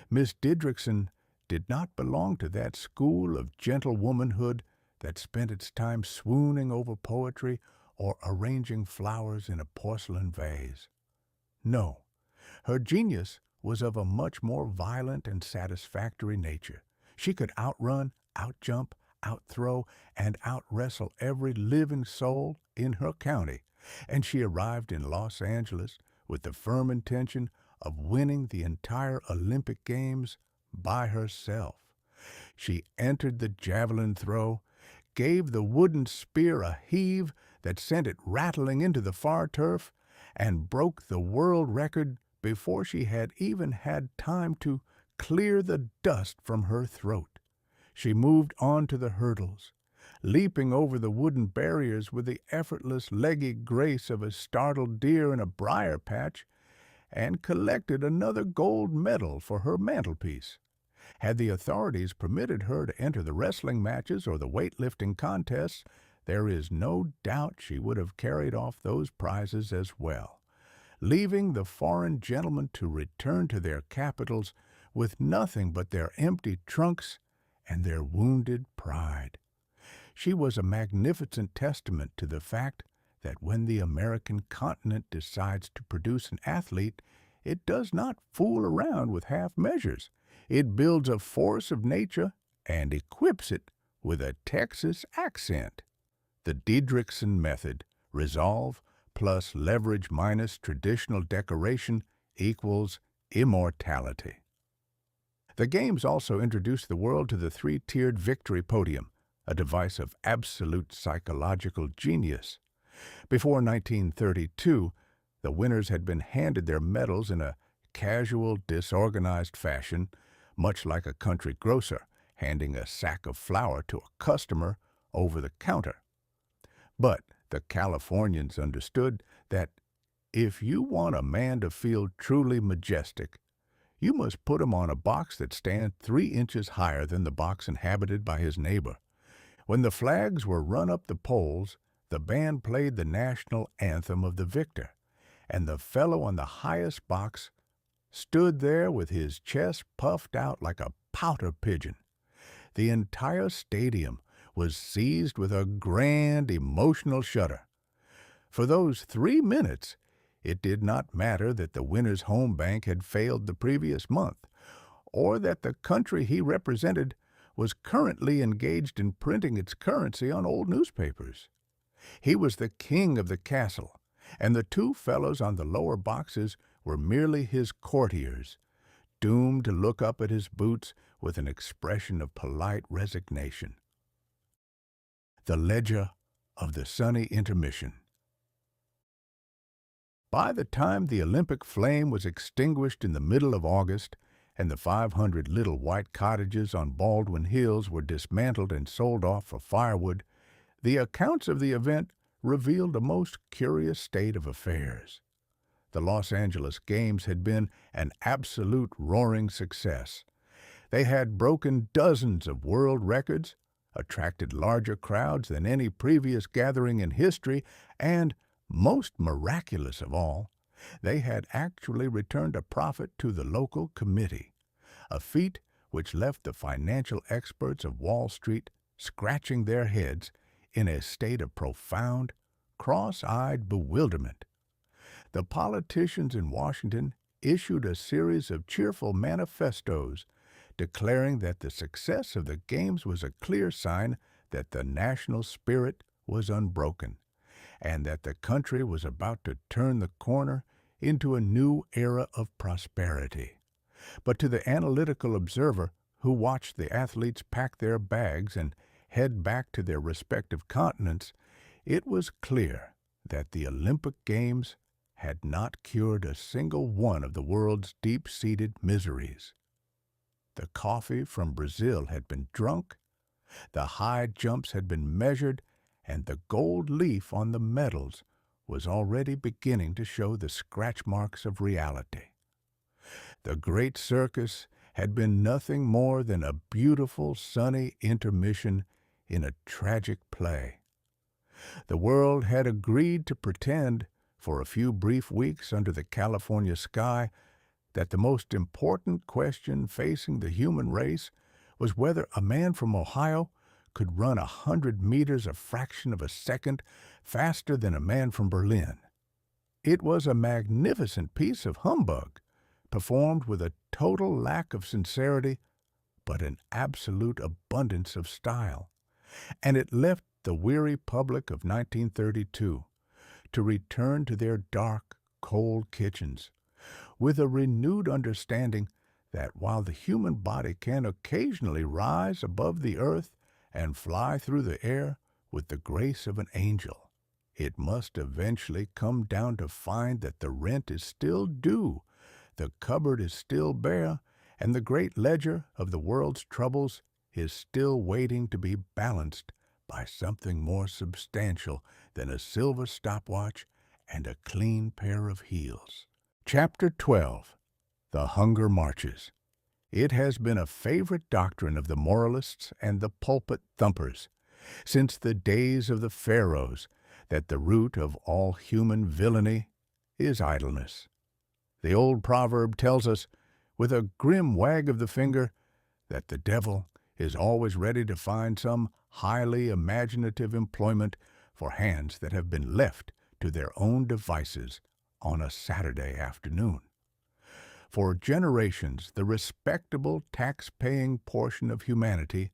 Miss Didrikson did not belong to that school of gentle womanhood that spent its time swooning over poetry or arranging flowers in a porcelain vase. No, her genius was of a much more violent and satisfactory nature. She could outrun, outjump, outthrow, and outwrestle every living soul in her county, and she arrived in Los Angeles with the firm intention of winning the entire Olympic Games by herself. She entered the javelin throw, gave the wooden spear a heave that sent it rattling into the far turf, and broke the world record before she had even had time to clear the dust from her throat. She moved on to the hurdles, leaping over the wooden barriers with the effortless, leggy grace of a startled deer in a briar patch, and collected another gold medal for her mantelpiece. Had the authorities permitted her to enter the wrestling matches or the weightlifting contests, there is no doubt she would have carried off those prizes as well, leaving the foreign gentlemen to return to their capitals with nothing but their empty trunks and their wounded pride. She was a magnificent testament to the fact that when the American continent decides to produce an athlete, it does not fool around with half measures. It builds a force of nature and equips it with a Texas accent. The Didrikson method, resolve plus leverage minus traditional decoration equals immortality. The Games also introduced the world to the three-tiered victory podium, a device of absolute psychological genius. Before 1932, the winners had been handed their medals in a casual, disorganized fashion, much like a country grocer handing a sack of flour to a customer over the counter. But the Californians understood that if you want a man to feel truly majestic, you must put him on a box that stands 3 inches higher than the box inhabited by his neighbor. When the flags were run up the poles, the band played the national anthem of the victor, and the fellow on the highest box stood there with his chest puffed out like a pouter pigeon. The entire stadium was seized with a grand emotional shudder. For those 3 minutes, it did not matter that the winner's home bank had failed the previous month, or that the country he represented was currently engaged in printing its currency on old newspapers. He was the king of the castle, and the 2 fellows on the lower boxes were merely his courtiers, doomed to look up at his boots with an expression of polite resignation. The Ledger of the Sunny Intermission. By the time the Olympic flame was extinguished in the middle of August, and the 500 little white cottages on Baldwin Hills were dismantled and sold off for firewood, the accounts of the event revealed a most curious state of affairs. The Los Angeles Games had been an absolute roaring success. They had broken dozens of world records, attracted larger crowds than any previous gathering in history, and, most miraculous of all, they had actually returned a profit to the local committee, a feat which left the financial experts of Wall Street scratching their heads in a state of profound, cross-eyed bewilderment. The politicians in Washington issued a series of cheerful manifestos declaring that the success of the games was a clear sign that the national spirit was unbroken, and that the country was about to turn the corner into a new era of prosperity. But to the analytical observer who watched the athletes pack their bags and head back to their respective continents, it was clear that the Olympic Games had not cured a single one of the world's deep-seated miseries. The coffee from Brazil had been drunk, the high jumps had been measured, and the gold leaf on the medals was already beginning to show the scratch marks of reality. The great circus had been nothing more than a beautiful, sunny intermission in a tragic play. The world had agreed to pretend, for a few brief weeks under the California sky, that the most important question facing the human race was whether a man from Ohio could run 100 meters a fraction of a second faster than a man from Berlin. It was a magnificent piece of humbug, performed with a total lack of sincerity, but an absolute abundance of style, and it left the weary public of 1932 to return to their dark, cold kitchens, with a renewed understanding that while the human body can occasionally rise above the earth and fly through the air with the grace of an angel, it must eventually come down to find that the rent is still due, the cupboard is still bare, and the great ledger of the world's troubles is still waiting to be balanced by something more substantial than a silver stopwatch and a clean pair of heels. Chapter 12. The Hunger Marches. It has been a favorite doctrine of the moralists and the pulpit thumpers since the days of the pharaohs that the root of all human villainy is idleness. The old proverb tells us, with a grim wag of the finger, that the devil is always ready to find some highly imaginative employment for hands that have been left to their own devices on a Saturday afternoon. For generations, the respectable tax-paying portion of humanity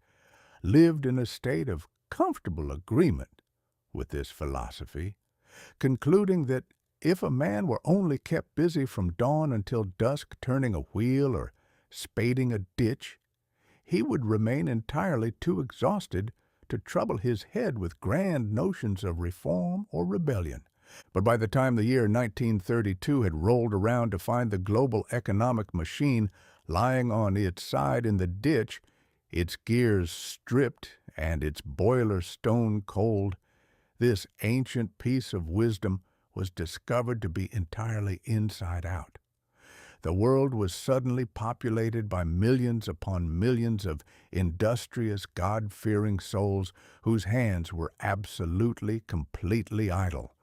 lived in a state of comfortable agreement with this philosophy, concluding that if a man were only kept busy from dawn until dusk turning a wheel or spading a ditch, he would remain entirely too exhausted to trouble his head with grand notions of reform or rebellion. But by the time the year 1932 had rolled around to find the global economic machine lying on its side in the ditch, its gears stripped and its boiler stone cold, this ancient piece of wisdom was discovered to be entirely inside out. The world was suddenly populated by millions upon millions of industrious, God-fearing souls whose hands were absolutely, completely idle,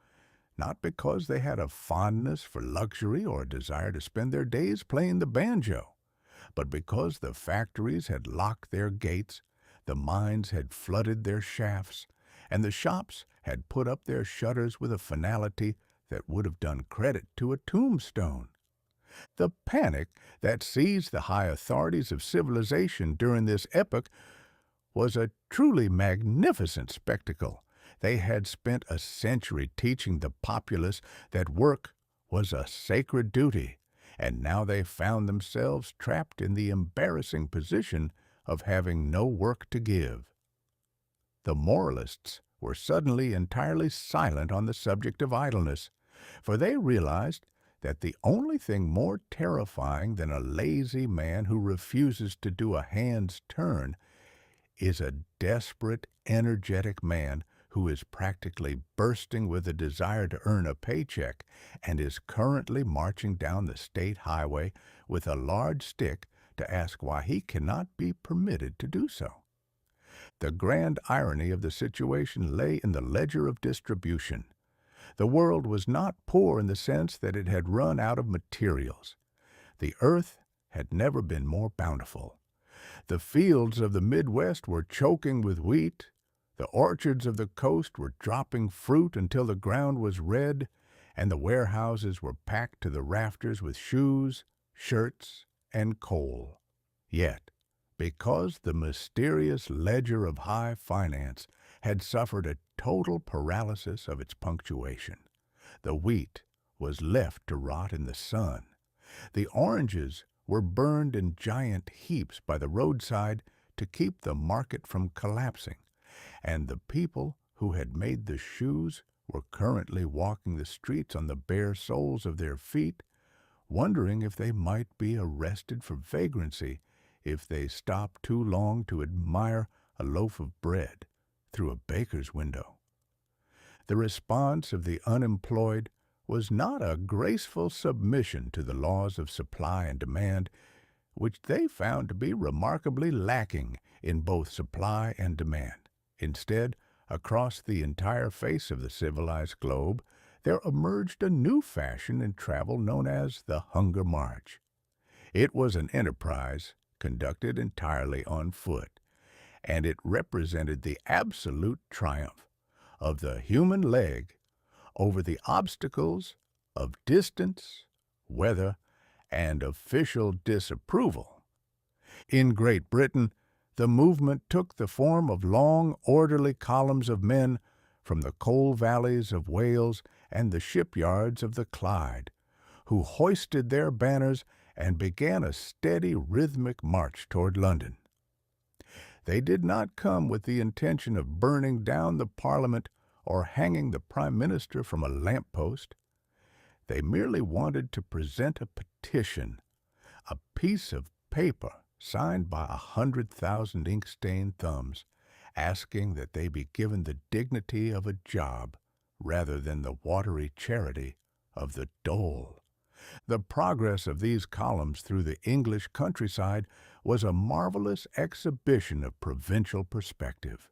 not because they had a fondness for luxury or a desire to spend their days playing the banjo, but because the factories had locked their gates, the mines had flooded their shafts, and the shops had put up their shutters with a finality that would have done credit to a tombstone. The panic that seized the high authorities of civilization during this epoch was a truly magnificent spectacle. They had spent a century teaching the populace that work was a sacred duty, and now they found themselves trapped in the embarrassing position of having no work to give. The moralists were suddenly entirely silent on the subject of idleness, for they realized that the only thing more terrifying than a lazy man who refuses to do a hand's turn is a desperate, energetic man who is practically bursting with a desire to earn a paycheck and is currently marching down the state highway with a large stick to ask why he cannot be permitted to do so. The grand irony of the situation lay in the ledger of distribution. The world was not poor in the sense that it had run out of materials. The earth had never been more bountiful. The fields of the Midwest were choking with wheat. The orchards of the coast were dropping fruit until the ground was red, and the warehouses were packed to the rafters with shoes, shirts, and coal. Yet, because the mysterious ledger of high finance had suffered a total paralysis of its punctuation. The wheat was left to rot in the sun. The oranges were burned in giant heaps by the roadside to keep the market from collapsing, and the people who had made the shoes were currently walking the streets on the bare soles of their feet, wondering if they might be arrested for vagrancy if they stopped too long to admire a loaf of bread through a baker's window. The response of the unemployed was not a graceful submission to the laws of supply and demand, which they found to be remarkably lacking in both supply and demand. Instead, across the entire face of the civilized globe, there emerged a new fashion in travel known as the Hunger March. It was an enterprise conducted entirely on foot, and it represented the absolute triumph of the human leg over the obstacles of distance, weather, and official disapproval. In Great Britain, the movement took the form of long, orderly columns of men from the coal valleys of Wales and the shipyards of the Clyde, who hoisted their banners and began a steady, rhythmic march toward London. They did not come with the intention of burning down the Parliament or hanging the Prime Minister from a lamp-post. They merely wanted to present a petition, a piece of paper signed by 100,000 ink-stained thumbs, asking that they be given the dignity of a job rather than the watery charity of the dole. The progress of these columns through the English countryside was a marvelous exhibition of provincial perspective.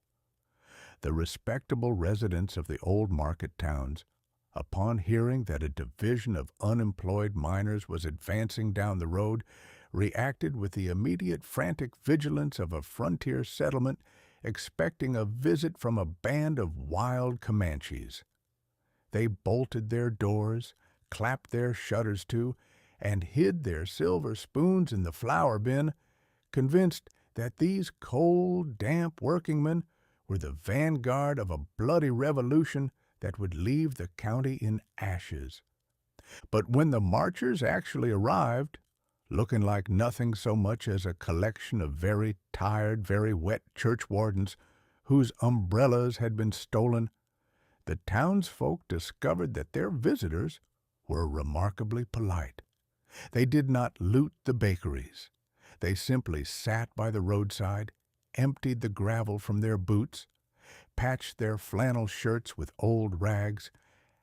The respectable residents of the old market towns, upon hearing that a division of unemployed miners was advancing down the road, reacted with the immediate frantic vigilance of a frontier settlement expecting a visit from a band of wild Comanches. They bolted their doors, clapped their shutters to, and hid their silver spoons in the flour bin, convinced that these cold, damp workingmen were the vanguard of a bloody revolution that would leave the county in ashes. But when the marchers actually arrived, looking like nothing so much as a collection of very tired, very wet churchwardens whose umbrellas had been stolen, the townsfolk discovered that their visitors were remarkably polite. They did not loot the bakeries. They simply sat by the roadside, emptied the gravel from their boots, patched their flannel shirts with old rags,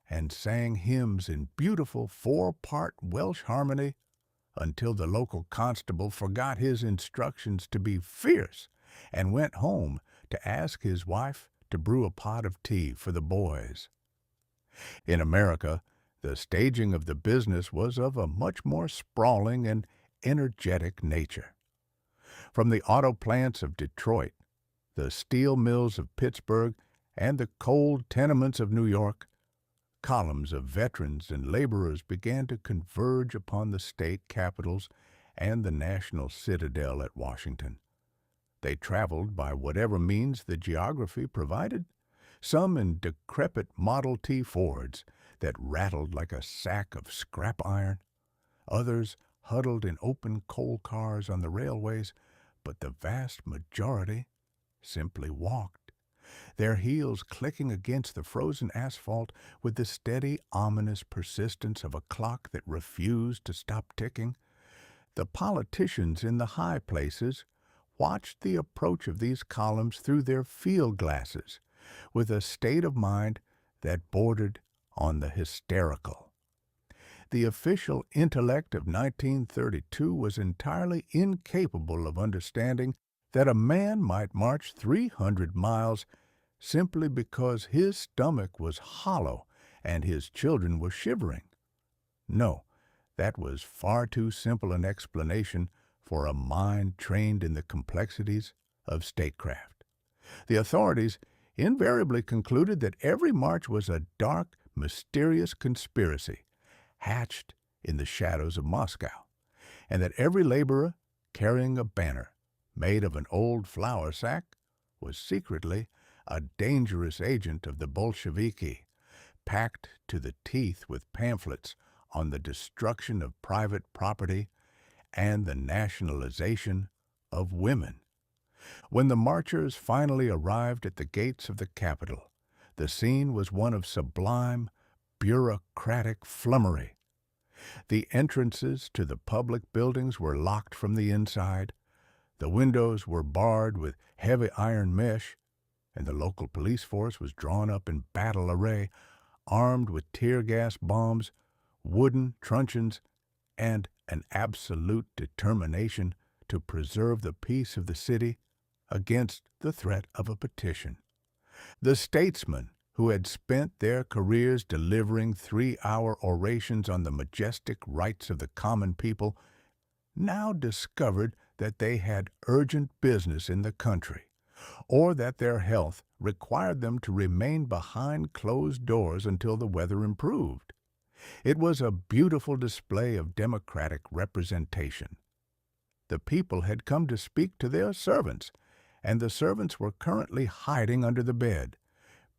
and sang hymns in beautiful four-part Welsh harmony until the local constable forgot his instructions to be fierce and went home to ask his wife to brew a pot of tea for the boys. In America, the staging of the business was of a much more sprawling and energetic nature. From the auto plants of Detroit, the steel mills of Pittsburgh, and the coal tenements of New York, columns of veterans and laborers began to converge upon the state capitals and the national citadel at Washington. They traveled by whatever means the geography provided, some in decrepit Model T Fords that rattled like a sack of scrap iron, others huddled in open coal cars on the railways, but the vast majority simply walked, their heels clicking against the frozen asphalt with the steady, ominous persistence of a clock that refused to stop ticking. The politicians in the high places watched the approach of these columns through their field glasses with a state of mind that bordered on the hysterical. The official intellect of 1932 was entirely incapable of understanding that a man might march 300 miles simply because his stomach was hollow and his children were shivering. No, that was far too simple an explanation for a mind trained in the complexities of statecraft. The authorities invariably concluded that every march was a dark, mysterious conspiracy hatched in the shadows of Moscow, and that every laborer carrying a banner made of an old flour sack, was secretly a dangerous agent of the Bolsheviki, packed to the teeth with pamphlets on the destruction of private property and the nationalization of women. When the marchers finally arrived at the gates of the Capitol, the scene was one of sublime, bureaucratic flummery. The entrances to the public buildings were locked from the inside, the windows were barred with heavy iron mesh, and the local police force was drawn up in battle array, armed with tear gas bombs, wooden truncheons, and an absolute determination to preserve the peace of the city against the threat of a petition. The statesmen who had spent their careers delivering 3-hour orations on the majestic rights of the common people now discovered that they had urgent business in the country, or that their health required them to remain behind closed doors until the weather improved. It was a beautiful display of democratic representation. The people had come to speak to their servants, and the servants were currently hiding under the bed,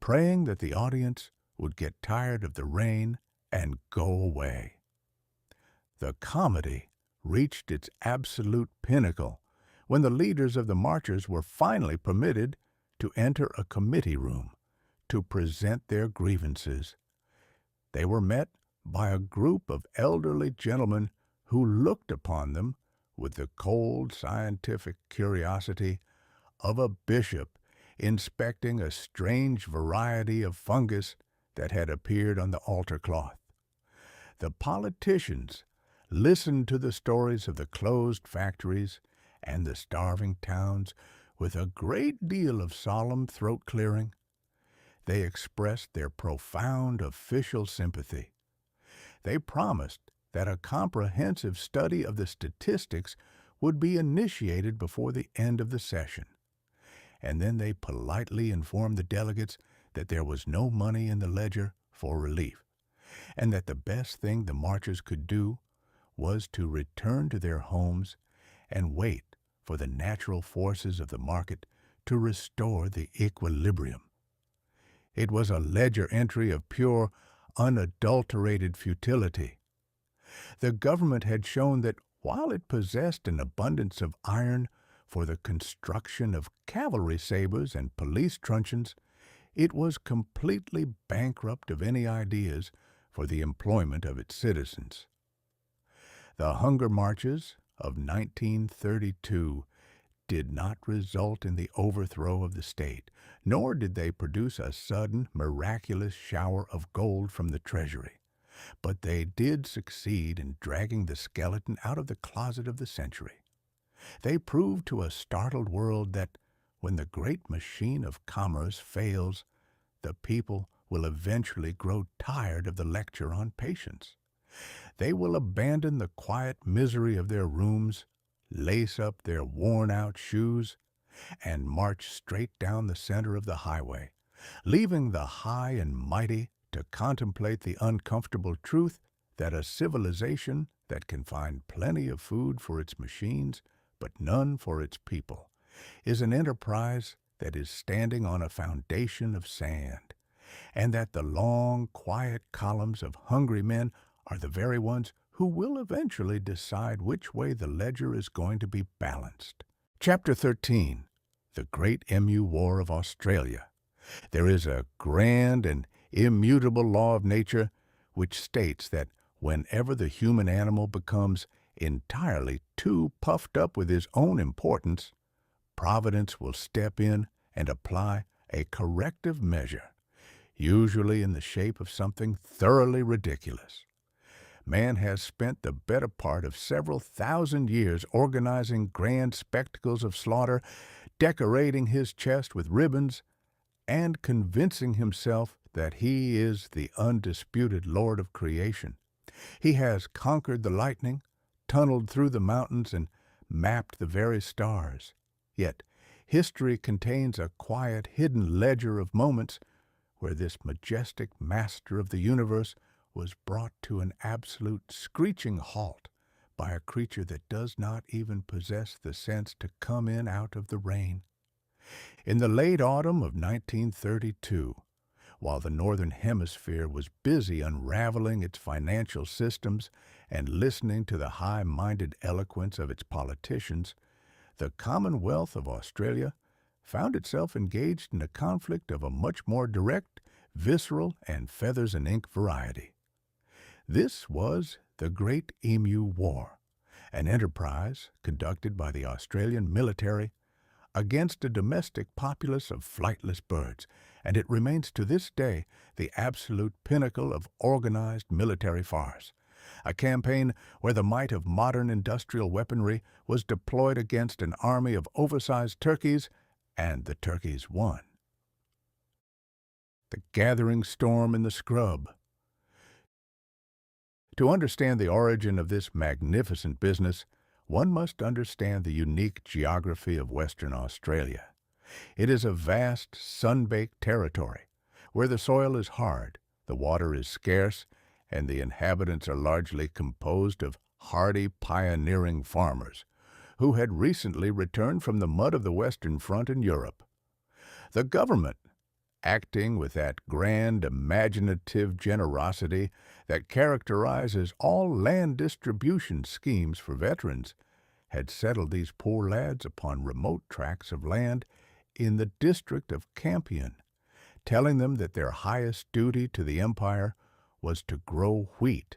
praying that the audience would get tired of the rain and go away. The comedy reached its absolute pinnacle when the leaders of the marchers were finally permitted to enter a committee room to present their grievances. They were met by a group of elderly gentlemen who looked upon them with the cold scientific curiosity of a bishop inspecting a strange variety of fungus that had appeared on the altar cloth. The politicians listened to the stories of the closed factories and the starving towns with a great deal of solemn throat-clearing. They expressed their profound official sympathy. They promised that a comprehensive study of the statistics would be initiated before the end of the session. And then they politely informed the delegates that there was no money in the ledger for relief, and that the best thing the marchers could do was to return to their homes and wait for the natural forces of the market to restore the equilibrium. It was a ledger entry of pure, unadulterated futility. The government had shown that while it possessed an abundance of iron for the construction of cavalry sabers and police truncheons, it was completely bankrupt of any ideas for the employment of its citizens. The hunger marches of 1932 did not result in the overthrow of the state, nor did they produce a sudden, miraculous shower of gold from the treasury. But they did succeed in dragging the skeleton out of the closet of the century. They proved to a startled world that when the great machine of commerce fails, the people will eventually grow tired of the lecture on patience. They will abandon the quiet misery of their rooms, lace up their worn-out shoes, and march straight down the center of the highway, leaving the high and mighty to contemplate the uncomfortable truth that a civilization that can find plenty of food for its machines but none for its people is an enterprise that is standing on a foundation of sand, and that the long, quiet columns of hungry men are the very ones who will eventually decide which way the ledger is going to be balanced. Chapter 13. The Great Emu War of Australia. There is a grand and immutable law of nature which states that whenever the human animal becomes entirely too puffed up with his own importance, Providence will step in and apply a corrective measure, usually in the shape of something thoroughly ridiculous. Man has spent the better part of several thousand years organizing grand spectacles of slaughter, decorating his chest with ribbons, and convincing himself that he is the undisputed Lord of creation. He has conquered the lightning, tunneled through the mountains, and mapped the very stars. Yet history contains a quiet, hidden ledger of moments where this majestic master of the universe was brought to an absolute screeching halt by a creature that does not even possess the sense to come in out of the rain. In the late autumn of 1932, while the Northern Hemisphere was busy unraveling its financial systems and listening to the high-minded eloquence of its politicians, the Commonwealth of Australia found itself engaged in a conflict of a much more direct, visceral, and feathers and ink variety. This was the Great Emu War, an enterprise conducted by the Australian military against a domestic populace of flightless birds, and it remains to this day the absolute pinnacle of organized military farce, a campaign where the might of modern industrial weaponry was deployed against an army of oversized turkeys, and the turkeys won. The gathering storm in the scrub. To understand the origin of this magnificent business, one must understand the unique geography of Western Australia. It is a vast, sun-baked territory where the soil is hard, the water is scarce, and the inhabitants are largely composed of hardy, pioneering farmers who had recently returned from the mud of the Western Front in Europe. The government, acting with that grand, imaginative generosity that characterizes all land distribution schemes for veterans, had settled these poor lads upon remote tracts of land in the district of Campion, telling them that their highest duty to the empire was to grow wheat,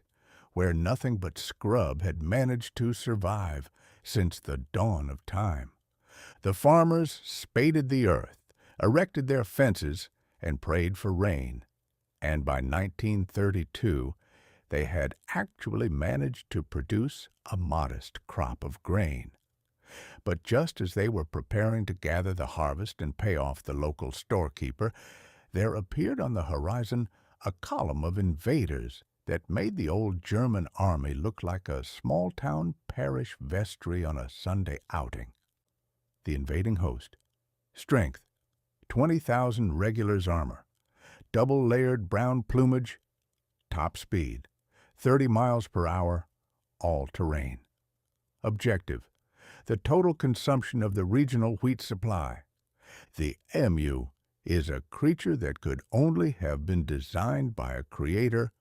where nothing but scrub had managed to survive since the dawn of time. The farmers spaded the earth, erected their fences, and prayed for rain, and by 1932 they had actually managed to produce a modest crop of grain. But just as they were preparing to gather the harvest and pay off the local storekeeper, there appeared on the horizon a column of invaders that made the old German army look like a small-town parish vestry on a Sunday outing. The invading host. Strength, 20,000 regulars armor. Double-layered brown plumage. Top speed, 30 miles per hour, all terrain. Objective, the total consumption of the regional wheat supply. The emu is a creature that could only have been designed by a creator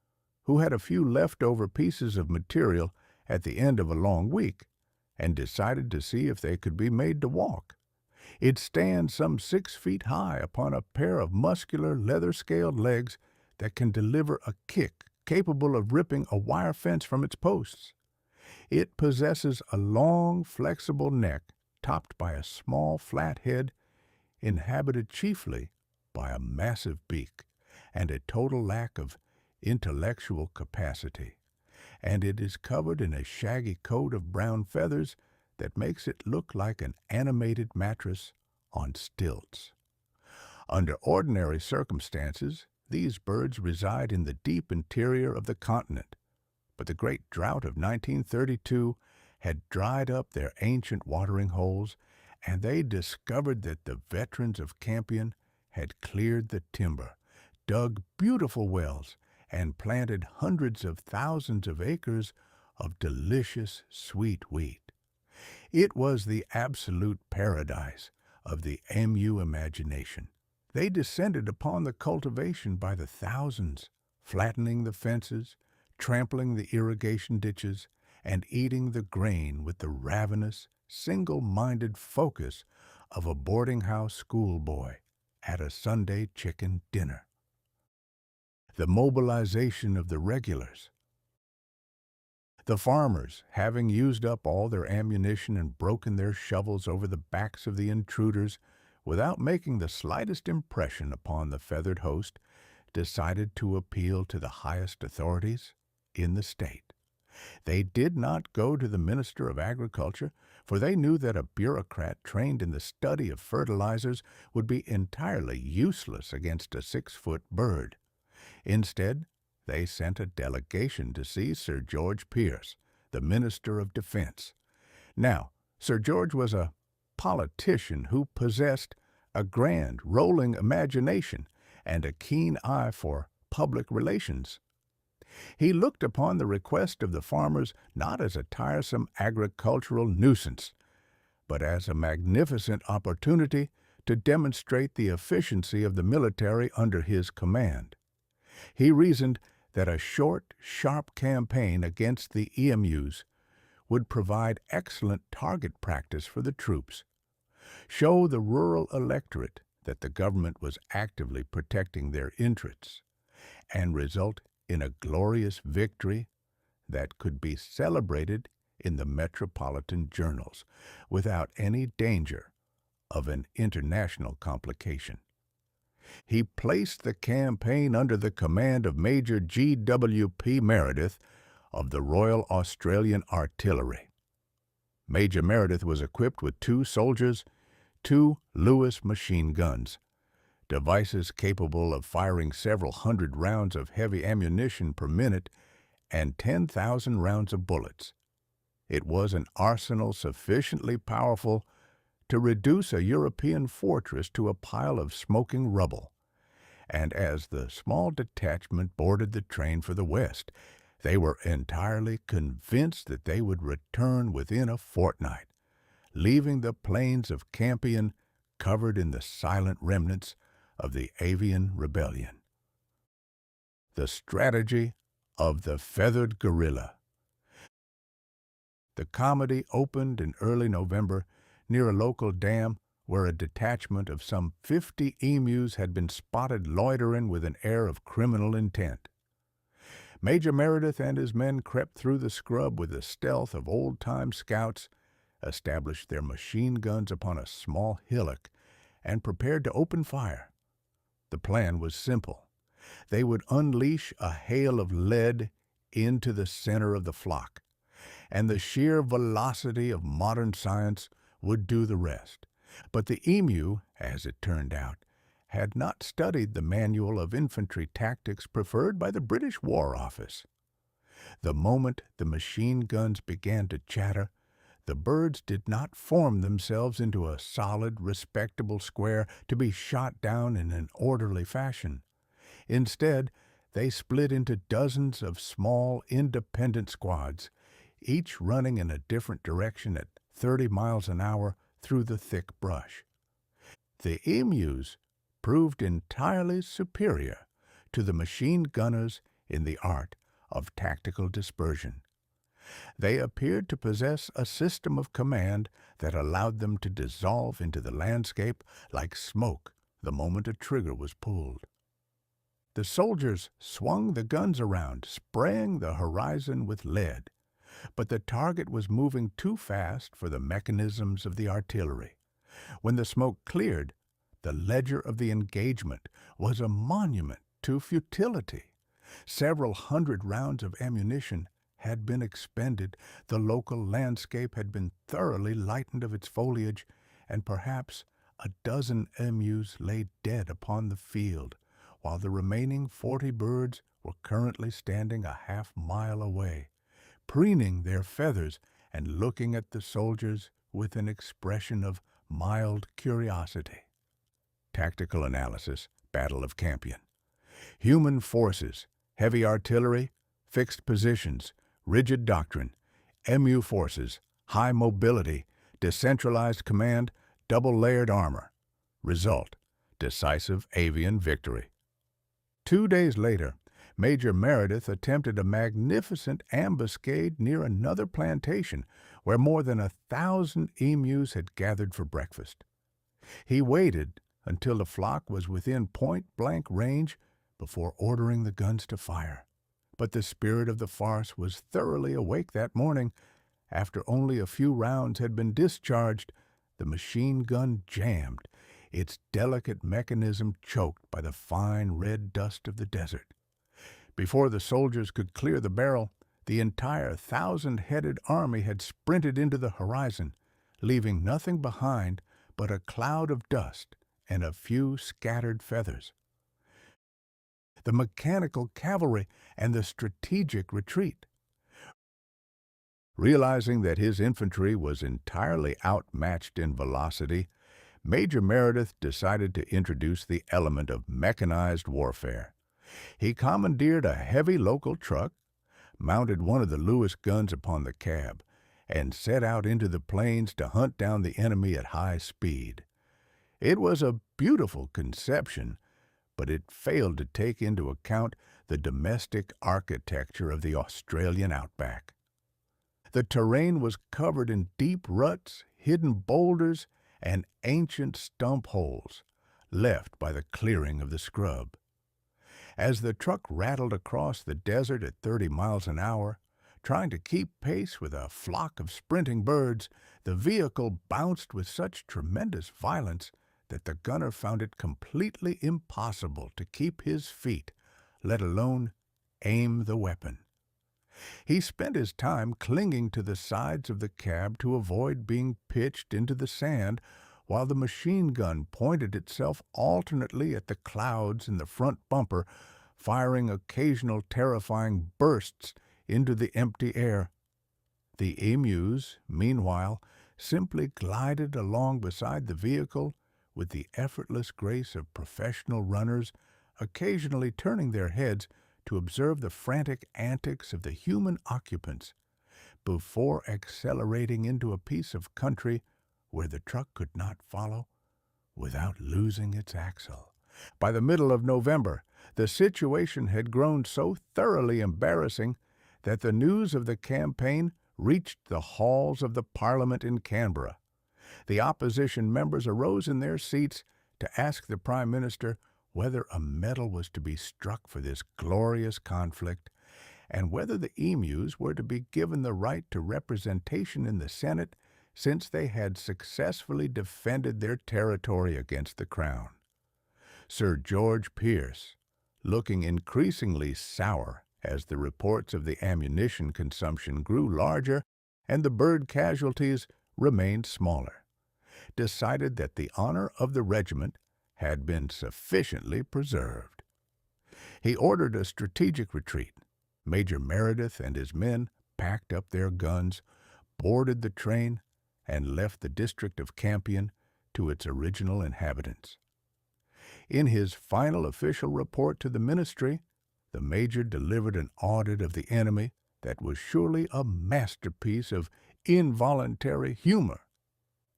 who had a few leftover pieces of material at the end of a long week and decided to see if they could be made to walk. It stands some 6 feet high upon a pair of muscular, leather-scaled legs that can deliver a kick capable of ripping a wire fence from its posts. It possesses a long, flexible neck topped by a small, flat head inhabited chiefly by a massive beak and a total lack of intellectual capacity, and it is covered in a shaggy coat of brown feathers that makes it look like an animated mattress on stilts. Under ordinary circumstances, these birds reside in the deep interior of the continent, but the great drought of 1932 had dried up their ancient watering holes, and they discovered that the veterans of Campion had cleared the timber, dug beautiful wells, and planted hundreds of thousands of acres of delicious sweet wheat. It was the absolute paradise of the emu imagination. They descended upon the cultivation by the thousands, flattening the fences, trampling the irrigation ditches, and eating the grain with the ravenous, single-minded focus of a boarding-house schoolboy at a Sunday chicken dinner. The mobilization of the regulars. The farmers, having used up all their ammunition and broken their shovels over the backs of the intruders without making the slightest impression upon the feathered host, decided to appeal to the highest authorities in the state. They did not go to the Minister of Agriculture, for they knew that a bureaucrat trained in the study of fertilizers would be entirely useless against a 6-foot bird. Instead, they sent a delegation to see Sir George Pierce, the Minister of Defense. Now, Sir George was a politician who possessed a grand, rolling imagination and a keen eye for public relations. He looked upon the request of the farmers not as a tiresome agricultural nuisance, but as a magnificent opportunity to demonstrate the efficiency of the military under his command. He reasoned that a short, sharp campaign against the emus would provide excellent target practice for the troops, show the rural electorate that the government was actively protecting their interests, and result in a glorious victory that could be celebrated in the metropolitan journals without any danger of an international complication. He placed the campaign under the command of Major G.W.P. Meredith of the Royal Australian Artillery. Major Meredith was equipped with 2 soldiers, 2 Lewis machine guns, devices capable of firing several hundred rounds of heavy ammunition per minute, and 10,000 rounds of bullets. It was an arsenal sufficiently powerful to reduce a European fortress to a pile of smoking rubble. And as the small detachment boarded the train for the West, they were entirely convinced that they would return within a fortnight, leaving the plains of Campion covered in the silent remnants of the Avian Rebellion. The strategy of the feathered gorilla. The comedy opened in early November near a local dam where a detachment of some 50 emus had been spotted loitering with an air of criminal intent. Major Meredith and his men crept through the scrub with the stealth of old-time scouts, established their machine guns upon a small hillock, and prepared to open fire. The plan was simple. They would unleash a hail of lead into the center of the flock, and the sheer velocity of modern science would do the rest. But the emu, as it turned out, had not studied the manual of infantry tactics preferred by the British War Office. The moment the machine guns began to chatter, the birds did not form themselves into a solid, respectable square to be shot down in an orderly fashion. Instead, they split into dozens of small, independent squads, each running in a different direction at 30 miles an hour through the thick brush. The emus proved entirely superior to the machine gunners in the art of tactical dispersion. They appeared to possess a system of command that allowed them to dissolve into the landscape like smoke the moment a trigger was pulled. The soldiers swung the guns around, spraying the horizon with lead, but the target was moving too fast for the mechanisms of the artillery. When the smoke cleared, the ledger of the engagement was a monument to futility. Several hundred rounds of ammunition had been expended, the local landscape had been thoroughly lightened of its foliage, and perhaps a dozen emus lay dead upon the field, while the remaining 40 birds were currently standing a half-mile away, preening their feathers and looking at the soldiers with an expression of mild curiosity. Tactical analysis, Battle of Campion. Human forces, heavy artillery, fixed positions, rigid doctrine, emu forces, high mobility, decentralized command, double-layered armor. Result, decisive avian victory. 2 days later, Major Meredith attempted a magnificent ambuscade near another plantation where more than 1,000 emus had gathered for breakfast. He waited until the flock was within point-blank range before ordering the guns to fire. But the spirit of the farce was thoroughly awake that morning. After only a few rounds had been discharged, the machine gun jammed, its delicate mechanism choked by the fine red dust of the desert. Before the soldiers could clear the barrel, the entire 1,000-headed army had sprinted into the horizon, leaving nothing behind but a cloud of dust and a few scattered feathers. The mechanical cavalry and the strategic retreat. Realizing that his infantry was entirely outmatched in velocity, Major Meredith decided to introduce the element of mechanized warfare. He commandeered a heavy local truck, mounted one of the Lewis guns upon the cab, and set out into the plains to hunt down the enemy at high speed. It was a beautiful conception, but it failed to take into account the domestic architecture of the Australian outback. The terrain was covered in deep ruts, hidden boulders, and ancient stump holes left by the clearing of the scrub. As the truck rattled across the desert at 30 miles an hour, trying to keep pace with a flock of sprinting birds, the vehicle bounced with such tremendous violence that the gunner found it completely impossible to keep his feet, let alone aim the weapon. He spent his time clinging to the sides of the cab to avoid being pitched into the sand, while the machine gun pointed itself alternately at the clouds in the front bumper, firing occasional terrifying bursts into the empty air. The emus, meanwhile, simply glided along beside the vehicle with the effortless grace of professional runners, occasionally turning their heads to observe the frantic antics of the human occupants, before accelerating into a piece of country where the truck could not follow without losing its axle. By the middle of November, the situation had grown so thoroughly embarrassing that the news of the campaign reached the halls of the Parliament in Canberra. The opposition members arose in their seats to ask the Prime Minister whether a medal was to be struck for this glorious conflict, and whether the emus were to be given the right to representation in the Senate, since they had successfully defended their territory against the Crown. Sir George Pearce, looking increasingly sour as the reports of the ammunition consumption grew larger and the bird casualties remained smaller, decided that the honor of the regiment had been sufficiently preserved. He ordered a strategic retreat. Major Meredith and his men packed up their guns, boarded the train, and left the district of Campion to its original inhabitants. In his final official report to the ministry, the major delivered an audit of the enemy that was surely a masterpiece of involuntary humor.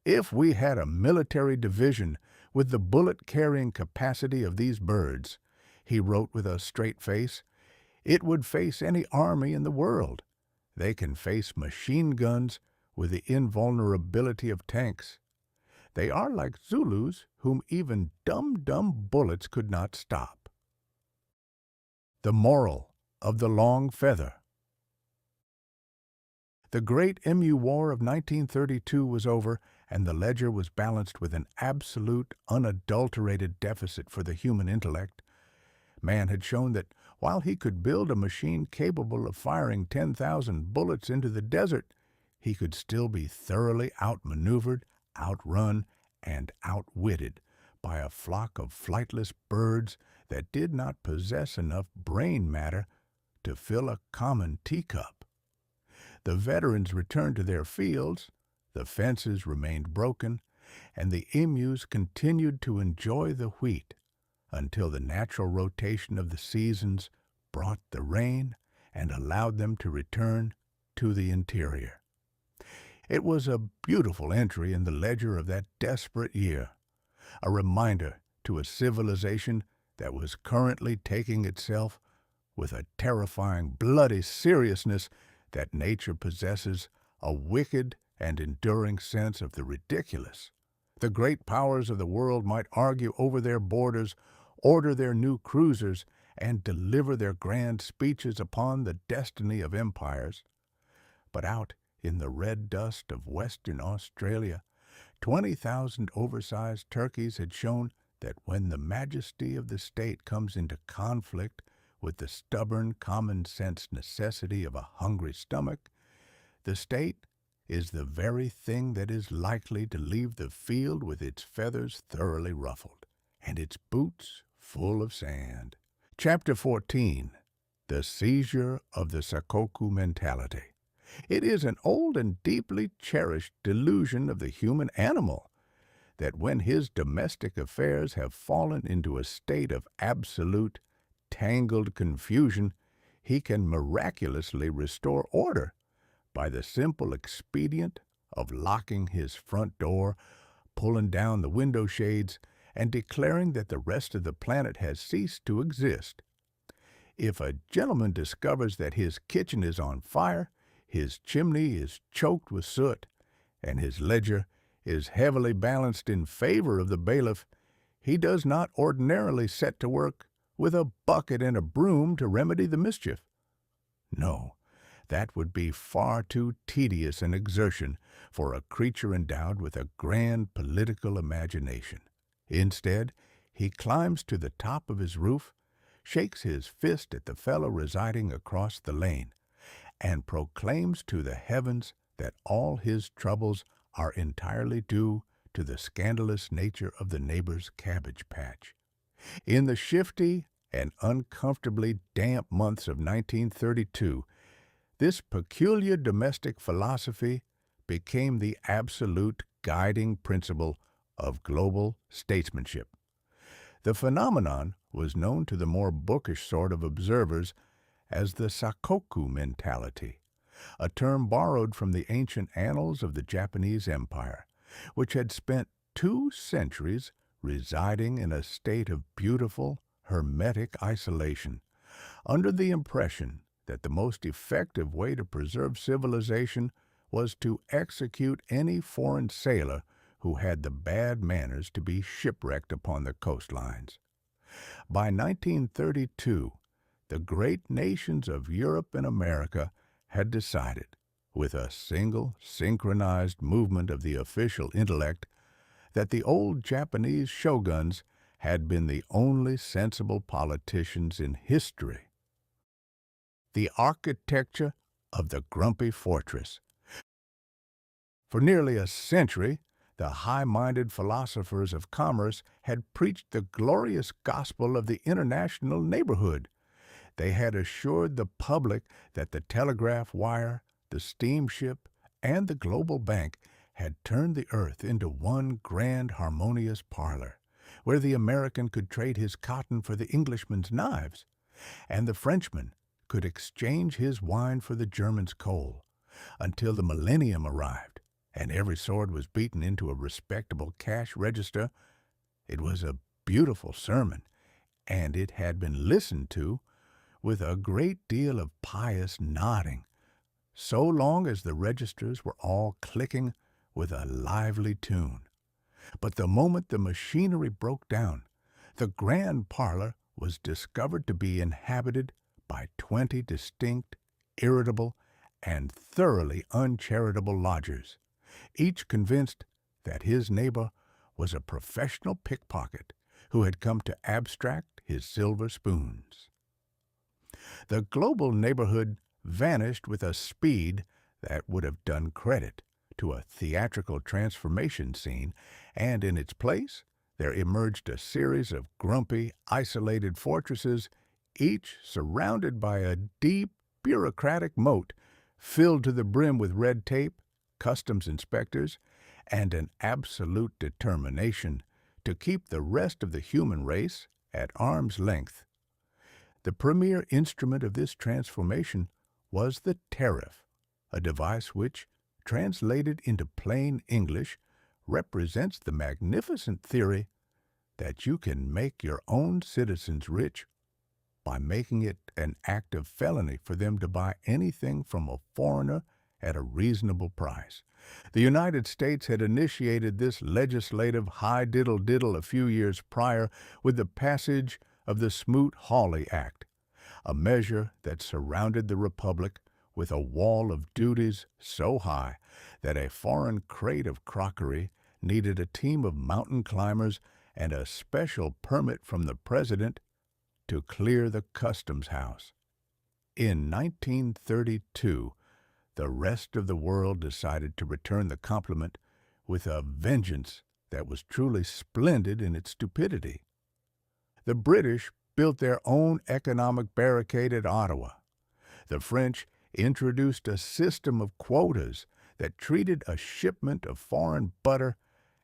If we had a military division with the bullet-carrying capacity of these birds, he wrote with a straight face, it would face any army in the world. They can face machine guns with the invulnerability of tanks. They are like Zulus whom even dumb bullets could not stop. The moral of the long feather. The great Emu War of 1932 was over, and the ledger was balanced with an absolute, unadulterated deficit for the human intellect. Man had shown that while he could build a machine capable of firing 10,000 bullets into the desert, he could still be thoroughly outmaneuvered, outrun, and outwitted by a flock of flightless birds that did not possess enough brain matter to fill a common teacup. The veterans returned to their fields, the fences remained broken, and the emus continued to enjoy the wheat until the natural rotation of the seasons brought the rain and allowed them to return to the interior. It was a beautiful entry in the ledger of that desperate year, a reminder to a civilization that was currently taking itself with a terrifying, bloody seriousness that nature possesses a wicked and enduring sense of the ridiculous. The great powers of the world might argue over their borders, order their new cruisers, and deliver their grand speeches upon the destiny of empires. But out in the red dust of Western Australia, 20,000 oversized turkeys had shown that when the majesty of the state comes into conflict with the stubborn common-sense necessity of a hungry stomach, the state is the very thing that is likely to leave the field with its feathers thoroughly ruffled and its boots full of sand. Chapter 14. The Seizure of the Saakoku Mentality. It is an old and deeply cherished delusion of the human animal that when his domestic affairs have fallen into a state of absolute tangled confusion, he can miraculously restore order by the simple expedient of locking his front door, pulling down the window shades, and declaring that the rest of the planet has ceased to exist. If a gentleman discovers that his kitchen is on fire, his chimney is choked with soot, and his ledger is heavily balanced in favor of the bailiff, he does not ordinarily set to work with a bucket and a broom to remedy the mischief. No, that would be far too tedious an exertion for a creature endowed with a grand political imagination. Instead, he climbs to the top of his roof, shakes his fist at the fellow residing across the lane, and proclaims to the heavens that all his troubles are entirely due to the scandalous nature of the neighbor's cabbage patch. In the shifty and uncomfortably damp months of 1932, this peculiar domestic philosophy became the absolute guiding principle of global statesmanship. The phenomenon was known to the more bookish sort of observers as the Saakoku Mentality, a term borrowed from the ancient annals of the Japanese Empire, which had spent 2 centuries residing in a state of beautiful, hermetic isolation, under the impression that the most effective way to preserve civilization was to execute any foreign sailor who had the bad manners to be shipwrecked upon the coastlines. By 1932, the great nations of Europe and America had decided, with a single synchronized movement of the official intellect, that the old Japanese shoguns had been the only sensible politicians in history. The architecture of the grumpy fortress. For nearly a century, the high-minded philosophers of commerce had preached the glorious gospel of the international neighborhood. They had assured the public that the telegraph wire, the steamship, and the global bank had turned the earth into one grand harmonious parlor, where the American could trade his cotton for the Englishman's knives, and the Frenchman could exchange his wine for the German's coal, until the millennium arrived, and every sword was beaten into a respectable cash register. It was a beautiful sermon, and it had been listened to with a great deal of pious nodding, so long as the registers were all clicking with a lively tune. But the moment the machinery broke down, the grand parlor was discovered to be inhabited by 20 distinct, irritable, and thoroughly uncharitable lodgers, each convinced that his neighbor was a professional pickpocket who had come to abstract his silver spoons. The global neighborhood vanished with a speed that would have done credit to a theatrical transformation scene, and in its place there emerged a series of grumpy, isolated fortresses, each surrounded by a deep, bureaucratic moat filled to the brim with red tape, customs inspectors, and an absolute determination to keep the rest of the human race at arm's length. The premier instrument of this transformation was the tariff, a device which, translated into plain English, represents the magnificent theory that you can make your own citizens rich by making it an act of felony for them to buy anything from a foreigner at a reasonable price. The United States had initiated this legislative high-diddle-diddle a few years prior with the passage of the Smoot-Hawley Act, a measure that surrounded the Republic with a wall of duties so high that a foreign crate of crockery needed a team of mountain climbers and a special permit from the President to clear the customs house. In 1932, the rest of the world decided to return the compliment with a vengeance that was truly splendid in its stupidity. The British built their own economic barricade at Ottawa. The French introduced a system of quotas that treated a shipment of foreign butter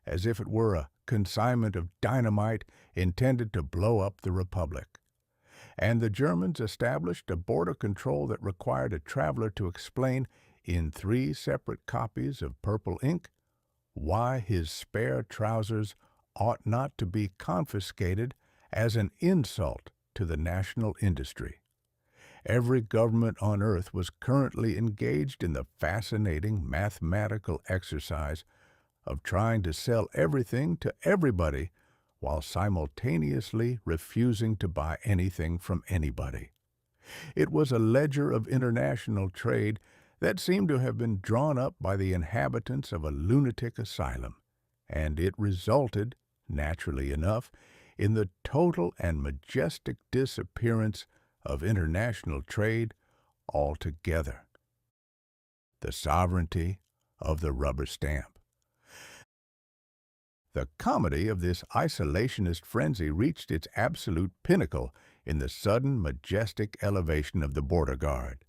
as if it were a consignment of dynamite intended to blow up the Republic. and the Germans established a border control that required a traveler to explain in 3 separate copies of purple ink why his spare trousers ought not to be confiscated as an insult to the national industry. Every government on earth was currently engaged in the fascinating mathematical exercise of trying to sell everything to everybody while simultaneously refusing to buy anything from anybody. It was a ledger of international trade that seemed to have been drawn up by the inhabitants of a lunatic asylum, and it resulted, naturally enough, in the total and majestic disappearance of international trade altogether. The sovereignty of the rubber stamp. The comedy of this isolationist frenzy reached its absolute pinnacle in the sudden, majestic elevation of the border guard.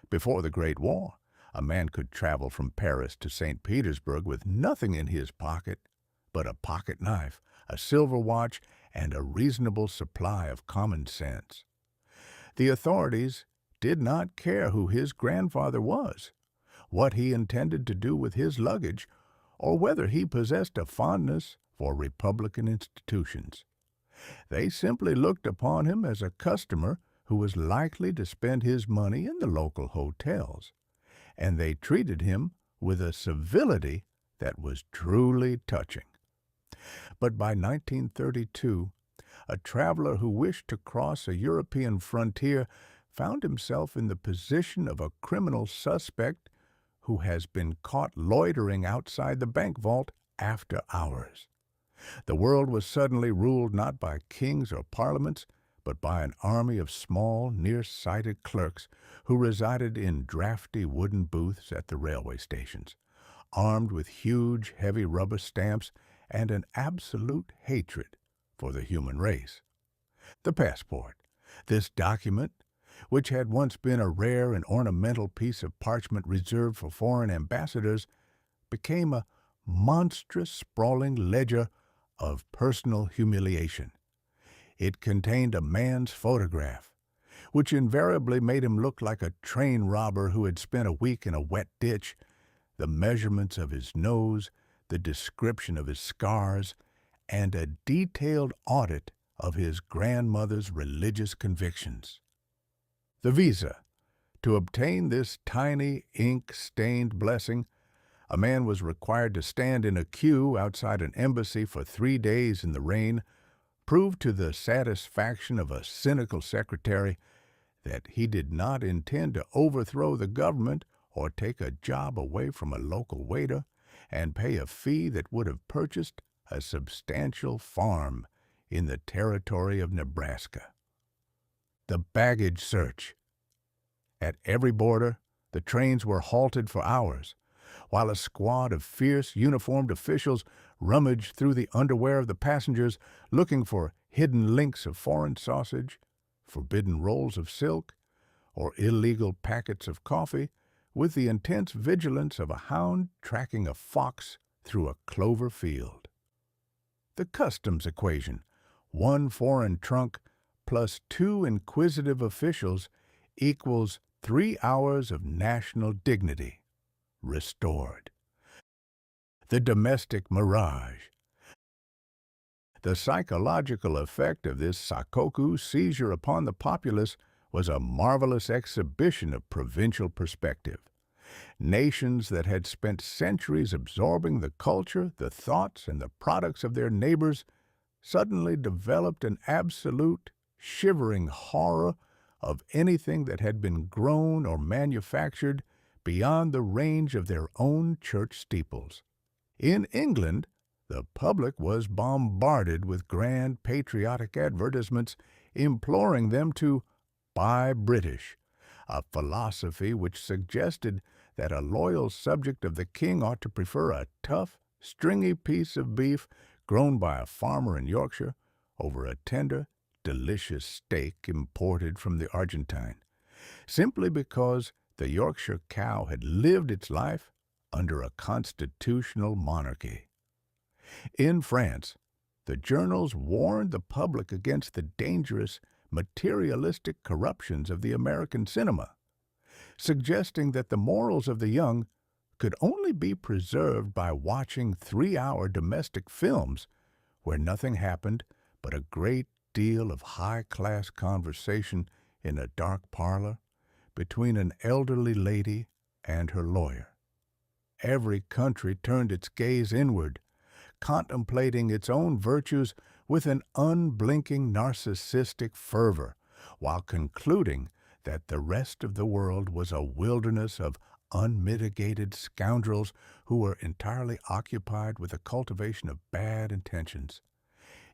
Before the Great War, a man could travel from Paris to St. Petersburg with nothing in his pocket but a pocket knife, a silver watch, and a reasonable supply of common sense. The authorities did not care who his grandfather was, what he intended to do with his luggage, or whether he possessed a fondness for Republican institutions. They simply looked upon him as a customer who was likely to spend his money in the local hotels, and they treated him with a civility that was truly touching. But by 1932, a traveler who wished to cross a European frontier found himself in the position of a criminal suspect who has been caught loitering outside the bank vault after hours. The world was suddenly ruled not by kings or parliaments, but by an army of small, near-sighted clerks who resided in drafty wooden booths at the railway stations, armed with huge, heavy rubber stamps and an absolute hatred for the human race. The passport, this document, which had once been a rare and ornamental piece of parchment reserved for foreign ambassadors, became a monstrous, sprawling ledger of personal humiliation. It contained a man's photograph, which invariably made him look like a train robber who had spent a week in a wet ditch, the measurements of his nose, the description of his scars, and a detailed audit of his grandmother's religious convictions. The visa. To obtain this tiny, ink-stained blessing, a man was required to stand in a queue outside an embassy for 3 days in the rain, prove to the satisfaction of a cynical secretary that he did not intend to overthrow the government or take a job away from a local waiter, and pay a fee that would have purchased a substantial farm in the territory of Nebraska. The baggage search. At every border, the trains were halted for hours, while a squad of fierce, uniformed officials rummaged through the underwear of the passengers looking for hidden links of foreign sausage, forbidden rolls of silk, or illegal packets of coffee, with the intense vigilance of a hound tracking a fox through a clover field. The customs equation, 1 foreign trunk plus 2 inquisitive officials equals 3 hours of national dignity restored. The domestic mirage. The psychological effect of this Saakoku seizure upon the populace was a marvelous exhibition of provincial perspective. Nations that had spent centuries absorbing the culture, the thoughts, and the products of their neighbors suddenly developed an absolute, shivering horror of anything that had been grown or manufactured beyond the range of their own church steeples. In England, the public was bombarded with grand patriotic advertisements imploring them to buy British, a philosophy which suggested that a loyal subject of the king ought to prefer a tough, stringy piece of beef grown by a farmer in Yorkshire over a tender, delicious steak imported from the Argentine, simply because the Yorkshire cow had lived its life under a constitutional monarchy. In France, the journals warned the public against the dangerous materialistic corruptions of the American cinema, suggesting that the morals of the young could only be preserved by watching 3-hour domestic films where nothing happened but a great deal of high-class conversation in a dark parlor between an elderly lady and her lawyer. Every country turned its gaze inward, contemplating its own virtues with an unblinking narcissistic fervor, while concluding that the rest of the world was a wilderness of unmitigated scoundrels who were entirely occupied with the cultivation of bad intentions.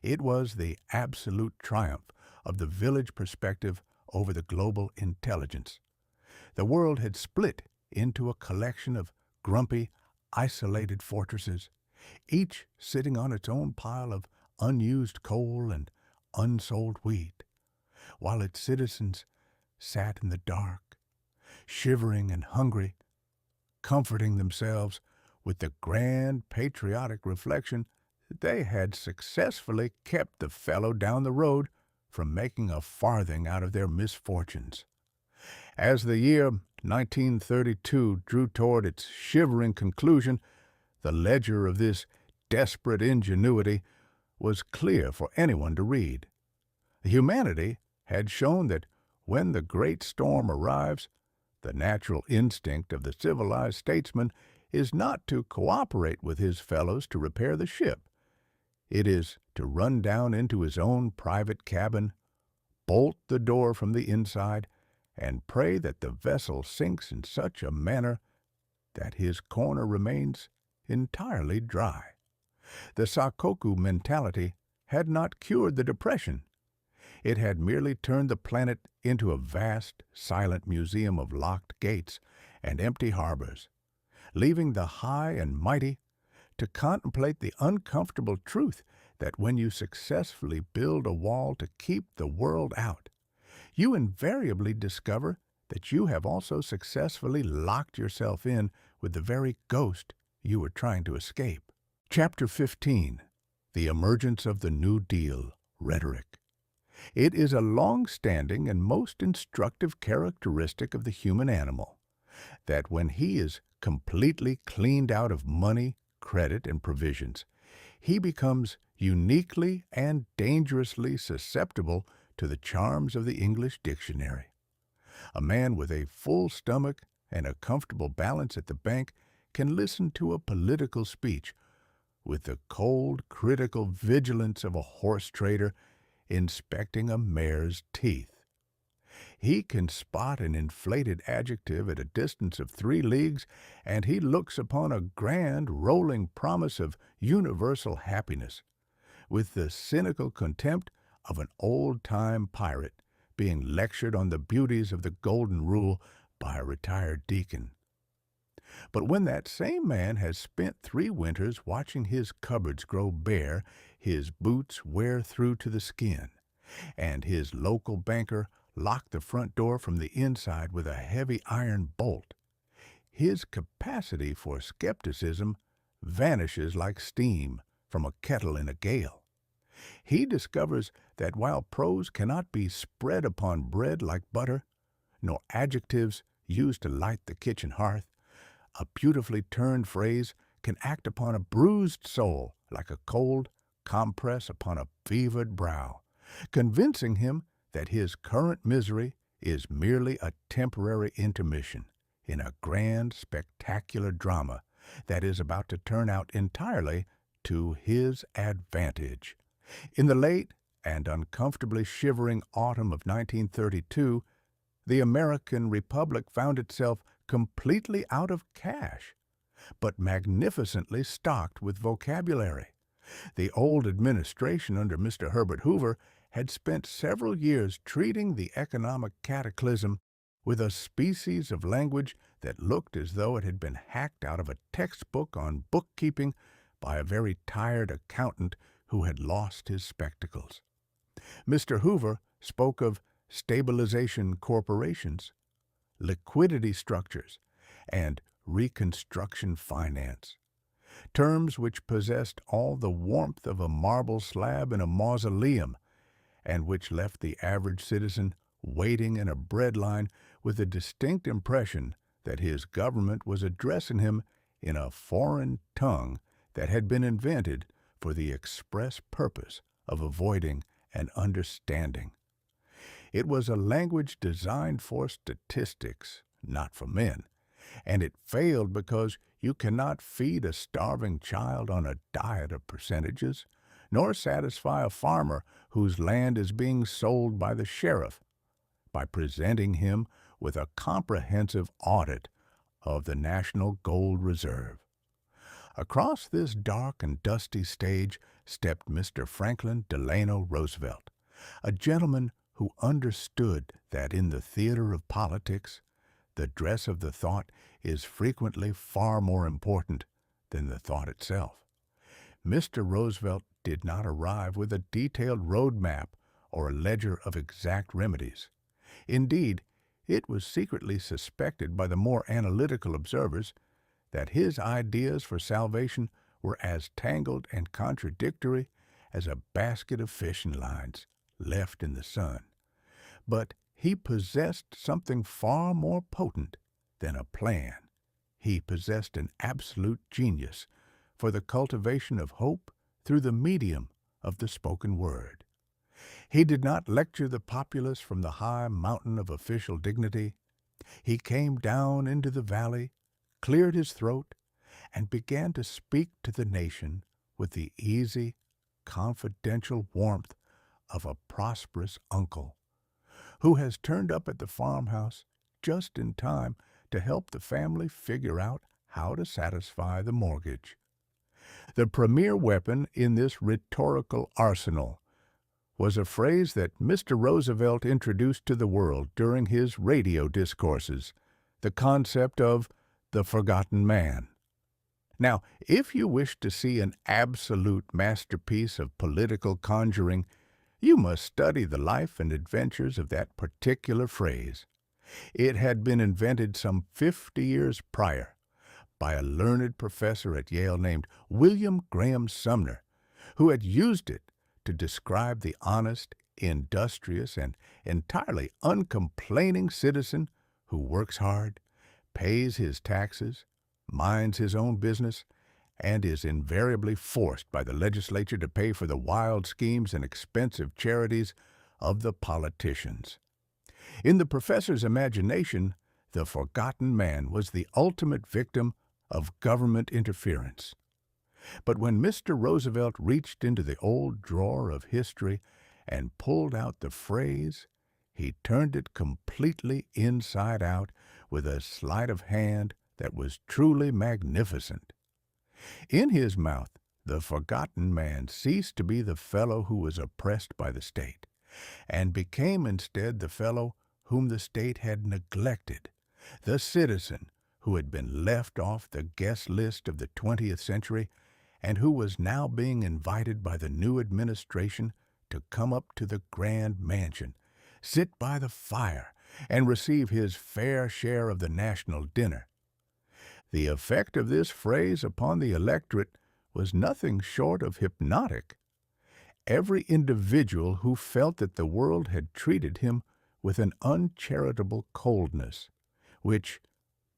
It was the absolute triumph of the village perspective over the global intelligence. The world had split into a collection of grumpy, isolated fortresses, each sitting on its own pile of unused coal and unsold wheat, while its citizens sat in the dark, shivering and hungry, comforting themselves with the grand patriotic reflection that they had successfully kept the fellow down the road from making a farthing out of their misfortunes. As the year 1932 drew toward its shivering conclusion, the ledger of this desperate ingenuity was clear for anyone to read. Humanity had shown that when the great storm arrives, the natural instinct of the civilized statesman is not to cooperate with his fellows to repair the ship. It is to run down into his own private cabin, bolt the door from the inside, and pray that the vessel sinks in such a manner that his corner remains entirely dry. The Saakoku Mentality had not cured the Depression. It had merely turned the planet into a vast, silent museum of locked gates and empty harbors, leaving the high and mighty to contemplate the uncomfortable truth that when you successfully build a wall to keep the world out, you invariably discover that you have also successfully locked yourself in with the very ghost you were trying to escape. Chapter 15. The Emergence of the New Deal Rhetoric. It is a long-standing and most instructive characteristic of the human animal that when he is completely cleaned out of money, credit, and provisions, he becomes uniquely and dangerously susceptible to the charms of the English dictionary. A man with a full stomach and a comfortable balance at the bank can listen to a political speech with the cold, critical vigilance of a horse trader inspecting a mare's teeth. He can spot an inflated adjective at a distance of 3 leagues, and he looks upon a grand, rolling promise of universal happiness with the cynical contempt of an old-time pirate being lectured on the beauties of the Golden Rule by a retired deacon. But when that same man has spent 3 winters watching his cupboards grow bare, his boots wear through to the skin, and his local banker lock the front door from the inside with a heavy iron bolt, his capacity for skepticism vanishes like steam from a kettle in a gale. He discovers that while prose cannot be spread upon bread like butter, nor adjectives used to light the kitchen hearth, a beautifully turned phrase can act upon a bruised soul like a cold compress upon a fevered brow, convincing him that his current misery is merely a temporary intermission in a grand, spectacular drama that is about to turn out entirely to his advantage. In the late and uncomfortably shivering autumn of 1932, the American Republic found itself completely out of cash, but magnificently stocked with vocabulary. The old administration under Mr. Herbert Hoover had spent several years treating the economic cataclysm with a species of language that looked as though it had been hacked out of a textbook on bookkeeping by a very tired accountant who had lost his spectacles. Mr. Hoover spoke of stabilization corporations, liquidity structures, and reconstruction finance, terms which possessed all the warmth of a marble slab in a mausoleum and which left the average citizen waiting in a bread line with a distinct impression that his government was addressing him in a foreign tongue that had been invented for the express purpose of avoiding an understanding. It was a language designed for statistics, not for men, and it failed because you cannot feed a starving child on a diet of percentages, nor satisfy a farmer whose land is being sold by the sheriff by presenting him with a comprehensive audit of the National Gold Reserve. Across this dark and dusty stage stepped Mr. Franklin Delano Roosevelt, a gentleman who understood that in the theater of politics, the dress of the thought is frequently far more important than the thought itself. Mr. Roosevelt did not arrive with a detailed road map or a ledger of exact remedies. Indeed, it was secretly suspected by the more analytical observers that his ideas for salvation were as tangled and contradictory as a basket of fishing lines left in the sun. But he possessed something far more potent than a plan. He possessed an absolute genius for the cultivation of hope through the medium of the spoken word. He did not lecture the populace from the high mountain of official dignity. He came down into the valley, cleared his throat, and began to speak to the nation with the easy, confidential warmth of a prosperous uncle who has turned up at the farmhouse just in time to help the family figure out how to satisfy the mortgage. The premier weapon in this rhetorical arsenal was a phrase that Mr. Roosevelt introduced to the world during his radio discourses, the concept of the forgotten man. Now, if you wish to see an absolute masterpiece of political conjuring, you must study the life and adventures of that particular phrase. It had been invented some 50 years prior by a learned professor at Yale named William Graham Sumner, who had used it to describe the honest, industrious, and entirely uncomplaining citizen who works hard, pays his taxes, minds his own business, and is invariably forced by the legislature to pay for the wild schemes and expensive charities of the politicians. In the professor's imagination, the forgotten man was the ultimate victim of government interference. But when Mr. Roosevelt reached into the old drawer of history and pulled out the phrase, he turned it completely inside out with a sleight of hand that was truly magnificent. In his mouth, the forgotten man ceased to be the fellow who was oppressed by the state, and became instead the fellow whom the state had neglected, the citizen who had been left off the guest list of the 20th century and who was now being invited by the new administration to come up to the grand mansion, sit by the fire, and receive his fair share of the national dinner. The effect of this phrase upon the electorate was nothing short of hypnotic. Every individual who felt that the world had treated him with an uncharitable coldness, which,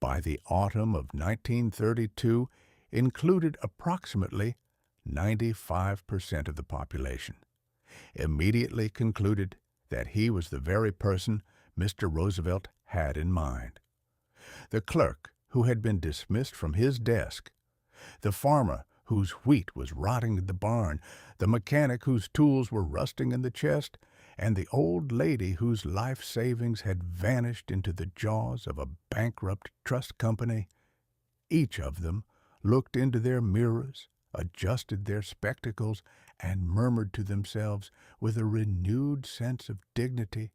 by the autumn of 1932, included approximately 95% of the population, immediately concluded that he was the very person Mr. Roosevelt had in mind. The clerk who had been dismissed from his desk, the farmer whose wheat was rotting in the barn, the mechanic whose tools were rusting in the chest, and the old lady whose life savings had vanished into the jaws of a bankrupt trust company, each of them looked into their mirrors, adjusted their spectacles, and murmured to themselves with a renewed sense of dignity,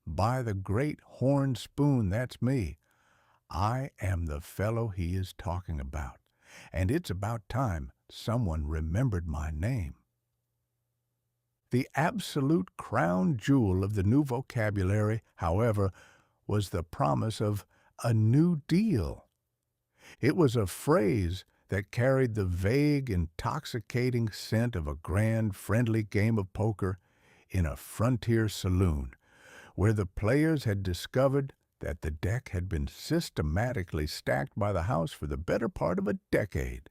"By the great horn spoon, that's me. I am the fellow he is talking about, and it's about time someone remembered my name." The absolute crown jewel of the new vocabulary, however, was the promise of a New Deal. It was a phrase that carried the vague, intoxicating scent of a grand, friendly game of poker in a frontier saloon where the players had discovered that the deck had been systematically stacked by the house for the better part of a decade.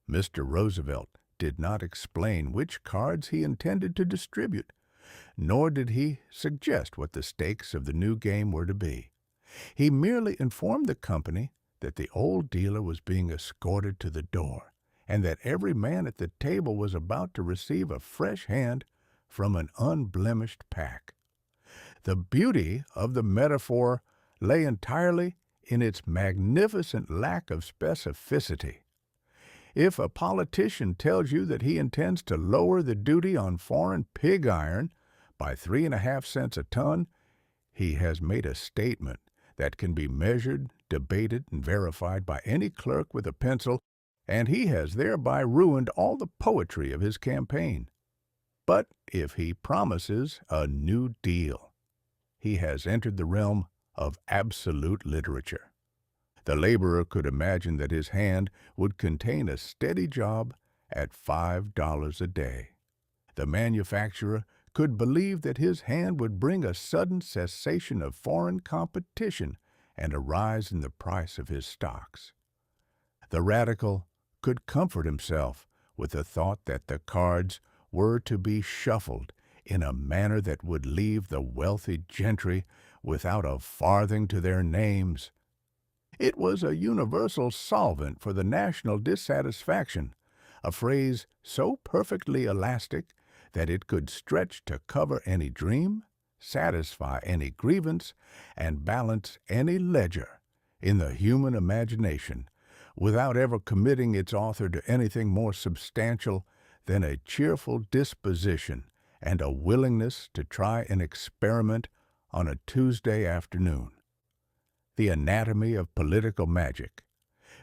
Mr. Roosevelt did not explain which cards he intended to distribute, nor did he suggest what the stakes of the new game were to be. He merely informed the company that the old dealer was being escorted to the door, and that every man at the table was about to receive a fresh hand from an unblemished pack. The beauty of the metaphor lay entirely in its magnificent lack of specificity. If a politician tells you that he intends to lower the duty on foreign pig iron by 3.5 cents a ton, he has made a statement that can be measured, debated, and verified by any clerk with a pencil, and he has thereby ruined all the poetry of his campaign. But if he promises a New Deal, he has entered the realm of absolute literature. The laborer could imagine that his hand would contain a steady job at $5 a day. The manufacturer could believe that his hand would bring a sudden cessation of foreign competition and a rise in the price of his stocks. The radical could comfort himself with the thought that the cards were to be shuffled in a manner that would leave the wealthy gentry without a farthing to their names. It was a universal solvent for the national dissatisfaction, a phrase so perfectly elastic that it could stretch to cover any dream, satisfy any grievance, and balance any ledger in the human imagination, without ever committing its author to anything more substantial than a cheerful disposition and a willingness to try an experiment on a Tuesday afternoon. The anatomy of political magic.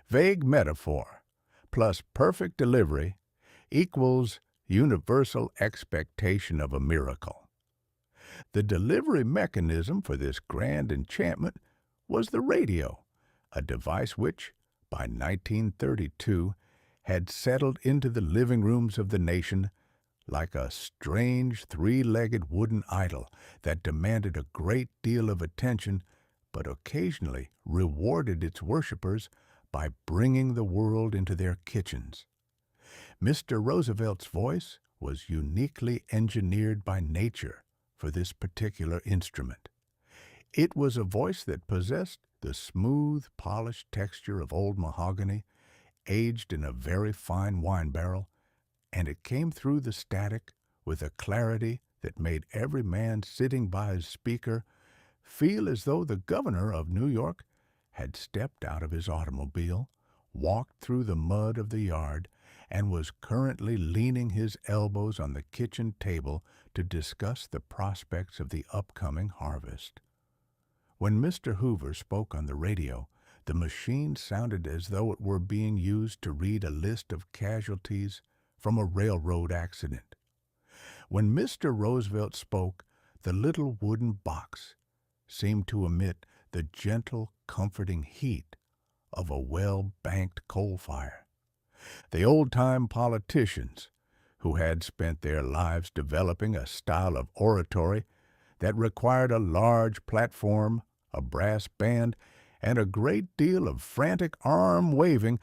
Vague metaphor plus perfect delivery equals universal expectation of a miracle. The delivery mechanism for this grand enchantment was the radio, a device which, by 1932, had settled into the living rooms of the nation like a strange three-legged wooden idol that demanded a great deal of attention but occasionally rewarded its worshippers by bringing the world into their kitchens. Mr. Roosevelt's voice was uniquely engineered by nature for this particular instrument. It was a voice that possessed the smooth, polished texture of old mahogany, aged in a very fine wine barrel, and it came through the static with a clarity that made every man sitting by his speaker feel as though the governor of New York had stepped out of his automobile, walked through the mud of the yard, and was currently leaning his elbows on the kitchen table to discuss the prospects of the upcoming harvest. When Mr. Hoover spoke on the radio, the machine sounded as though it were being used to read a list of casualties from a railroad accident. When Mr. Roosevelt spoke, the little wooden box seemed to emit the gentle, comforting heat of a well-banked coal fire. The old-time politicians, who had spent their lives developing a style of oratory that required a large platform, a brass band, and a great deal of frantic arm-waving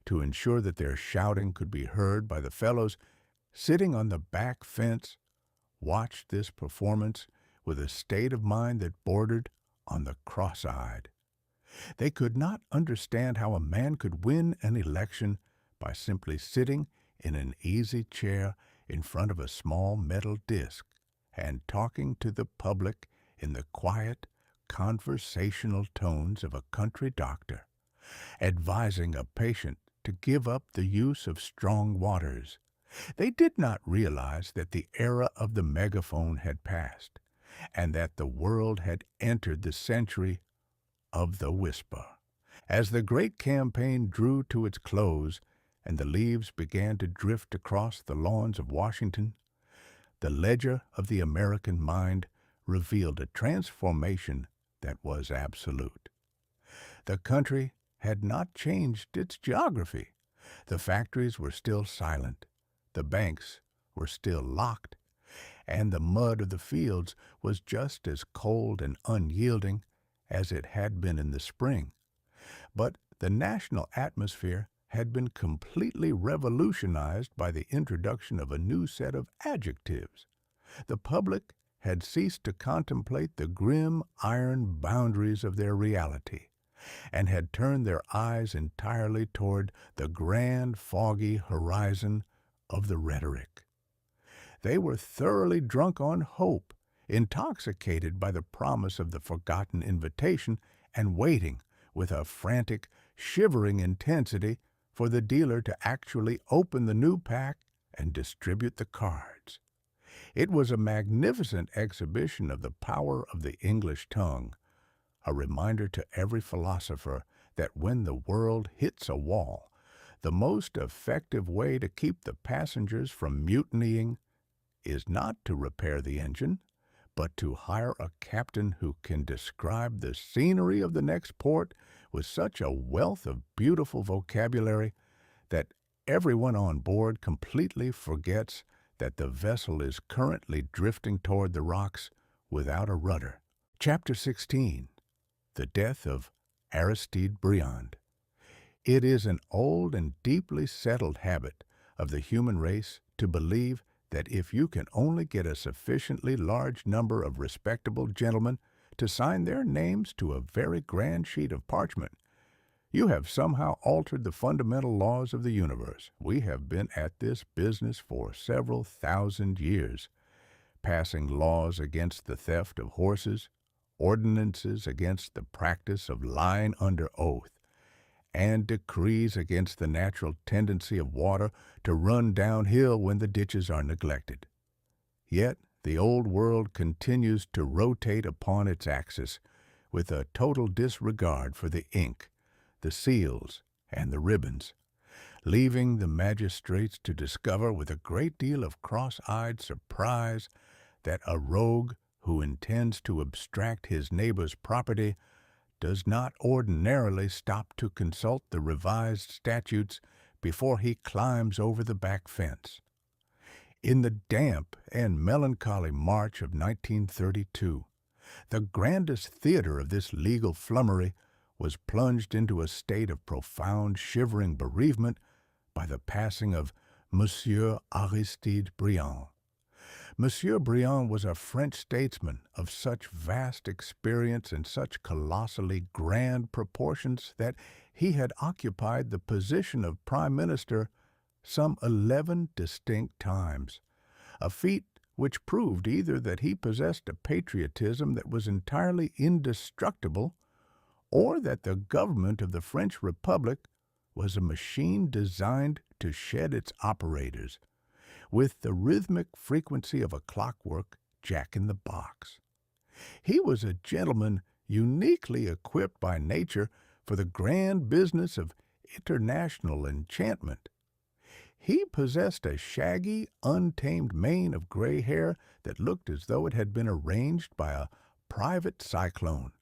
to ensure that their shouting could be heard by the fellows sitting on the back fence, watched this performance with a state of mind that bordered on the cross-eyed. They could not understand how a man could win an election by simply sitting in an easy chair in front of a small metal disc and talking to the public in the quiet, conversational tones of a country doctor, advising a patient to give up the use of strong waters. They did not realize that the era of the megaphone had passed, and that the world had entered the century of the whisper. As the great campaign drew to its close and the leaves began to drift across the lawns of Washington, the ledger of the American mind revealed a transformation that was absolute. The country had not changed its geography. The factories were still silent. The banks were still locked. and the mud of the fields was just as cold and unyielding as it had been in the spring. But the national atmosphere had been completely revolutionized by the introduction of a new set of adjectives. The public had ceased to contemplate the grim iron boundaries of their reality, and had turned their eyes entirely toward the grand foggy horizon of the rhetoric. They were thoroughly drunk on hope, intoxicated by the promise of the forgotten invitation, and waiting with a frantic, shivering intensity for the dealer to actually open the new pack and distribute the cards. It was a magnificent exhibition of the power of the English tongue, a reminder to every philosopher that when the world hits a wall, the most effective way to keep the passengers from mutinying is not to repair the engine, but to hire a captain who can describe the scenery of the next port with such a wealth of beautiful vocabulary that everyone on board completely forgets that the vessel is currently drifting toward the rocks without a rudder. Chapter 16. The Death of Aristide Briand. It is an old and deeply settled habit of the human race to believe that if you can only get a sufficiently large number of respectable gentlemen to sign their names to a very grand sheet of parchment, you have somehow altered the fundamental laws of the universe. We have been at this business for several thousand years, passing laws against the theft of horses, ordinances against the practice of lying under oath, and decrees against the natural tendency of water to run downhill when the ditches are neglected. Yet the old world continues to rotate upon its axis with a total disregard for the ink, the seals, and the ribbons, leaving the magistrates to discover with a great deal of cross-eyed surprise that a rogue who intends to abstract his neighbor's property does not ordinarily stop to consult the revised statutes before he climbs over the back fence. In the damp and melancholy March of 1932, the grandest theater of this legal flummery was plunged into a state of profound shivering bereavement by the passing of Monsieur Aristide Briand. Monsieur Briand was a French statesman of such vast experience and such colossally grand proportions that he had occupied the position of Prime Minister some 11 distinct times, a feat which proved either that he possessed a patriotism that was entirely indestructible, or that the government of the French Republic was a machine designed to shed its operators with the rhythmic frequency of a clockwork jack-in-the-box. He was a gentleman uniquely equipped by nature for the grand business of international enchantment. He possessed a shaggy, untamed mane of gray hair that looked as though it had been arranged by a private cyclone,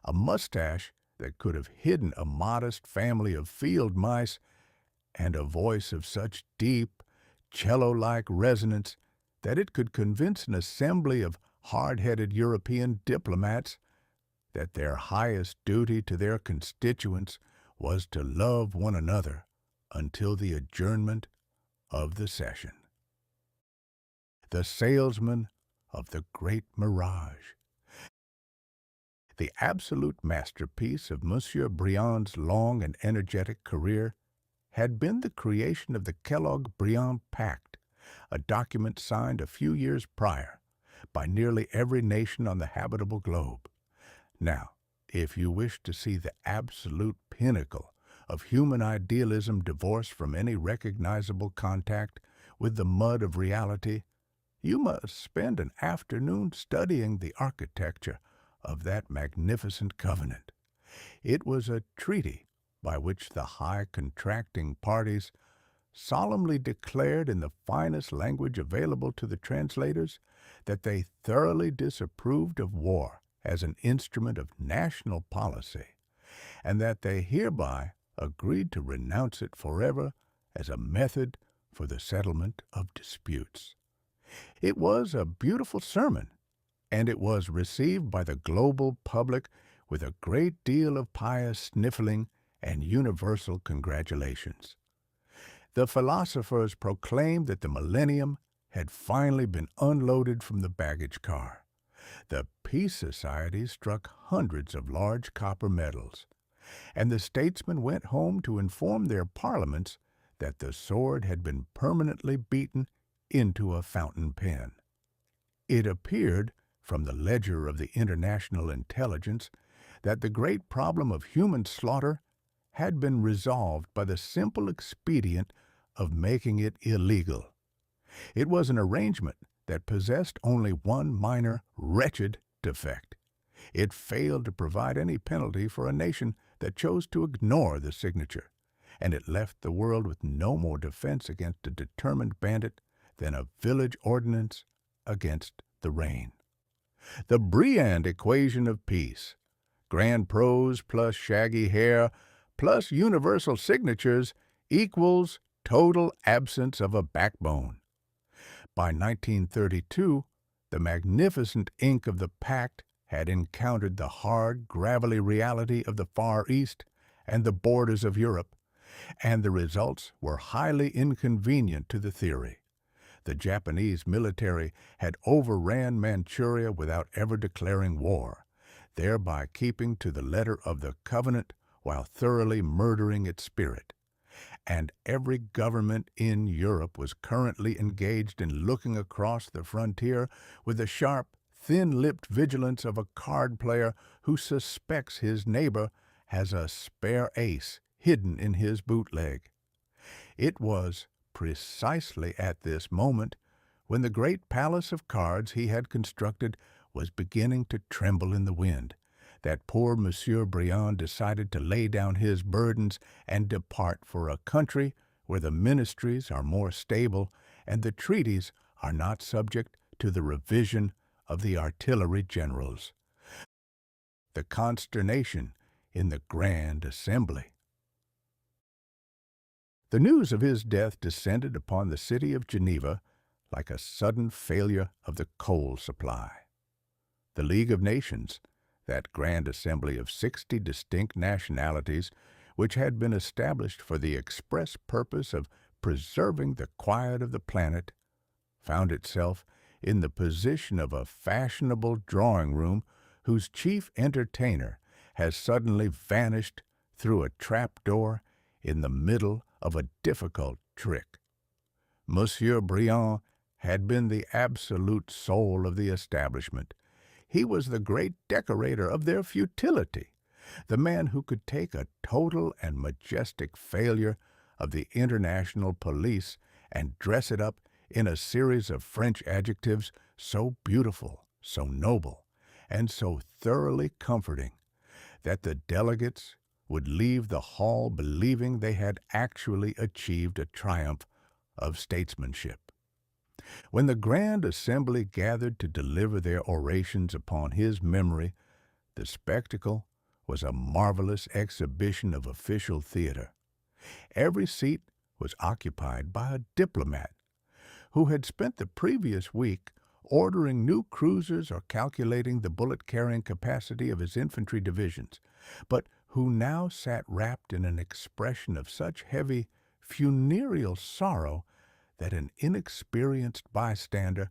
a mustache that could have hidden a modest family of field mice, and a voice of such deep, cello-like resonance that it could convince an assembly of hard-headed European diplomats that their highest duty to their constituents was to love one another until the adjournment of the session. The salesman of the great mirage. The absolute masterpiece of Monsieur Briand's long and energetic career had been the creation of the Kellogg-Briand Pact, a document signed a few years prior by nearly every nation on the habitable globe. Now, if you wish to see the absolute pinnacle of human idealism divorced from any recognizable contact with the mud of reality, you must spend an afternoon studying the architecture of that magnificent covenant. It was a treaty by which the high contracting parties solemnly declared in the finest language available to the translators that they thoroughly disapproved of war as an instrument of national policy, and that they hereby agreed to renounce it forever as a method for the settlement of disputes. It was a beautiful sermon, and it was received by the global public with a great deal of pious sniffling and universal congratulations. The philosophers proclaimed that the millennium had finally been unloaded from the baggage car. The Peace Society struck hundreds of large copper medals, and the statesmen went home to inform their parliaments that the sword had been permanently beaten into a fountain pen. It appeared from the ledger of the international intelligence that the great problem of human slaughter had been resolved by the simple expedient of making it illegal. It was an arrangement that possessed only one minor, wretched defect. It failed to provide any penalty for a nation that chose to ignore the signature, and it left the world with no more defense against a determined bandit than a village ordinance against the rain. The Briand equation of peace, grand prose plus shaggy hair plus universal signatures equals total absence of a backbone. By 1932, the magnificent ink of the pact had encountered the hard, gravelly reality of the Far East and the borders of Europe, and the results were highly inconvenient to the theory. The Japanese military had overran Manchuria without ever declaring war, thereby keeping to the letter of the covenant while thoroughly murdering its spirit. And every government in Europe was currently engaged in looking across the frontier with the sharp, thin-lipped vigilance of a card player who suspects his neighbor has a spare ace hidden in his bootleg. It was precisely at this moment when the great palace of cards he had constructed was beginning to tremble in the wind, that poor Monsieur Briand decided to lay down his burdens and depart for a country where the ministries are more stable and the treaties are not subject to the revision of the artillery generals. The consternation in the Grand Assembly. The news of his death descended upon the city of Geneva like a sudden failure of the coal supply. The League of Nations, that grand assembly of 60 distinct nationalities, which had been established for the express purpose of preserving the quiet of the planet, found itself in the position of a fashionable drawing-room whose chief entertainer has suddenly vanished through a trap-door in the middle of a difficult trick. Monsieur Briand had been the absolute soul of the establishment. He was the great decorator of their futility, the man who could take a total and majestic failure of the international police and dress it up in a series of French adjectives so beautiful, so noble, and so thoroughly comforting that the delegates would leave the hall believing they had actually achieved a triumph of statesmanship. When the Grand Assembly gathered to deliver their orations upon his memory, the spectacle was a marvelous exhibition of official theater. Every seat was occupied by a diplomat who had spent the previous week ordering new cruisers or calculating the bullet-carrying capacity of his infantry divisions, but who now sat wrapped in an expression of such heavy, funereal sorrow that an inexperienced bystander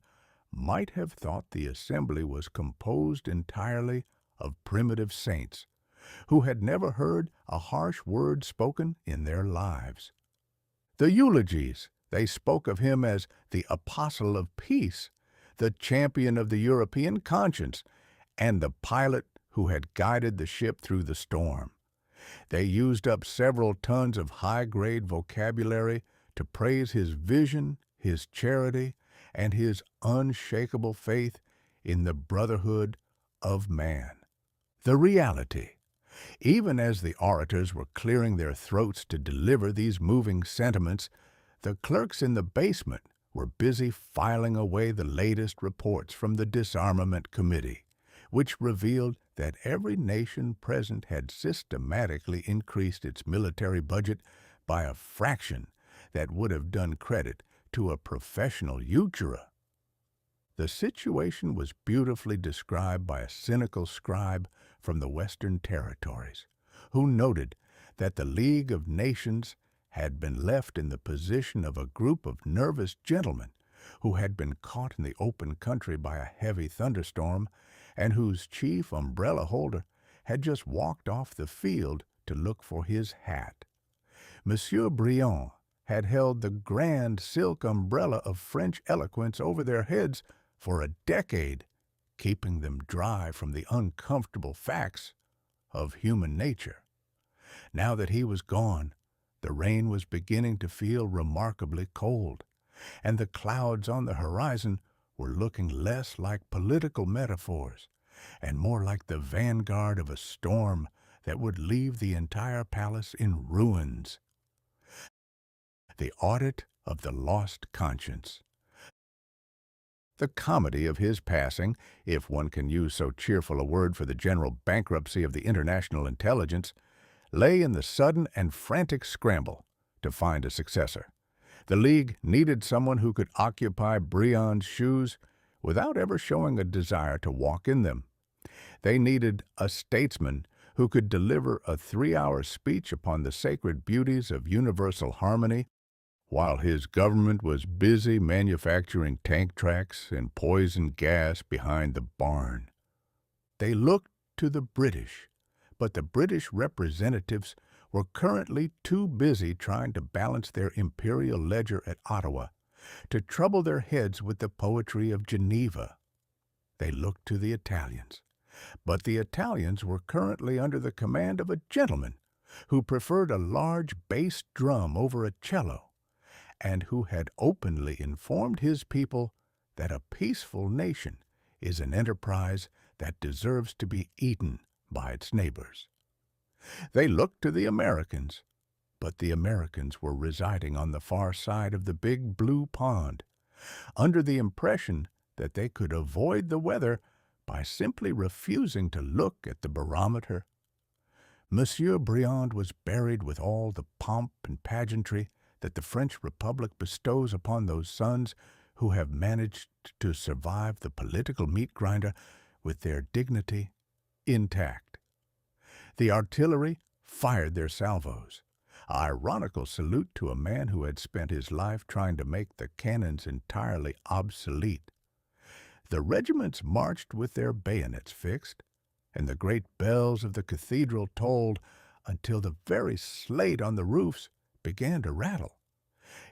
might have thought the assembly was composed entirely of primitive saints, who had never heard a harsh word spoken in their lives. The eulogies, they spoke of him as the apostle of peace, the champion of the European conscience, and the pilot who had guided the ship through the storm. They used up several tons of high-grade vocabulary to praise his vision, his charity, and his unshakable faith in the brotherhood of man. The reality. Even as the orators were clearing their throats to deliver these moving sentiments, the clerks in the basement were busy filing away the latest reports from the Disarmament Committee, which revealed that every nation present had systematically increased its military budget by a fraction that would have done credit to a professional usurer. The situation was beautifully described by a cynical scribe from the Western Territories, who noted that the League of Nations had been left in the position of a group of nervous gentlemen who had been caught in the open country by a heavy thunderstorm and whose chief umbrella holder had just walked off the field to look for his hat. Monsieur Briand had held the grand silk umbrella of French eloquence over their heads for a decade, keeping them dry from the uncomfortable facts of human nature. Now that he was gone, the rain was beginning to feel remarkably cold, and the clouds on the horizon were looking less like political metaphors and more like the vanguard of a storm that would leave the entire palace in ruins. The Audit of the Lost Conscience. The comedy of his passing, if one can use so cheerful a word for the general bankruptcy of the international intelligence, lay in the sudden and frantic scramble to find a successor. The League needed someone who could occupy Briand's shoes without ever showing a desire to walk in them. They needed a statesman who could deliver a 3-hour speech upon the sacred beauties of universal harmony while his government was busy manufacturing tank tracks and poison gas behind the barn. They looked to the British, but the British representatives were currently too busy trying to balance their imperial ledger at Ottawa to trouble their heads with the poetry of Geneva. They looked to the Italians, but the Italians were currently under the command of a gentleman who preferred a large bass drum over a cello, and who had openly informed his people that a peaceful nation is an enterprise that deserves to be eaten by its neighbors. They looked to the Americans, but the Americans were residing on the far side of the big blue pond, under the impression that they could avoid the weather by simply refusing to look at the barometer. Monsieur Briand was buried with all the pomp and pageantry that the French Republic bestows upon those sons who have managed to survive the political meat grinder with their dignity intact. The artillery fired their salvos, an ironical salute to a man who had spent his life trying to make the cannons entirely obsolete. The regiments marched with their bayonets fixed, and the great bells of the cathedral tolled until the very slate on the roofs began to rattle.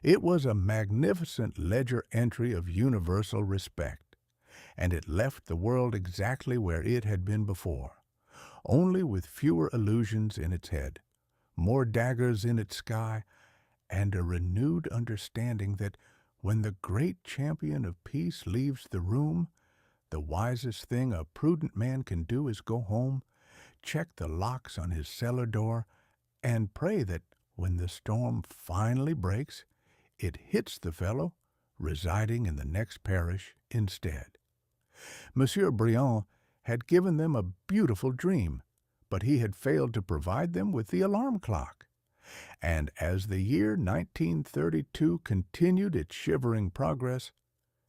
It was a magnificent ledger entry of universal respect, and it left the world exactly where it had been before, only with fewer illusions in its head, more daggers in its sky, and a renewed understanding that when the great champion of peace leaves the room, the wisest thing a prudent man can do is go home, check the locks on his cellar door, and pray that when the storm finally breaks, it hits the fellow residing in the next parish instead. Monsieur Briand had given them a beautiful dream, but he had failed to provide them with the alarm clock. And as the year 1932 continued its shivering progress,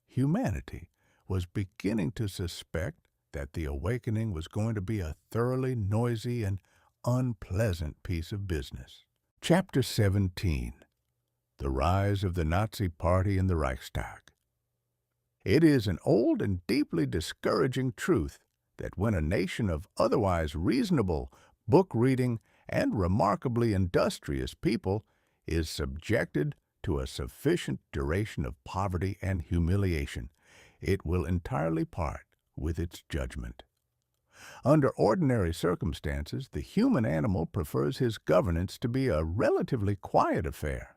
humanity was beginning to suspect that the awakening was going to be a thoroughly noisy and unpleasant piece of business. Chapter 17. The Rise of the Nazi Party in the Reichstag. It is an old and deeply discouraging truth that when a nation of otherwise reasonable, book-reading, and remarkably industrious people is subjected to a sufficient duration of poverty and humiliation, it will entirely part with its judgment. Under ordinary circumstances, the human animal prefers his governance to be a relatively quiet affair,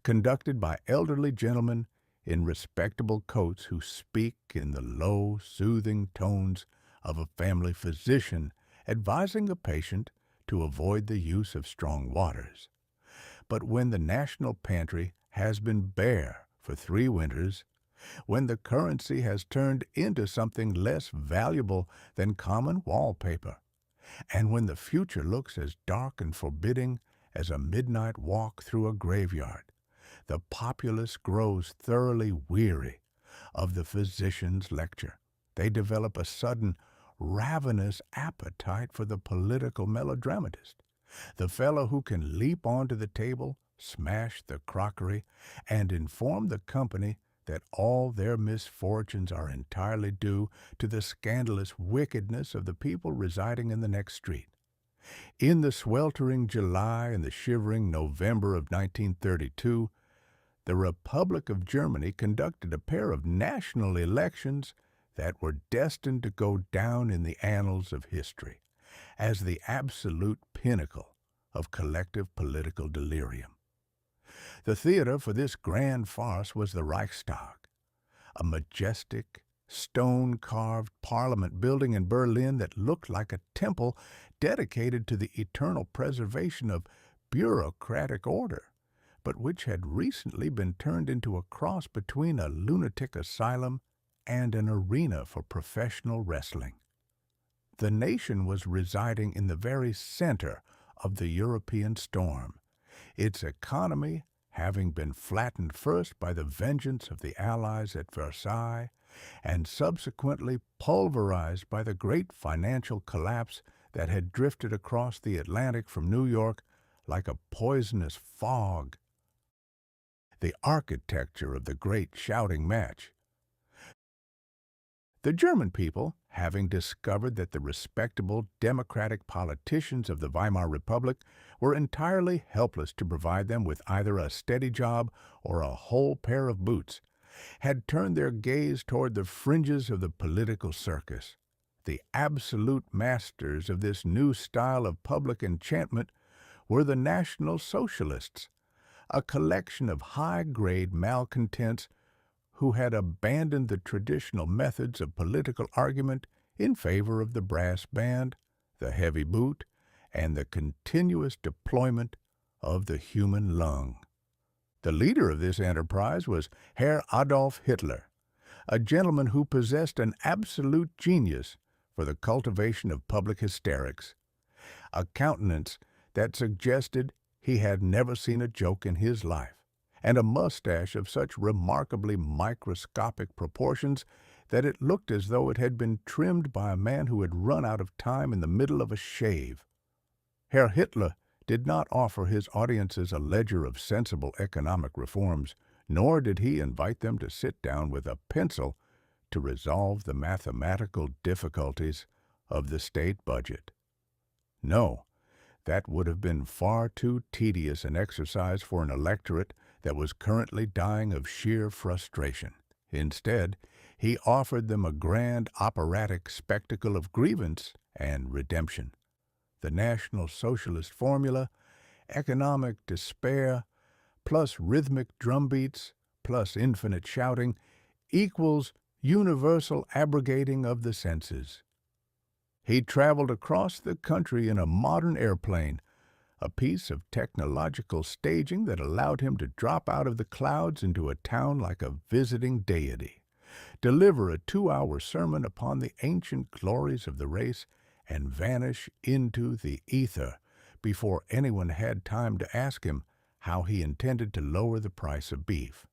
conducted by elderly gentlemen in respectable coats who speak in the low, soothing tones of a family physician advising a patient to avoid the use of strong waters. But when the national pantry has been bare for 3 winters, when the currency has turned into something less valuable than common wallpaper, and when the future looks as dark and forbidding as a midnight walk through a graveyard, the populace grows thoroughly weary of the physician's lecture. They develop a sudden, ravenous appetite for the political melodramatist, the fellow who can leap onto the table, smash the crockery, and inform the company that all their misfortunes are entirely due to the scandalous wickedness of the people residing in the next street. In the sweltering July and the shivering November of 1932, the Republic of Germany conducted a pair of national elections that were destined to go down in the annals of history as the absolute pinnacle of collective political delirium. The theater for this grand farce was the Reichstag, a majestic, stone-carved parliament building in Berlin that looked like a temple dedicated to the eternal preservation of bureaucratic order, but which had recently been turned into a cross between a lunatic asylum and an arena for professional wrestling. The nation was residing in the very center of the European storm, its economy having been flattened first by the vengeance of the Allies at Versailles and subsequently pulverized by the great financial collapse that had drifted across the Atlantic from New York like a poisonous fog. The architecture of the great shouting match. The German people, having discovered that the respectable democratic politicians of the Weimar Republic were entirely helpless to provide them with either a steady job or a whole pair of boots, had turned their gaze toward the fringes of the political circus. The absolute masters of this new style of public enchantment were the National Socialists, a collection of high-grade malcontents who had abandoned the traditional methods of political argument in favor of the brass band, the heavy boot, and the continuous deployment of the human lung. The leader of this enterprise was Herr Adolf Hitler, a gentleman who possessed an absolute genius for the cultivation of public hysterics, a countenance that suggested he had never seen a joke in his life, and a mustache of such remarkably microscopic proportions that it looked as though it had been trimmed by a man who had run out of time in the middle of a shave. Herr Hitler did not offer his audiences a ledger of sensible economic reforms, nor did he invite them to sit down with a pencil to resolve the mathematical difficulties of the state budget. No, that would have been far too tedious an exercise for an electorate that was currently dying of sheer frustration. Instead, he offered them a grand operatic spectacle of grievance and redemption. The National Socialist formula, economic despair, plus rhythmic drumbeats, plus infinite shouting, equals universal abrogating of the senses. He traveled across the country in a modern airplane, a piece of technological staging that allowed him to drop out of the clouds into a town like a visiting deity, deliver a 2-hour sermon upon the ancient glories of the race, and vanish into the ether before anyone had time to ask him how he intended to lower the price of beef.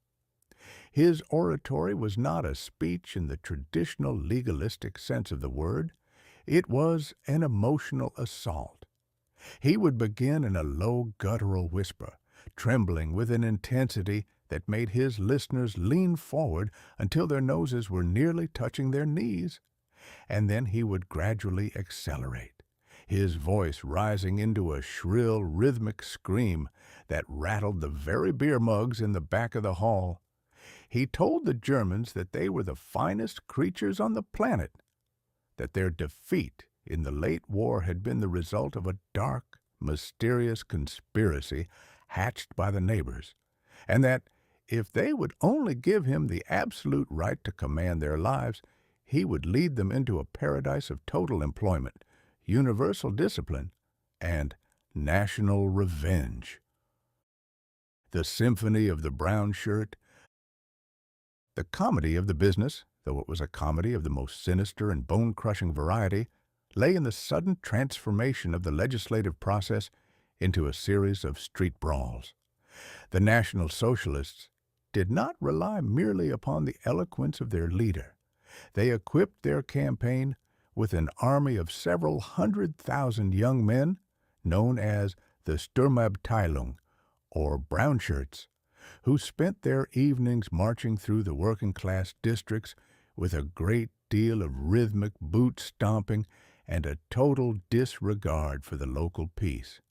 His oratory was not a speech in the traditional legalistic sense of the word. It was an emotional assault. He would begin in a low guttural whisper, trembling with an intensity that made his listeners lean forward until their noses were nearly touching their knees, and then he would gradually accelerate, his voice rising into a shrill, rhythmic scream that rattled the very beer mugs in the back of the hall. He told the Germans that they were the finest creatures on the planet, that their defeat in the late war had been the result of a dark, mysterious conspiracy hatched by the neighbors, and that if they would only give him the absolute right to command their lives, he would lead them into a paradise of total employment, universal discipline, and national revenge. The symphony of the brown shirt, the comedy of the business, though it was a comedy of the most sinister and bone-crushing variety, lay in the sudden transformation of the legislative process into a series of street brawls. The National Socialists did not rely merely upon the eloquence of their leader. They equipped their campaign with an army of several 100,000 young men known as the Sturmabteilung, or brown shirts, who spent their evenings marching through the working-class districts with a great deal of rhythmic boot-stomping and a total disregard for the local peace.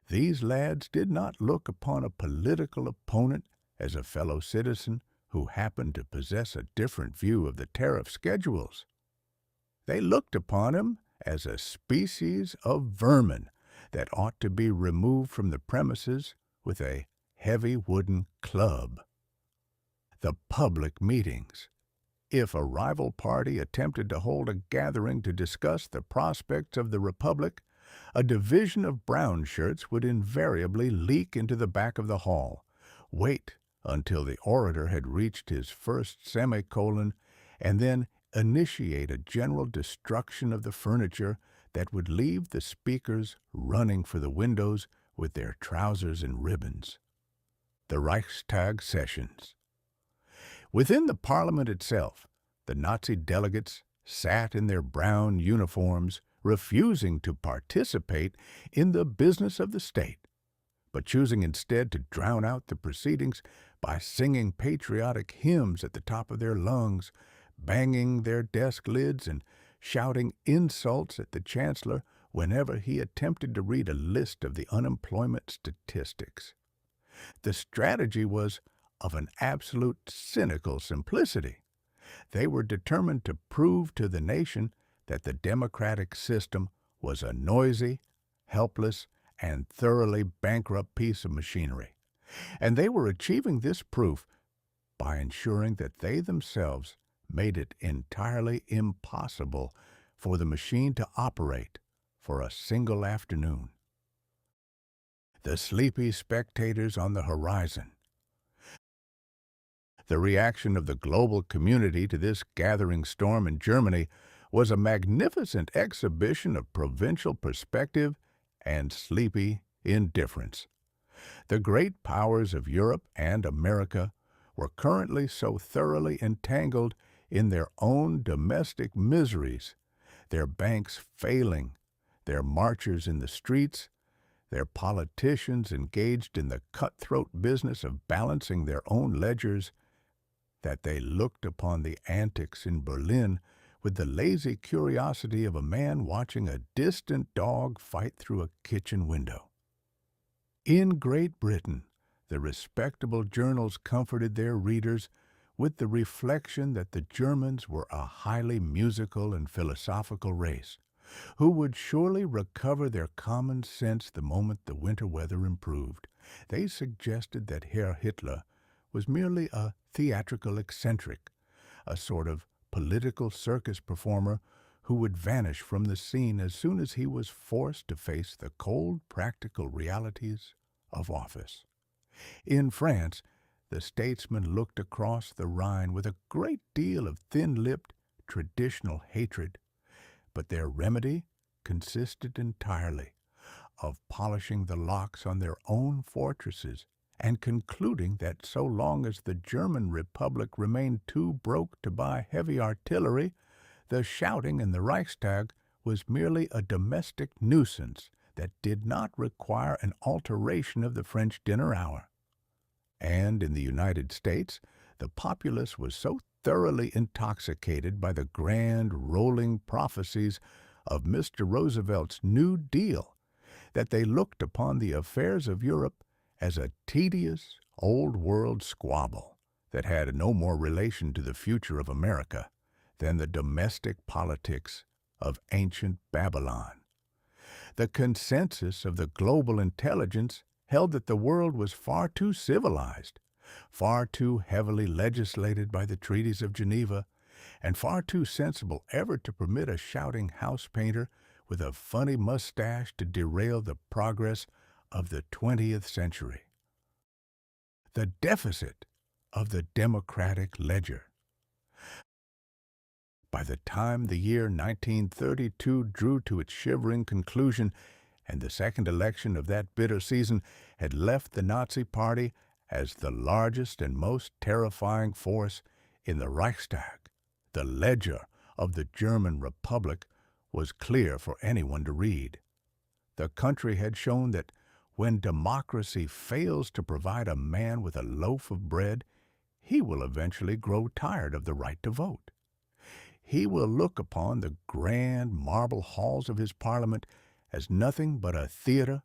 These lads did not look upon a political opponent as a fellow citizen who happened to possess a different view of the tariff schedules. They looked upon him as a species of vermin that ought to be removed from the premises with a heavy wooden club. The public meetings. If a rival party attempted to hold a gathering to discuss the prospects of the Republic, a division of brown shirts would invariably leak into the back of the hall, wait until the orator had reached his first semicolon, and then initiate a general destruction of the furniture that would leave the speakers running for the windows with their trousers and ribbons. The Reichstag sessions. Within the Parliament itself, the Nazi delegates sat in their brown uniforms, refusing to participate in the business of the state, but choosing instead to drown out the proceedings by singing patriotic hymns at the top of their lungs, banging their desk lids and shouting insults at the chancellor whenever he attempted to read a list of the unemployment statistics. The strategy was of an absolute cynical simplicity. They were determined to prove to the nation that the democratic system was a noisy, helpless, and thoroughly bankrupt piece of machinery. And they were achieving this proof by ensuring that they themselves made it entirely impossible for the machine to operate for a single afternoon. The sleepy spectators on the horizon. The reaction of the global community to this gathering storm in Germany was a magnificent exhibition of provincial perspective and sleepy indifference. The great powers of Europe and America were currently so thoroughly entangled in their own domestic miseries, their banks failing, their marchers in the streets, their politicians engaged in the cutthroat business of balancing their own ledgers, that they looked upon the antics in Berlin with the lazy curiosity of a man watching a distant dog fight through a kitchen window. In Great Britain, the respectable journals comforted their readers with the reflection that the Germans were a highly musical and philosophical race, who would surely recover their common sense the moment the winter weather improved. They suggested that Herr Hitler was merely a theatrical eccentric, a sort of political circus performer who would vanish from the scene as soon as he was forced to face the cold, practical realities of office. In France, the statesmen looked across the Rhine with a great deal of thin-lipped, traditional hatred, but their remedy consisted entirely of polishing the locks on their own fortresses and concluding that so long as the German Republic remained too broke to buy heavy artillery, the shouting in the Reichstag was merely a domestic nuisance that did not require an alteration of the French dinner hour. And in the United States, the populace was so thoroughly intoxicated by the grand, rolling prophecies of Mr. Roosevelt's New Deal that they looked upon the affairs of Europe as a tedious, old-world squabble that had no more relation to the future of America than the domestic politics of ancient Babylon. The consensus of the global intelligence held that the world was far too civilized, far too heavily legislated by the treaties of Geneva, and far too sensible ever to permit a shouting house painter with a funny mustache to derail the progress of the 20th century. The deficit of the democratic ledger. By the time the year 1932 drew to its shivering conclusion, and the second election of that bitter season had left the Nazi Party as the largest and most terrifying force in the Reichstag. The ledger of the German Republic was clear for anyone to read. The country had shown that when democracy fails to provide a man with a loaf of bread, he will eventually grow tired of the right to vote. He will look upon the grand marble halls of his parliament as nothing but a theater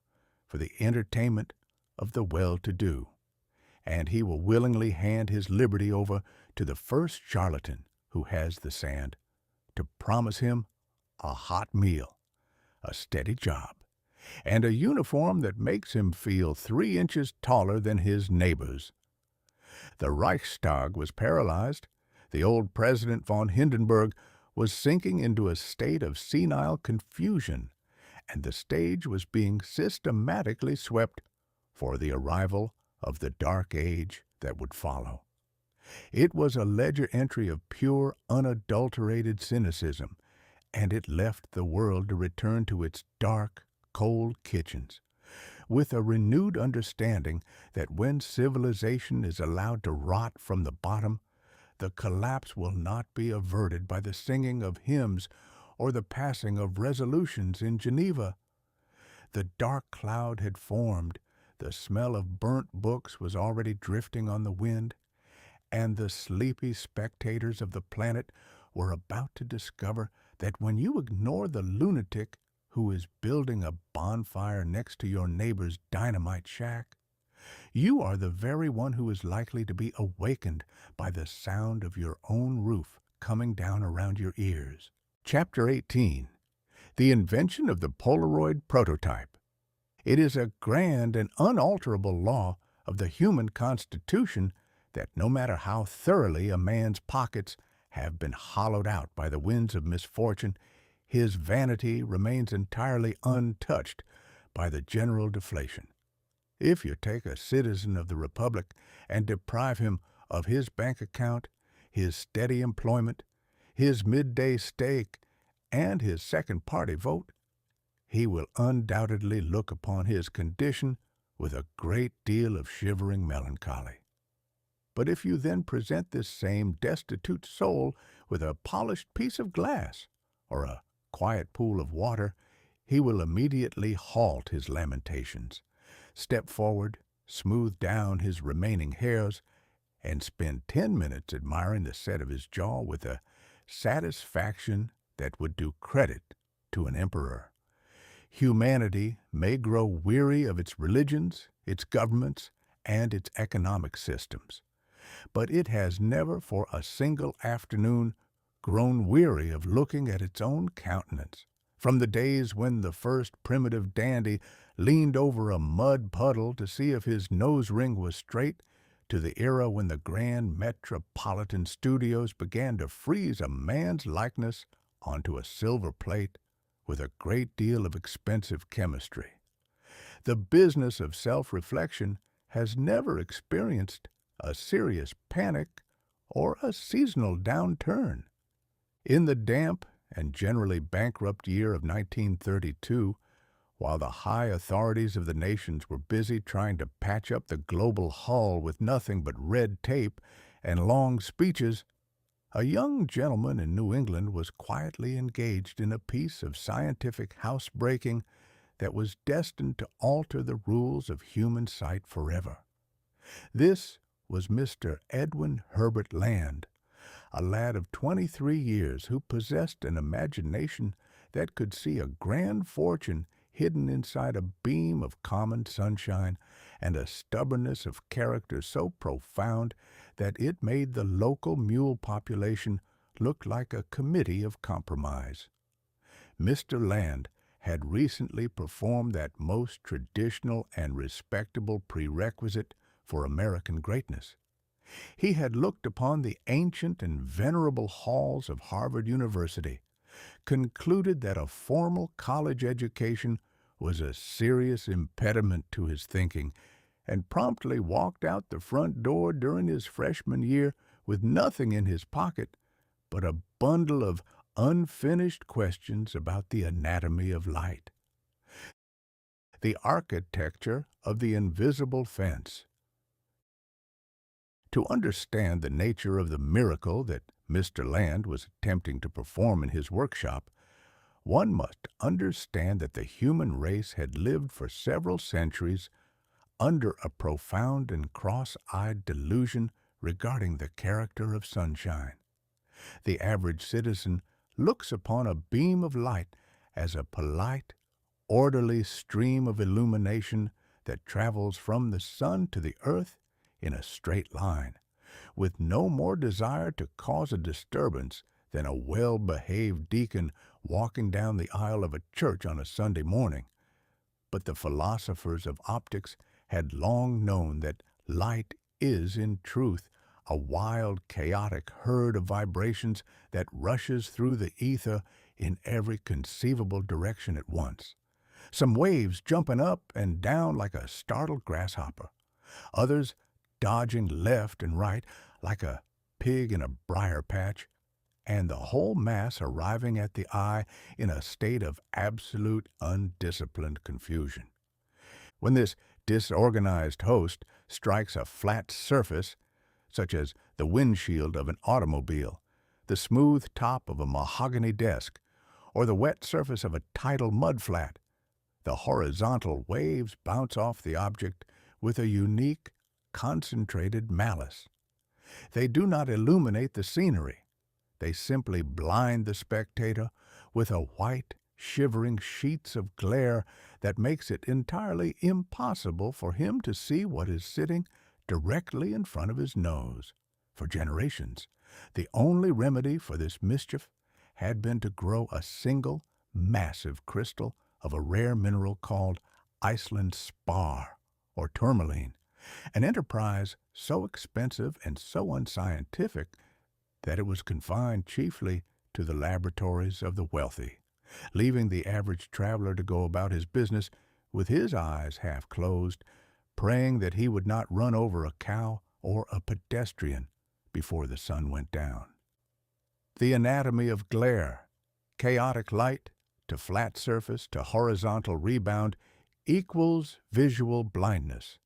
for the entertainment of the well-to-do, and he will willingly hand his liberty over to the first charlatan who has the sand to promise him a hot meal, a steady job, and a uniform that makes him feel 3 inches taller than his neighbors. The Reichstag was paralyzed. The old President von Hindenburg was sinking into a state of senile confusion, and the stage was being systematically swept for the arrival of the dark age that would follow. It was a ledger entry of pure, unadulterated cynicism, and it left the world to return to its dark, cold kitchens, with a renewed understanding that when civilization is allowed to rot from the bottom, the collapse will not be averted by the singing of hymns or the passing of resolutions in Geneva. The dark cloud had formed, the smell of burnt books was already drifting on the wind, and the sleepy spectators of the planet were about to discover that when you ignore the lunatic who is building a bonfire next to your neighbor's dynamite shack, you are the very one who is likely to be awakened by the sound of your own roof coming down around your ears. Chapter 18. The Invention of the Polaroid Prototype. It is a grand and unalterable law of the human constitution that no matter how thoroughly a man's pockets have been hollowed out by the winds of misfortune, his vanity remains entirely untouched by the general deflation. If you take a citizen of the Republic and deprive him of his bank account, his steady employment, his midday steak, and his second-party vote, he will undoubtedly look upon his condition with a great deal of shivering melancholy. But if you then present this same destitute soul with a polished piece of glass or a quiet pool of water, he will immediately halt his lamentations, step forward, smooth down his remaining hairs, and spend 10 minutes admiring the set of his jaw with a satisfaction that would do credit to an emperor. Humanity may grow weary of its religions, its governments, and its economic systems, but it has never for a single afternoon grown weary of looking at its own countenance. From the days when the first primitive dandy leaned over a mud puddle to see if his nose ring was straight, to the era when the grand metropolitan studios began to freeze a man's likeness onto a silver plate with a great deal of expensive chemistry. The business of self-reflection has never experienced a serious panic or a seasonal downturn. In the damp and generally bankrupt year of 1932, while the high authorities of the nations were busy trying to patch up the global hull with nothing but red tape and long speeches, a young gentleman in New England was quietly engaged in a piece of scientific housebreaking that was destined to alter the rules of human sight forever. This was Mr. Edwin Herbert Land, a lad of 23 years who possessed an imagination that could see a grand fortune hidden inside a beam of common sunshine, and a stubbornness of character so profound that it made the local mule population look like a committee of compromise. Mr. Land had recently performed that most traditional and respectable prerequisite for American greatness. He had looked upon the ancient and venerable halls of Harvard University, concluded that a formal college education was a serious impediment to his thinking, and promptly walked out the front door during his freshman year with nothing in his pocket but a bundle of unfinished questions about the anatomy of light, the architecture of the invisible fence, To understand the nature of the miracle that Mr. Land was attempting to perform in his workshop, one must understand that the human race had lived for several centuries under a profound and cross-eyed delusion regarding the character of sunshine. The average citizen looks upon a beam of light as a polite, orderly stream of illumination that travels from the sun to the earth in a straight line, with no more desire to cause a disturbance than a well-behaved deacon walking down the aisle of a church on a Sunday morning. But the philosophers of optics had long known that light is, in truth, a wild, chaotic herd of vibrations that rushes through the ether in every conceivable direction at once. Some waves jumping up and down like a startled grasshopper, others dodging left and right like a pig in a briar patch, and the whole mass arriving at the eye in a state of absolute undisciplined confusion. When this disorganized host strikes a flat surface, such as the windshield of an automobile, the smooth top of a mahogany desk, or the wet surface of a tidal mudflat, the horizontal waves bounce off the object with a unique, concentrated malice. They do not illuminate the scenery. They simply blind the spectator with a white, shivering sheets of glare that makes it entirely impossible for him to see what is sitting directly in front of his nose. For generations, the only remedy for this mischief had been to grow a single, massive crystal of a rare mineral called Iceland spar, or tourmaline, an enterprise so expensive and so unscientific that it was confined chiefly to the laboratories of the wealthy, leaving the average traveler to go about his business with his eyes half closed, praying that he would not run over a cow or a pedestrian before the sun went down. The anatomy of glare, chaotic light to flat surface to horizontal rebound, equals visual blindness.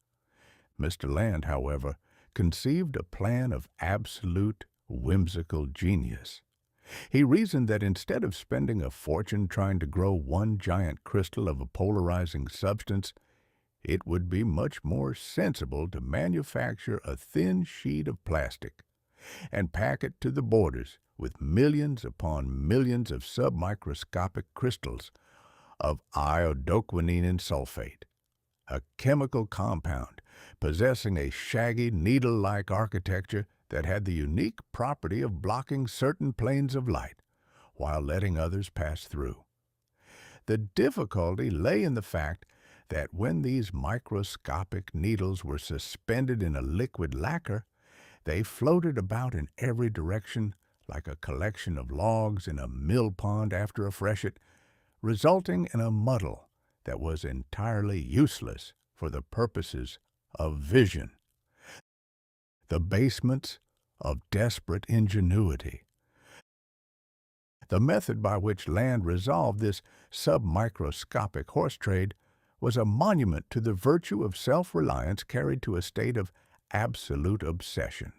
Mr. Land, however, conceived a plan of absolute whimsical genius. He reasoned that instead of spending a fortune trying to grow one giant crystal of a polarizing substance, it would be much more sensible to manufacture a thin sheet of plastic and pack it to the borders with millions upon millions of submicroscopic crystals of iodoquinine sulfate, a chemical compound possessing a shaggy, needle-like architecture that had the unique property of blocking certain planes of light while letting others pass through. The difficulty lay in the fact that when these microscopic needles were suspended in a liquid lacquer, they floated about in every direction like a collection of logs in a mill pond after a freshet, resulting in a muddle that was entirely useless for the purposes of vision. The basements of desperate ingenuity. The method by which Land resolved this submicroscopic horse trade was a monument to the virtue of self-reliance carried to a state of absolute obsession.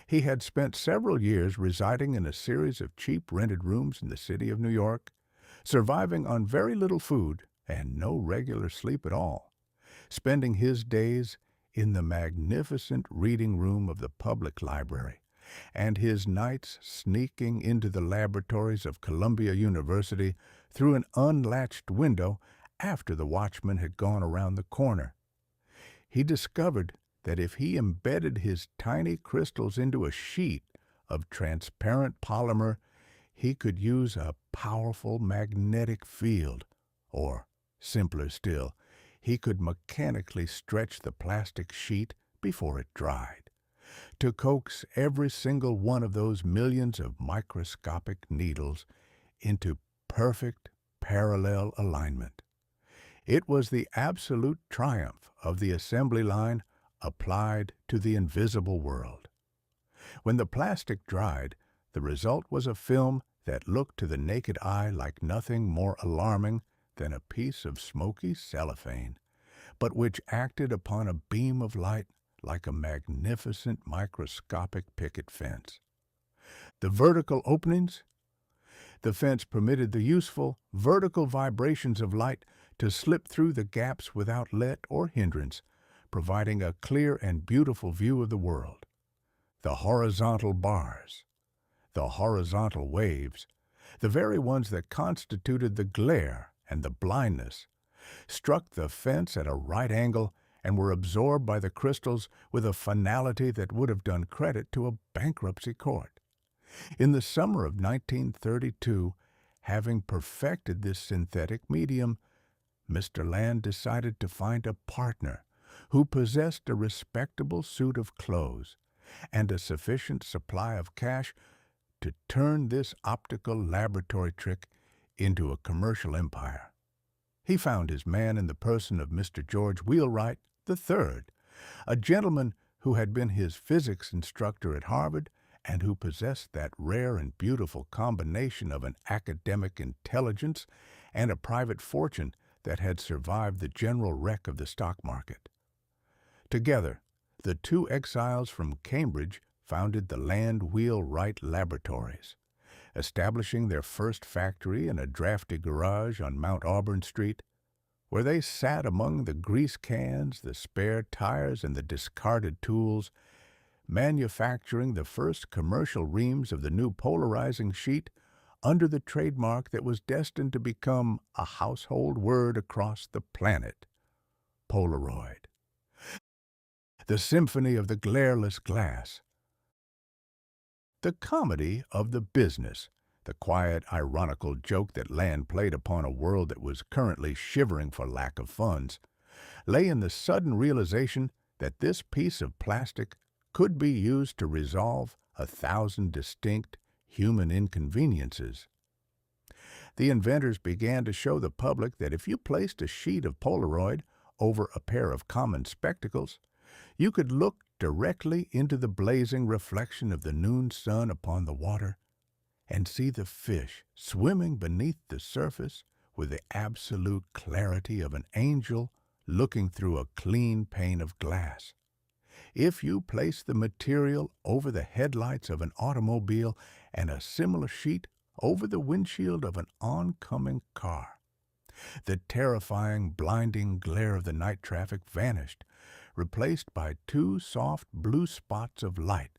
He had spent several years residing in a series of cheap rented rooms in the city of New York, surviving on very little food and no regular sleep at all, spending his days in the magnificent reading room of the public library, and his nights sneaking into the laboratories of Columbia University through an unlatched window after the watchman had gone around the corner. He discovered that if he embedded his tiny crystals into a sheet of transparent polymer, he could use a powerful magnetic field, or, simpler still, he could mechanically stretch the plastic sheet before it dried, to coax every single one of those millions of microscopic needles into perfect parallel alignment. It was the absolute triumph of the assembly line applied to the invisible world. When the plastic dried, the result was a film that looked to the naked eye like nothing more alarming than a piece of smoky cellophane, but which acted upon a beam of light like a magnificent microscopic picket fence. The vertical openings? The fence permitted the useful vertical vibrations of light to slip through the gaps without let or hindrance, providing a clear and beautiful view of the world. The horizontal bars, the horizontal waves, the very ones that constituted the glare and the blindness, struck the fence at a right angle and were absorbed by the crystals with a finality that would have done credit to a bankruptcy court. In the summer of 1932, having perfected this synthetic medium, Mr. Land decided to find a partner who possessed a respectable suit of clothes and a sufficient supply of cash to turn this optical laboratory trick into a commercial empire. He found his man in the person of Mr. George Wheelwright III, a gentleman who had been his physics instructor at Harvard and who possessed that rare and beautiful combination of an academic intelligence and a private fortune that had survived the general wreck of the stock market. Together, the two exiles from Cambridge founded the Land Wheelwright Laboratories, establishing their first factory in a drafty garage on Mount Auburn Street, where they sat among the grease cans, the spare tires, and the discarded tools, manufacturing the first commercial reams of the new polarizing sheet under the trademark that was destined to become a household word across the planet, Polaroid. The symphony of the glareless glass. The comedy of the business, the quiet, ironical joke that Land played upon a world that was currently shivering for lack of funds, lay in the sudden realization that this piece of plastic could be used to resolve 1,000 distinct human inconveniences. The inventors began to show the public that if you placed a sheet of Polaroid over a pair of common spectacles, you could look directly into the blazing reflection of the noon sun upon the water and see the fish swimming beneath the surface with the absolute clarity of an angel looking through a clean pane of glass. If you place the material over the headlights of an automobile and a similar sheet over the windshield of an oncoming car, the terrifying, blinding glare of the night traffic vanished, replaced by two soft blue spots of light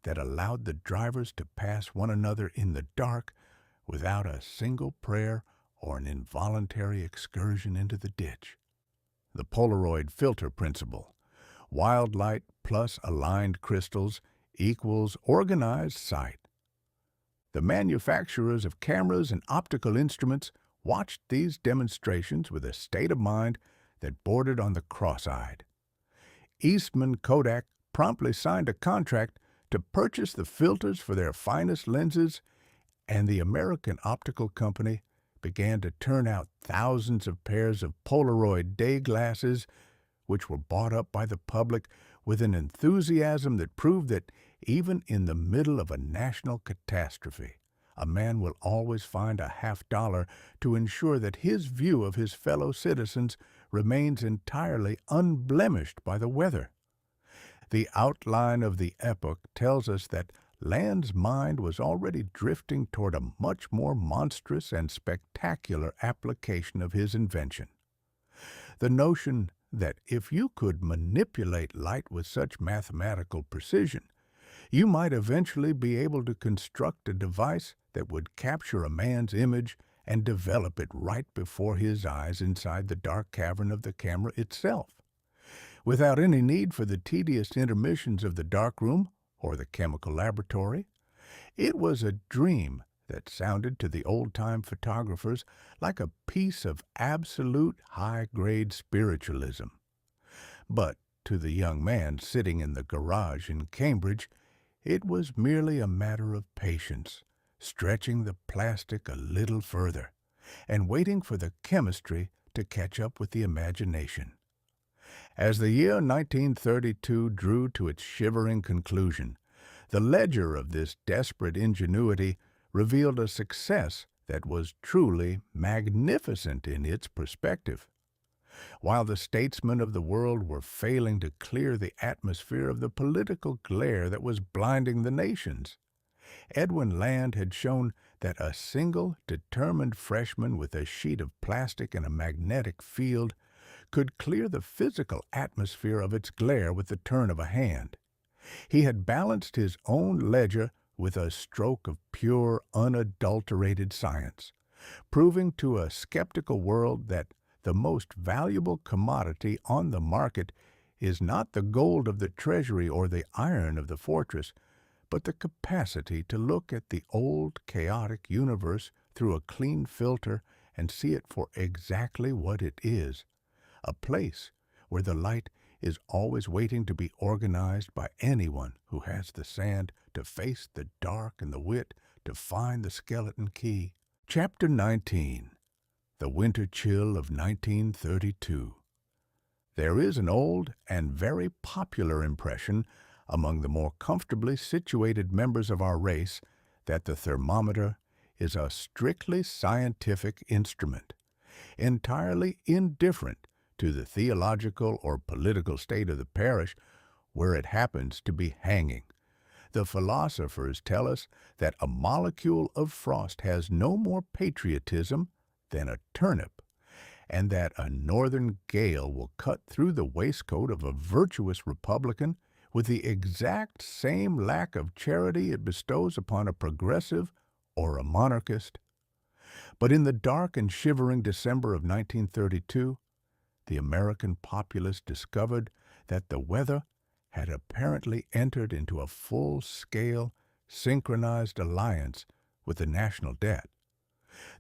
that allowed the drivers to pass one another in the dark without a single prayer or an involuntary excursion into the ditch. The Polaroid filter principle. Wild light plus aligned crystals equals organized sight. The manufacturers of cameras and optical instruments watched these demonstrations with a state of mind that bordered on the cross-eyed. Eastman Kodak promptly signed a contract to purchase the filters for their finest lenses, and the American Optical Company began to turn out thousands of pairs of Polaroid day glasses, which were bought up by the public with an enthusiasm that proved that even in the middle of a national catastrophe, a man will always find a $50 to ensure that his view of his fellow citizens remains entirely unblemished by the weather. The outline of the epoch tells us that Land's mind was already drifting toward a much more monstrous and spectacular application of his invention. The notion that if you could manipulate light with such mathematical precision, you might eventually be able to construct a device that would capture a man's image and develop it right before his eyes inside the dark cavern of the camera itself, without any need for the tedious intermissions of the darkroom or the chemical laboratory. It was a dream that sounded to the old-time photographers like a piece of absolute high-grade spiritualism. But to the young man sitting in the garage in Cambridge, it was merely a matter of patience, stretching the plastic a little further, and waiting for the chemistry to catch up with the imagination. As the year 1932 drew to its shivering conclusion, the ledger of this desperate ingenuity revealed a success that was truly magnificent in its perspective. While the statesmen of the world were failing to clear the atmosphere of the political glare that was blinding the nations, Edwin Land had shown that a single determined freshman with a sheet of plastic and a magnetic field could clear the physical atmosphere of its glare with the turn of a hand. He had balanced his own ledger with a stroke of pure, unadulterated science, proving to a skeptical world that the most valuable commodity on the market is not the gold of the treasury or the iron of the fortress, but the capacity to look at the old, chaotic universe through a clean filter and see it for exactly what it is, a place where the light is always waiting to be organized by anyone who has the sand to face the dark and the wit to find the skeleton key. Chapter 19. The Winter Chill of 1932. There is an old and very popular impression among the more comfortably situated members of our race that the thermometer is a strictly scientific instrument, entirely indifferent to the theological or political state of the parish where it happens to be hanging. The philosophers tell us that a molecule of frost has no more patriotism than a turnip, and that a northern gale will cut through the waistcoat of a virtuous Republican with the exact same lack of charity it bestows upon a progressive or a monarchist. But in the dark and shivering December of 1932, the American populace discovered that the weather had apparently entered into a full-scale, synchronized alliance with the national debt.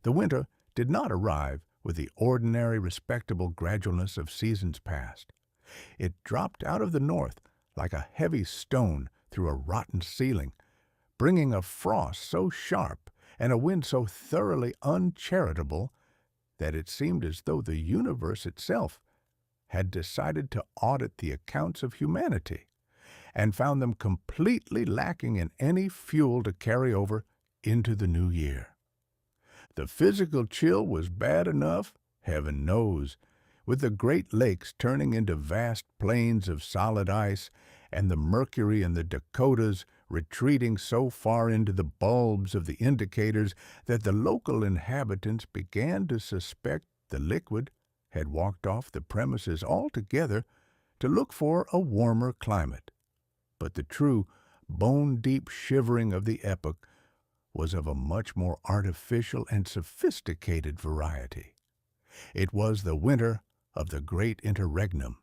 The winter did not arrive with the ordinary respectable gradualness of seasons past. It dropped out of the north like a heavy stone through a rotten ceiling, bringing a frost so sharp and a wind so thoroughly uncharitable that it seemed as though the universe itself had decided to audit the accounts of humanity and found them completely lacking in any fuel to carry over into the new year. The physical chill was bad enough, heaven knows, with the Great Lakes turning into vast plains of solid ice and the mercury in the Dakotas retreating so far into the bulbs of the indicators that the local inhabitants began to suspect the liquid had walked off the premises altogether to look for a warmer climate. But the true, bone-deep shivering of the epoch was of a much more artificial and sophisticated variety. It was the winter of the great interregnum,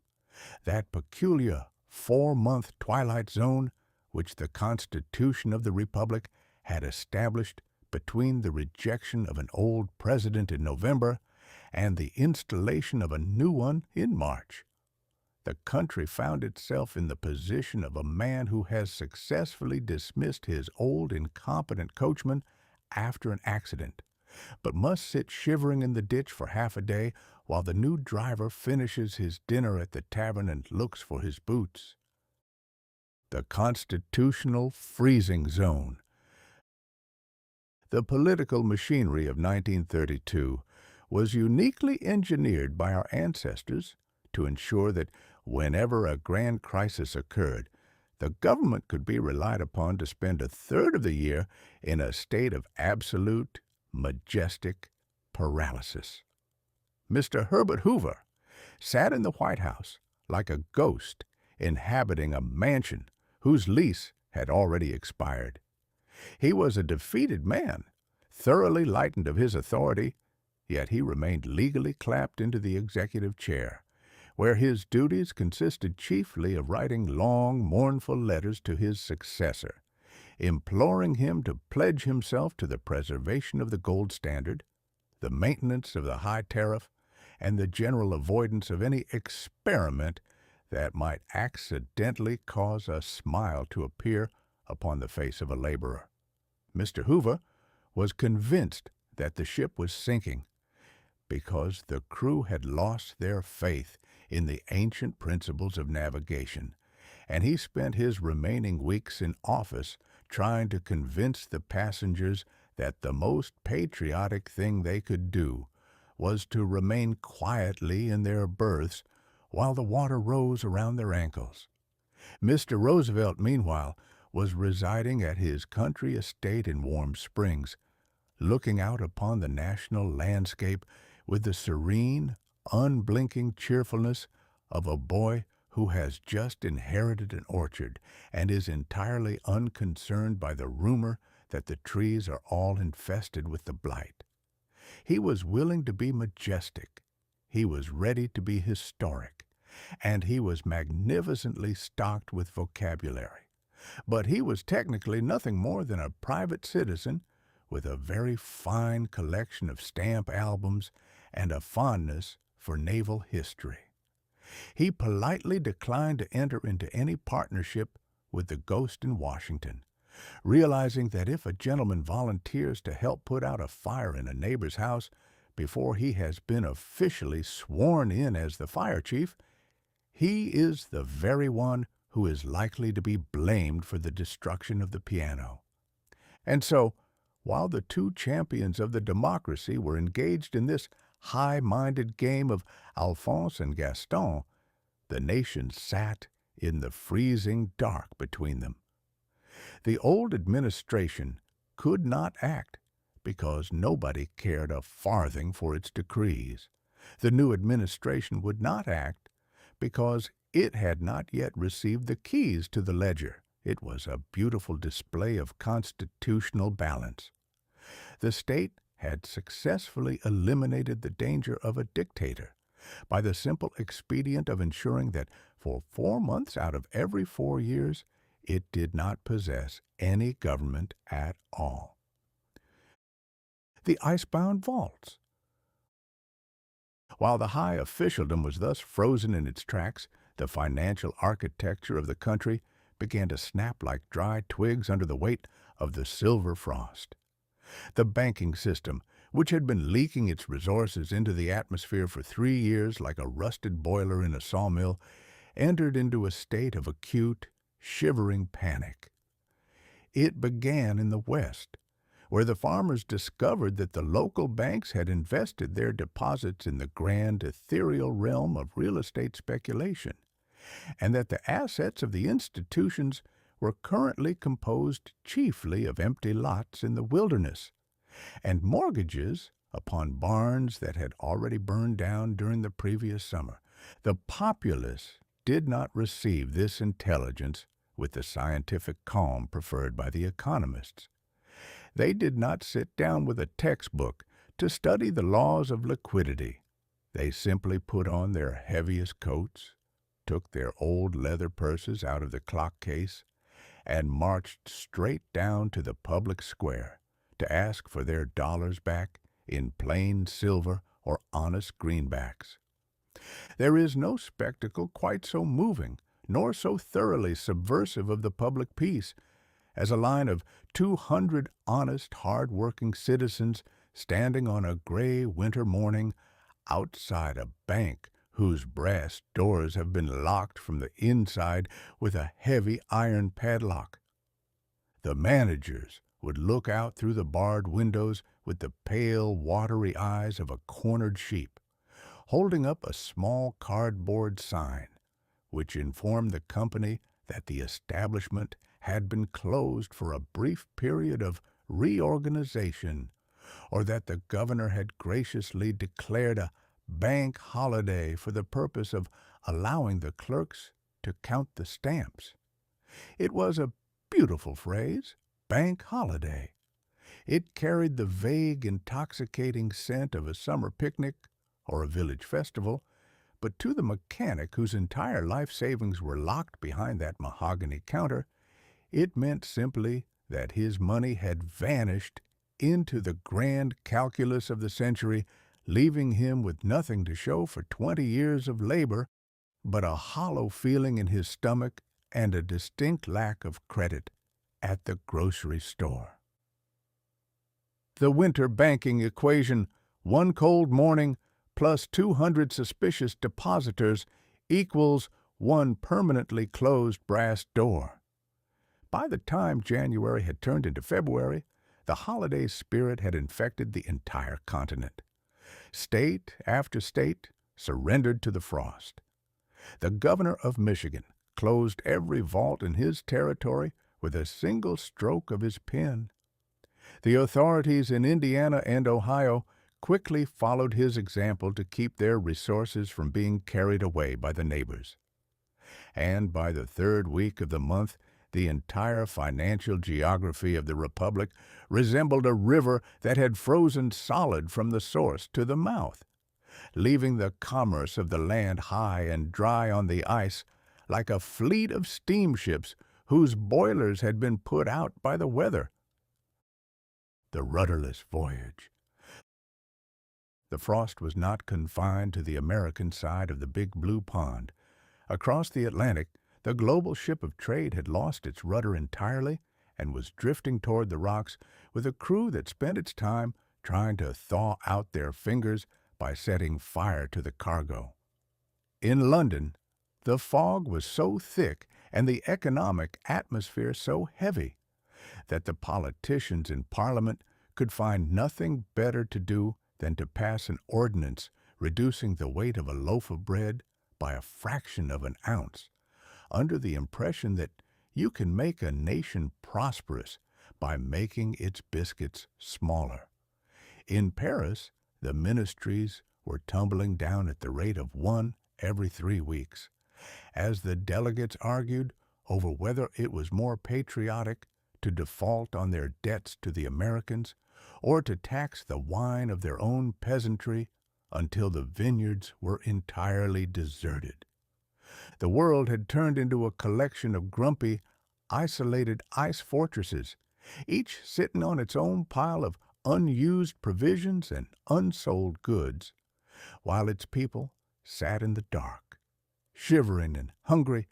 that peculiar 4-month twilight zone which the Constitution of the Republic had established between the rejection of an old president in November and the installation of a new one in March. The country found itself in the position of a man who has successfully dismissed his old incompetent coachman after an accident, but must sit shivering in the ditch for half a day while the new driver finishes his dinner at the tavern and looks for his boots. The constitutional freezing zone. The political machinery of 1932 was uniquely engineered by our ancestors to ensure that whenever a grand crisis occurred, the government could be relied upon to spend a third of the year in a state of absolute, majestic paralysis. Mr. Herbert Hoover sat in the White House like a ghost inhabiting a mansion whose lease had already expired. He was a defeated man, thoroughly lightened of his authority, yet he remained legally clapped into the executive chair, where his duties consisted chiefly of writing long, mournful letters to his successor, imploring him to pledge himself to the preservation of the gold standard, the maintenance of the high tariff, and the general avoidance of any experiment that might accidentally cause a smile to appear upon the face of a laborer. Mr. Hoover was convinced that the ship was sinking because the crew had lost their faith in the ancient principles of navigation, and he spent his remaining weeks in office trying to convince the passengers that the most patriotic thing they could do was to remain quietly in their berths while the water rose around their ankles. Mr. Roosevelt, meanwhile, was residing at his country estate in Warm Springs, looking out upon the national landscape with the serene, unblinking cheerfulness of a boy who has just inherited an orchard and is entirely unconcerned by the rumor that the trees are all infested with the blight. He was willing to be majestic, he was ready to be historic, and he was magnificently stocked with vocabulary. But he was technically nothing more than a private citizen with a very fine collection of stamp albums and a fondness for naval history. He politely declined to enter into any partnership with the ghost in Washington, realizing that if a gentleman volunteers to help put out a fire in a neighbor's house before he has been officially sworn in as the fire chief, he is the very one who is likely to be blamed for the destruction of the piano. And so, while the two champions of the democracy were engaged in this high-minded game of Alphonse and Gaston, the nation sat in the freezing dark between them. The old administration could not act because nobody cared a farthing for its decrees. The new administration would not act because it had not yet received the keys to the ledger. It was a beautiful display of constitutional balance. The state had successfully eliminated the danger of a dictator by the simple expedient of ensuring that for 4 months out of every 4 years, it did not possess any government at all. The icebound vaults. While the high officialdom was thus frozen in its tracks, the financial architecture of the country began to snap like dry twigs under the weight of the silver frost. The banking system, which had been leaking its resources into the atmosphere for 3 years like a rusted boiler in a sawmill, entered into a state of acute, shivering panic. It began in the West, where the farmers discovered that the local banks had invested their deposits in the grand, ethereal realm of real estate speculation, and that the assets of the institutions were currently composed chiefly of empty lots in the wilderness, and mortgages upon barns that had already burned down during the previous summer. The populace did not receive this intelligence with the scientific calm preferred by the economists. They did not sit down with a textbook to study the laws of liquidity. They simply put on their heaviest coats, took their old leather purses out of the clock case, and marched straight down to the public square to ask for their dollars back in plain silver or honest greenbacks. There is no spectacle quite so moving, nor so thoroughly subversive of the public peace, as a line of 200 honest, hard-working citizens standing on a gray winter morning outside a bank whose brass doors have been locked from the inside with a heavy iron padlock. The managers would look out through the barred windows with the pale, watery eyes of a cornered sheep, holding up a small cardboard sign, which informed the company that the establishment had been closed for a brief period of reorganization, or that the governor had graciously declared a bank holiday for the purpose of allowing the clerks to count the stamps. It was a beautiful phrase, bank holiday. It carried the vague, intoxicating scent of a summer picnic or a village festival, but to the mechanic whose entire life savings were locked behind that mahogany counter, it meant simply that his money had vanished into the grand calculus of the century, leaving him with nothing to show for 20 years of labor but a hollow feeling in his stomach and a distinct lack of credit at the grocery store. The winter banking equation, one cold morning plus 200 suspicious depositors equals one permanently closed brass door. By the time January had turned into February, the holiday spirit had infected the entire continent. State after state surrendered to the frost. The governor of Michigan closed every vault in his territory with a single stroke of his pen. The authorities in Indiana and Ohio quickly followed his example to keep their resources from being carried away by the neighbors. And by the third week of the month, the entire financial geography of the Republic resembled a river that had frozen solid from the source to the mouth, leaving the commerce of the land high and dry on the ice like a fleet of steamships whose boilers had been put out by the weather. The rudderless voyage. The frost was not confined to the American side of the big blue pond. Across the Atlantic, the global ship of trade had lost its rudder entirely and was drifting toward the rocks with a crew that spent its time trying to thaw out their fingers by setting fire to the cargo. In London, the fog was so thick and the economic atmosphere so heavy that the politicians in Parliament could find nothing better to do than to pass an ordinance reducing the weight of a loaf of bread by a fraction of an ounce, under the impression that you can make a nation prosperous by making its biscuits smaller. In Paris, the ministries were tumbling down at the rate of one every 3 weeks, as the delegates argued over whether it was more patriotic to default on their debts to the Americans or to tax the wine of their own peasantry until the vineyards were entirely deserted. The world had turned into a collection of grumpy, isolated ice fortresses, each sitting on its own pile of unused provisions and unsold goods, while its people sat in the dark, shivering and hungry,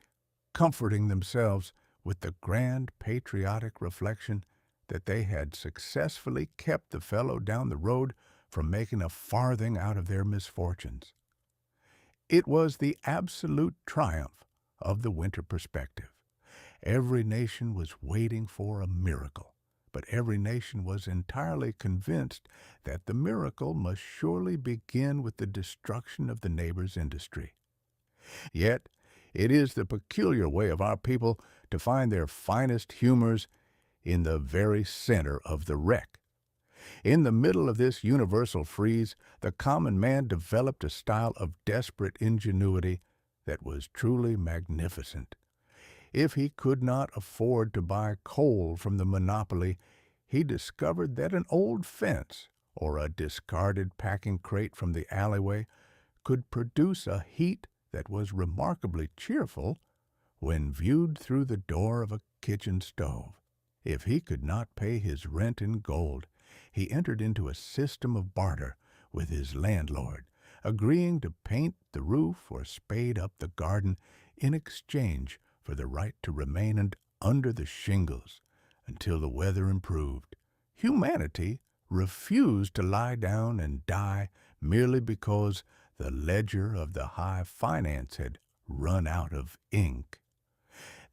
comforting themselves with the grand patriotic reflection that they had successfully kept the fellow down the road from making a farthing out of their misfortunes. It was the absolute triumph of the winter perspective. Every nation was waiting for a miracle, but every nation was entirely convinced that the miracle must surely begin with the destruction of the neighbor's industry. Yet, it is the peculiar way of our people to find their finest humors in the very center of the wreck. In the middle of this universal freeze, the common man developed a style of desperate ingenuity that was truly magnificent. If he could not afford to buy coal from the monopoly, he discovered that an old fence or a discarded packing crate from the alleyway could produce a heat that was remarkably cheerful when viewed through the door of a kitchen stove. If he could not pay his rent in gold, he entered into a system of barter with his landlord, agreeing to paint the roof or spade up the garden in exchange for the right to remain under the shingles until the weather improved. Humanity refused to lie down and die merely because the ledger of the high finance had run out of ink.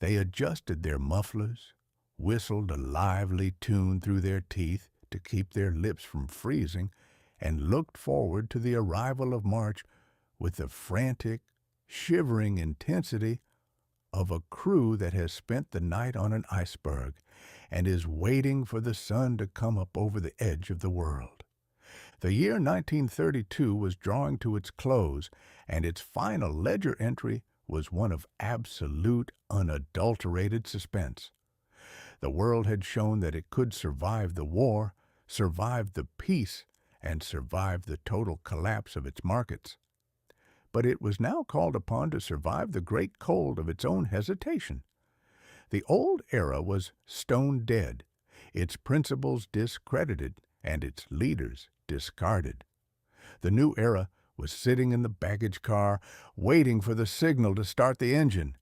They adjusted their mufflers, whistled a lively tune through their teeth to keep their lips from freezing, and looked forward to the arrival of March with the frantic, shivering intensity of a crew that has spent the night on an iceberg and is waiting for the sun to come up over the edge of the world. The year 1932 was drawing to its close, and its final ledger entry was one of absolute, unadulterated suspense. The world had shown that it could survive the war, survive the peace, and survive the total collapse of its markets. But it was now called upon to survive the great cold of its own hesitation. The old era was stone dead, its principles discredited, and its leaders discarded. The new era was sitting in the baggage car, waiting for the signal to start the engine.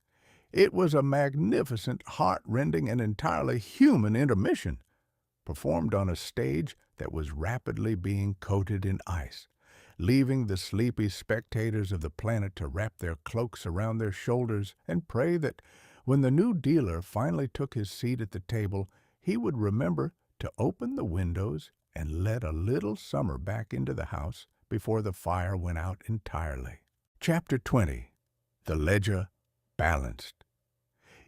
It was a magnificent, heart-rending, and entirely human intermission, performed on a stage that was rapidly being coated in ice, leaving the sleepy spectators of the planet to wrap their cloaks around their shoulders and pray that when the new dealer finally took his seat at the table, he would remember to open the windows and let a little summer back into the house before the fire went out entirely. Chapter 20. The Ledger Balanced.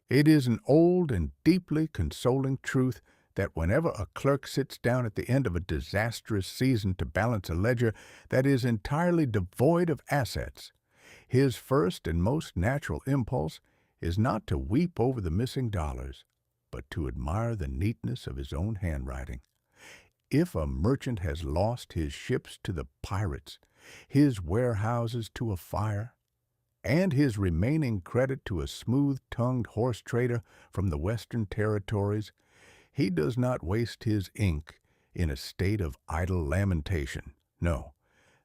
It is an old and deeply consoling truth that whenever a clerk sits down at the end of a disastrous season to balance a ledger that is entirely devoid of assets, his first and most natural impulse is not to weep over the missing dollars, but to admire the neatness of his own handwriting. If a merchant has lost his ships to the pirates, his warehouses to a fire, and his remaining credit to a smooth-tongued horse trader from the Western Territories, he does not waste his ink in a state of idle lamentation. No,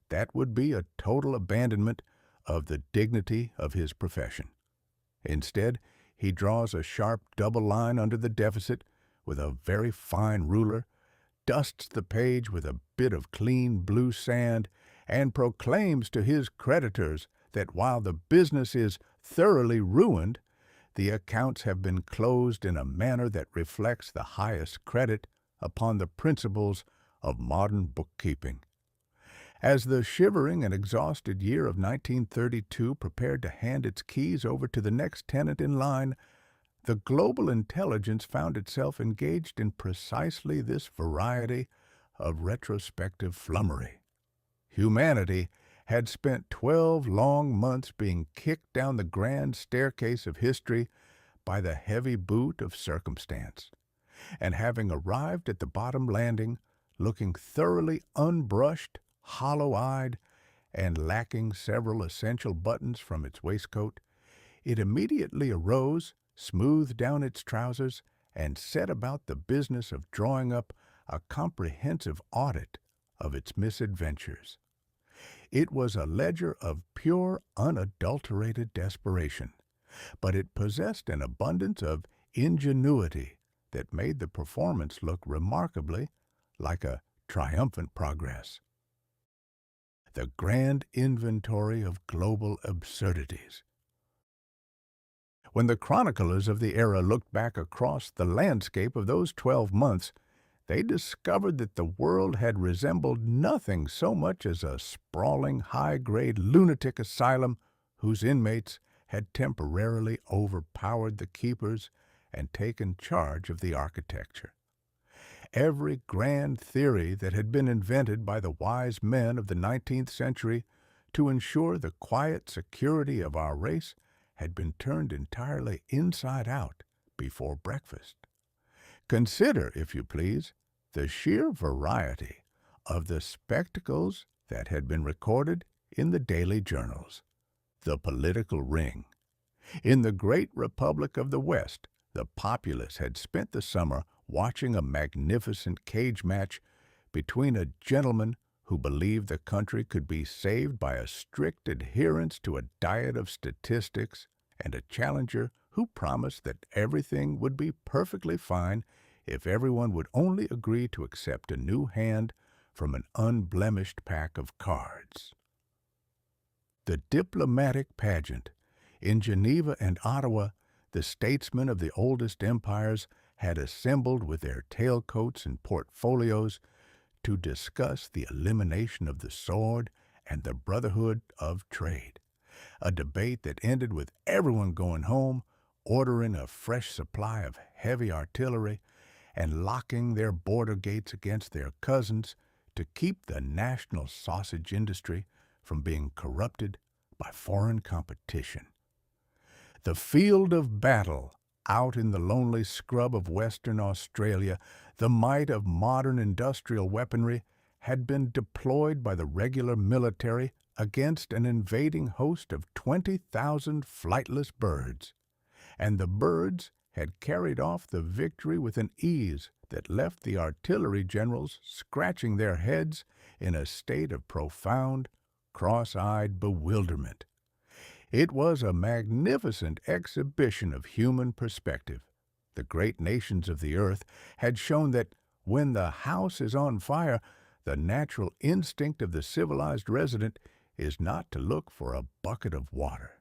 that would be a total abandonment of the dignity of his profession. Instead, he draws a sharp double line under the deficit with a very fine ruler, dusts the page with a bit of clean blue sand, and proclaims to his creditors that while the business is thoroughly ruined, the accounts have been closed in a manner that reflects the highest credit upon the principles of modern bookkeeping. As the shivering and exhausted year of 1932 prepared to hand its keys over to the next tenant in line, the global intelligence found itself engaged in precisely this variety of retrospective flummery. Humanity had spent 12 long months being kicked down the grand staircase of history by the heavy boot of circumstance, and having arrived at the bottom landing, looking thoroughly unbrushed, hollow-eyed, and lacking several essential buttons from its waistcoat, it immediately arose, smoothed down its trousers, and set about the business of drawing up a comprehensive audit of its misadventures. It was a ledger of pure, unadulterated desperation, but it possessed an abundance of ingenuity that made the performance look remarkably like a triumphant progress. The grand inventory of global absurdities. When the chroniclers of the era looked back across the landscape of those 12 months, they discovered that the world had resembled nothing so much as a sprawling, high-grade lunatic asylum whose inmates had temporarily overpowered the keepers and taken charge of the architecture. Every grand theory that had been invented by the wise men of the 19th century to ensure the quiet security of our race had been turned entirely inside out before breakfast. Consider, if you please, the sheer variety of the spectacles that had been recorded in the daily journals. The political ring. In the great republic of the West, the populace had spent the summer watching a magnificent cage match between a gentleman who believed the country could be saved by a strict adherence to a diet of statistics and a challenger who promised that everything would be perfectly fine if everyone would only agree to accept a new hand from an unblemished pack of cards. The diplomatic pageant. In Geneva and Ottawa, the statesmen of the oldest empires had assembled with their tailcoats and portfolios to discuss the elimination of the sword and the brotherhood of trade, a debate that ended with everyone going home, ordering a fresh supply of heavy artillery, and locking their border gates against their cousins to keep the national sausage industry from being corrupted by foreign competition. The field of battle, out in the lonely scrub of Western Australia, the might of modern industrial weaponry had been deployed by the regular military against an invading host of 20,000 flightless birds, and the birds had carried off the victory with an ease that left the artillery generals scratching their heads in a state of profound, cross-eyed bewilderment. It was a magnificent exhibition of human perspective. The great nations of the earth had shown that when the house is on fire, the natural instinct of the civilized resident is not to look for a bucket of water.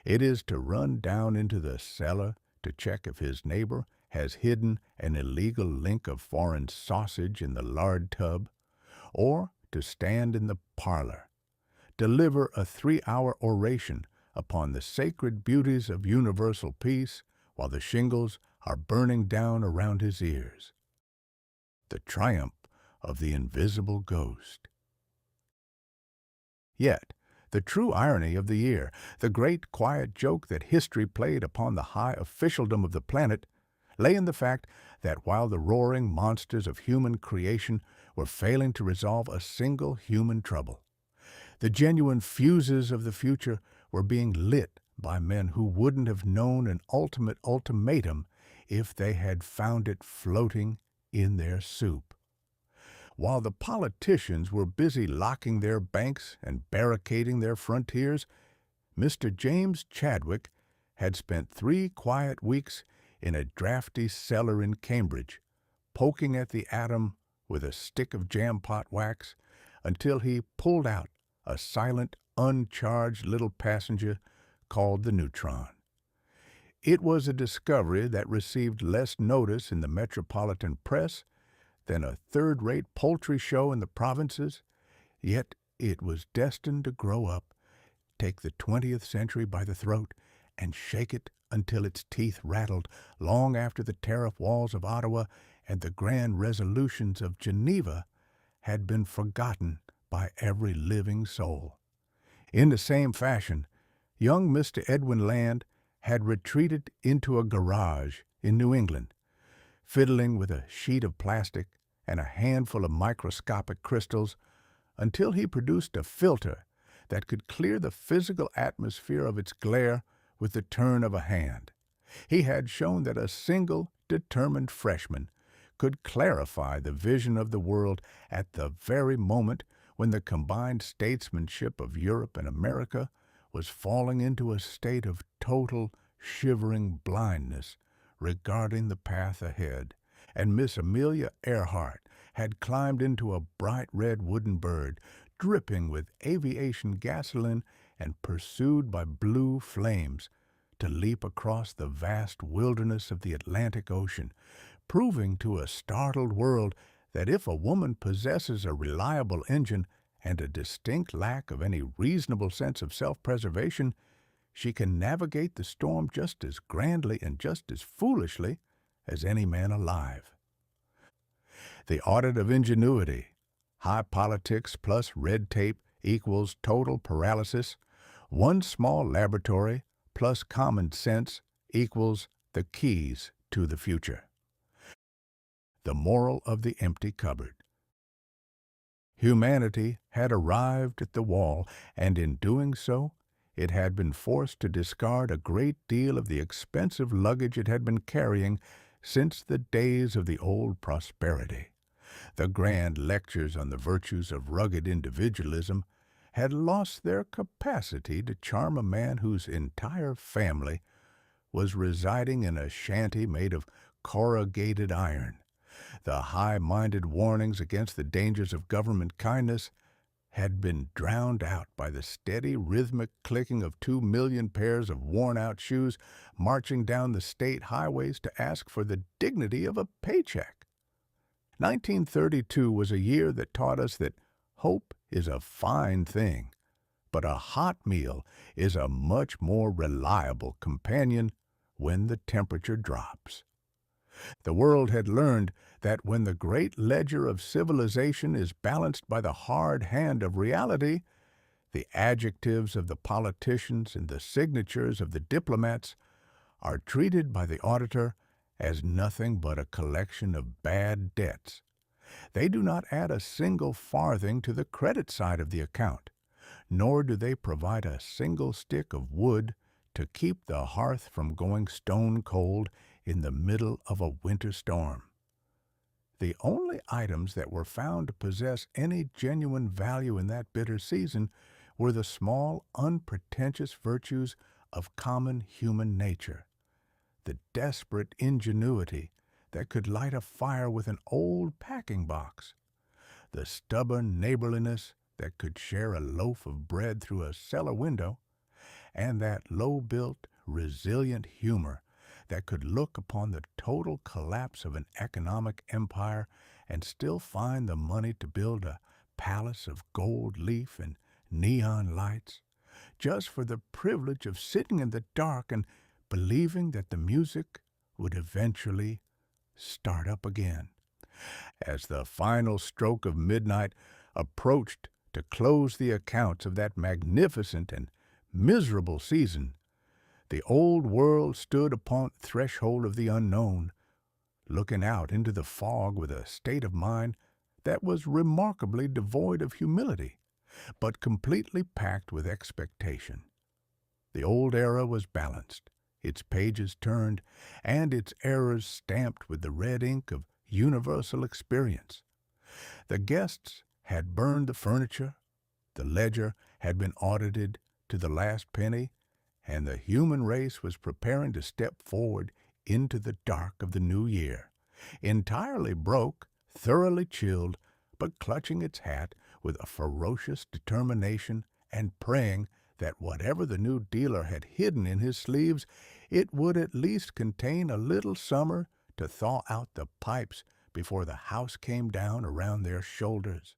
It is to run down into the cellar to check if his neighbor has hidden an illegal link of foreign sausage in the lard tub, or to stand in the parlor, deliver a 3-hour oration upon the sacred beauties of universal peace while the shingles are burning down around his ears. The triumph of the invisible ghost. Yet, the true irony of the year, the great quiet joke that history played upon the high officialdom of the planet, lay in the fact that while the roaring monsters of human creation were failing to resolve a single human trouble, the genuine fuses of the future were being lit by men who wouldn't have known an ultimate ultimatum if they had found it floating in their soup. While the politicians were busy locking their banks and barricading their frontiers, Mr. James Chadwick had spent 3 quiet weeks in a drafty cellar in Cambridge, poking at the atom with a stick of jam-pot wax until he pulled out a silent, uncharged little passenger called the Neutron. It was a discovery that received less notice in the metropolitan press than a third-rate poultry show in the provinces, yet it was destined to grow up, take the 20th century by the throat, and shake it until its teeth rattled long after the tariff walls of Ottawa and the grand resolutions of Geneva had been forgotten by every living soul. In the same fashion, young Mr. Edwin Land had retreated into a garage in New England, fiddling with a sheet of plastic and a handful of microscopic crystals until he produced a filter that could clear the physical atmosphere of its glare with the turn of a hand. He had shown that a single determined freshman could clarify the vision of the world at the very moment when the combined statesmanship of Europe and America was falling into a state of total, shivering blindness regarding the path ahead, and Miss Amelia Earhart had climbed into a bright red wooden bird, dripping with aviation gasoline and pursued by blue flames, to leap across the vast wilderness of the Atlantic Ocean, proving to a startled world that if a woman possesses a reliable engine and a distinct lack of any reasonable sense of self-preservation, she can navigate the storm just as grandly and just as foolishly as any man alive. The audit of ingenuity, high politics plus red tape equals total paralysis, one small laboratory plus common sense equals the keys to the future. The moral of the empty cupboard. Humanity had arrived at the wall, and in doing so, it had been forced to discard a great deal of the expensive luggage it had been carrying since the days of the old prosperity. The grand lectures on the virtues of rugged individualism had lost their capacity to charm a man whose entire family was residing in a shanty made of corrugated iron. The high-minded warnings against the dangers of government kindness had been drowned out by the steady, rhythmic clicking of 2 million pairs of worn-out shoes marching down the state highways to ask for the dignity of a paycheck. 1932 was a year that taught us that hope is a fine thing, but a hot meal is a much more reliable companion when the temperature drops. The world had learned that when the great ledger of civilization is balanced by the hard hand of reality, the adjectives of the politicians and the signatures of the diplomats are treated by the auditor as nothing but a collection of bad debts. They do not add a single farthing to the credit side of the account, nor do they provide a single stick of wood to keep the hearth from going stone cold in the middle of a winter storm. The only items that were found to possess any genuine value in that bitter season were the small, unpretentious virtues of common human nature, the desperate ingenuity that could light a fire with an old packing box, the stubborn neighborliness that could share a loaf of bread through a cellar window, and that low-built, resilient humor that could look upon the total collapse of an economic empire and still find the money to build a palace of gold leaf and neon lights, just for the privilege of sitting in the dark and believing that the music would eventually start up again. As the final stroke of midnight approached to close the accounts of that magnificent and miserable season, the old world stood upon the threshold of the unknown, looking out into the fog with a state of mind that was remarkably devoid of humility, but completely packed with expectation. The old era was balanced, its pages turned, and its errors stamped with the red ink of universal experience. The guests had burned the furniture, the ledger had been audited to the last penny, and the human race was preparing to step forward into the dark of the new year, entirely broke, thoroughly chilled, but clutching its hat with a ferocious determination and praying that whatever the new dealer had hidden in his sleeves, it would at least contain a little summer to thaw out the pipes before the house came down around their shoulders.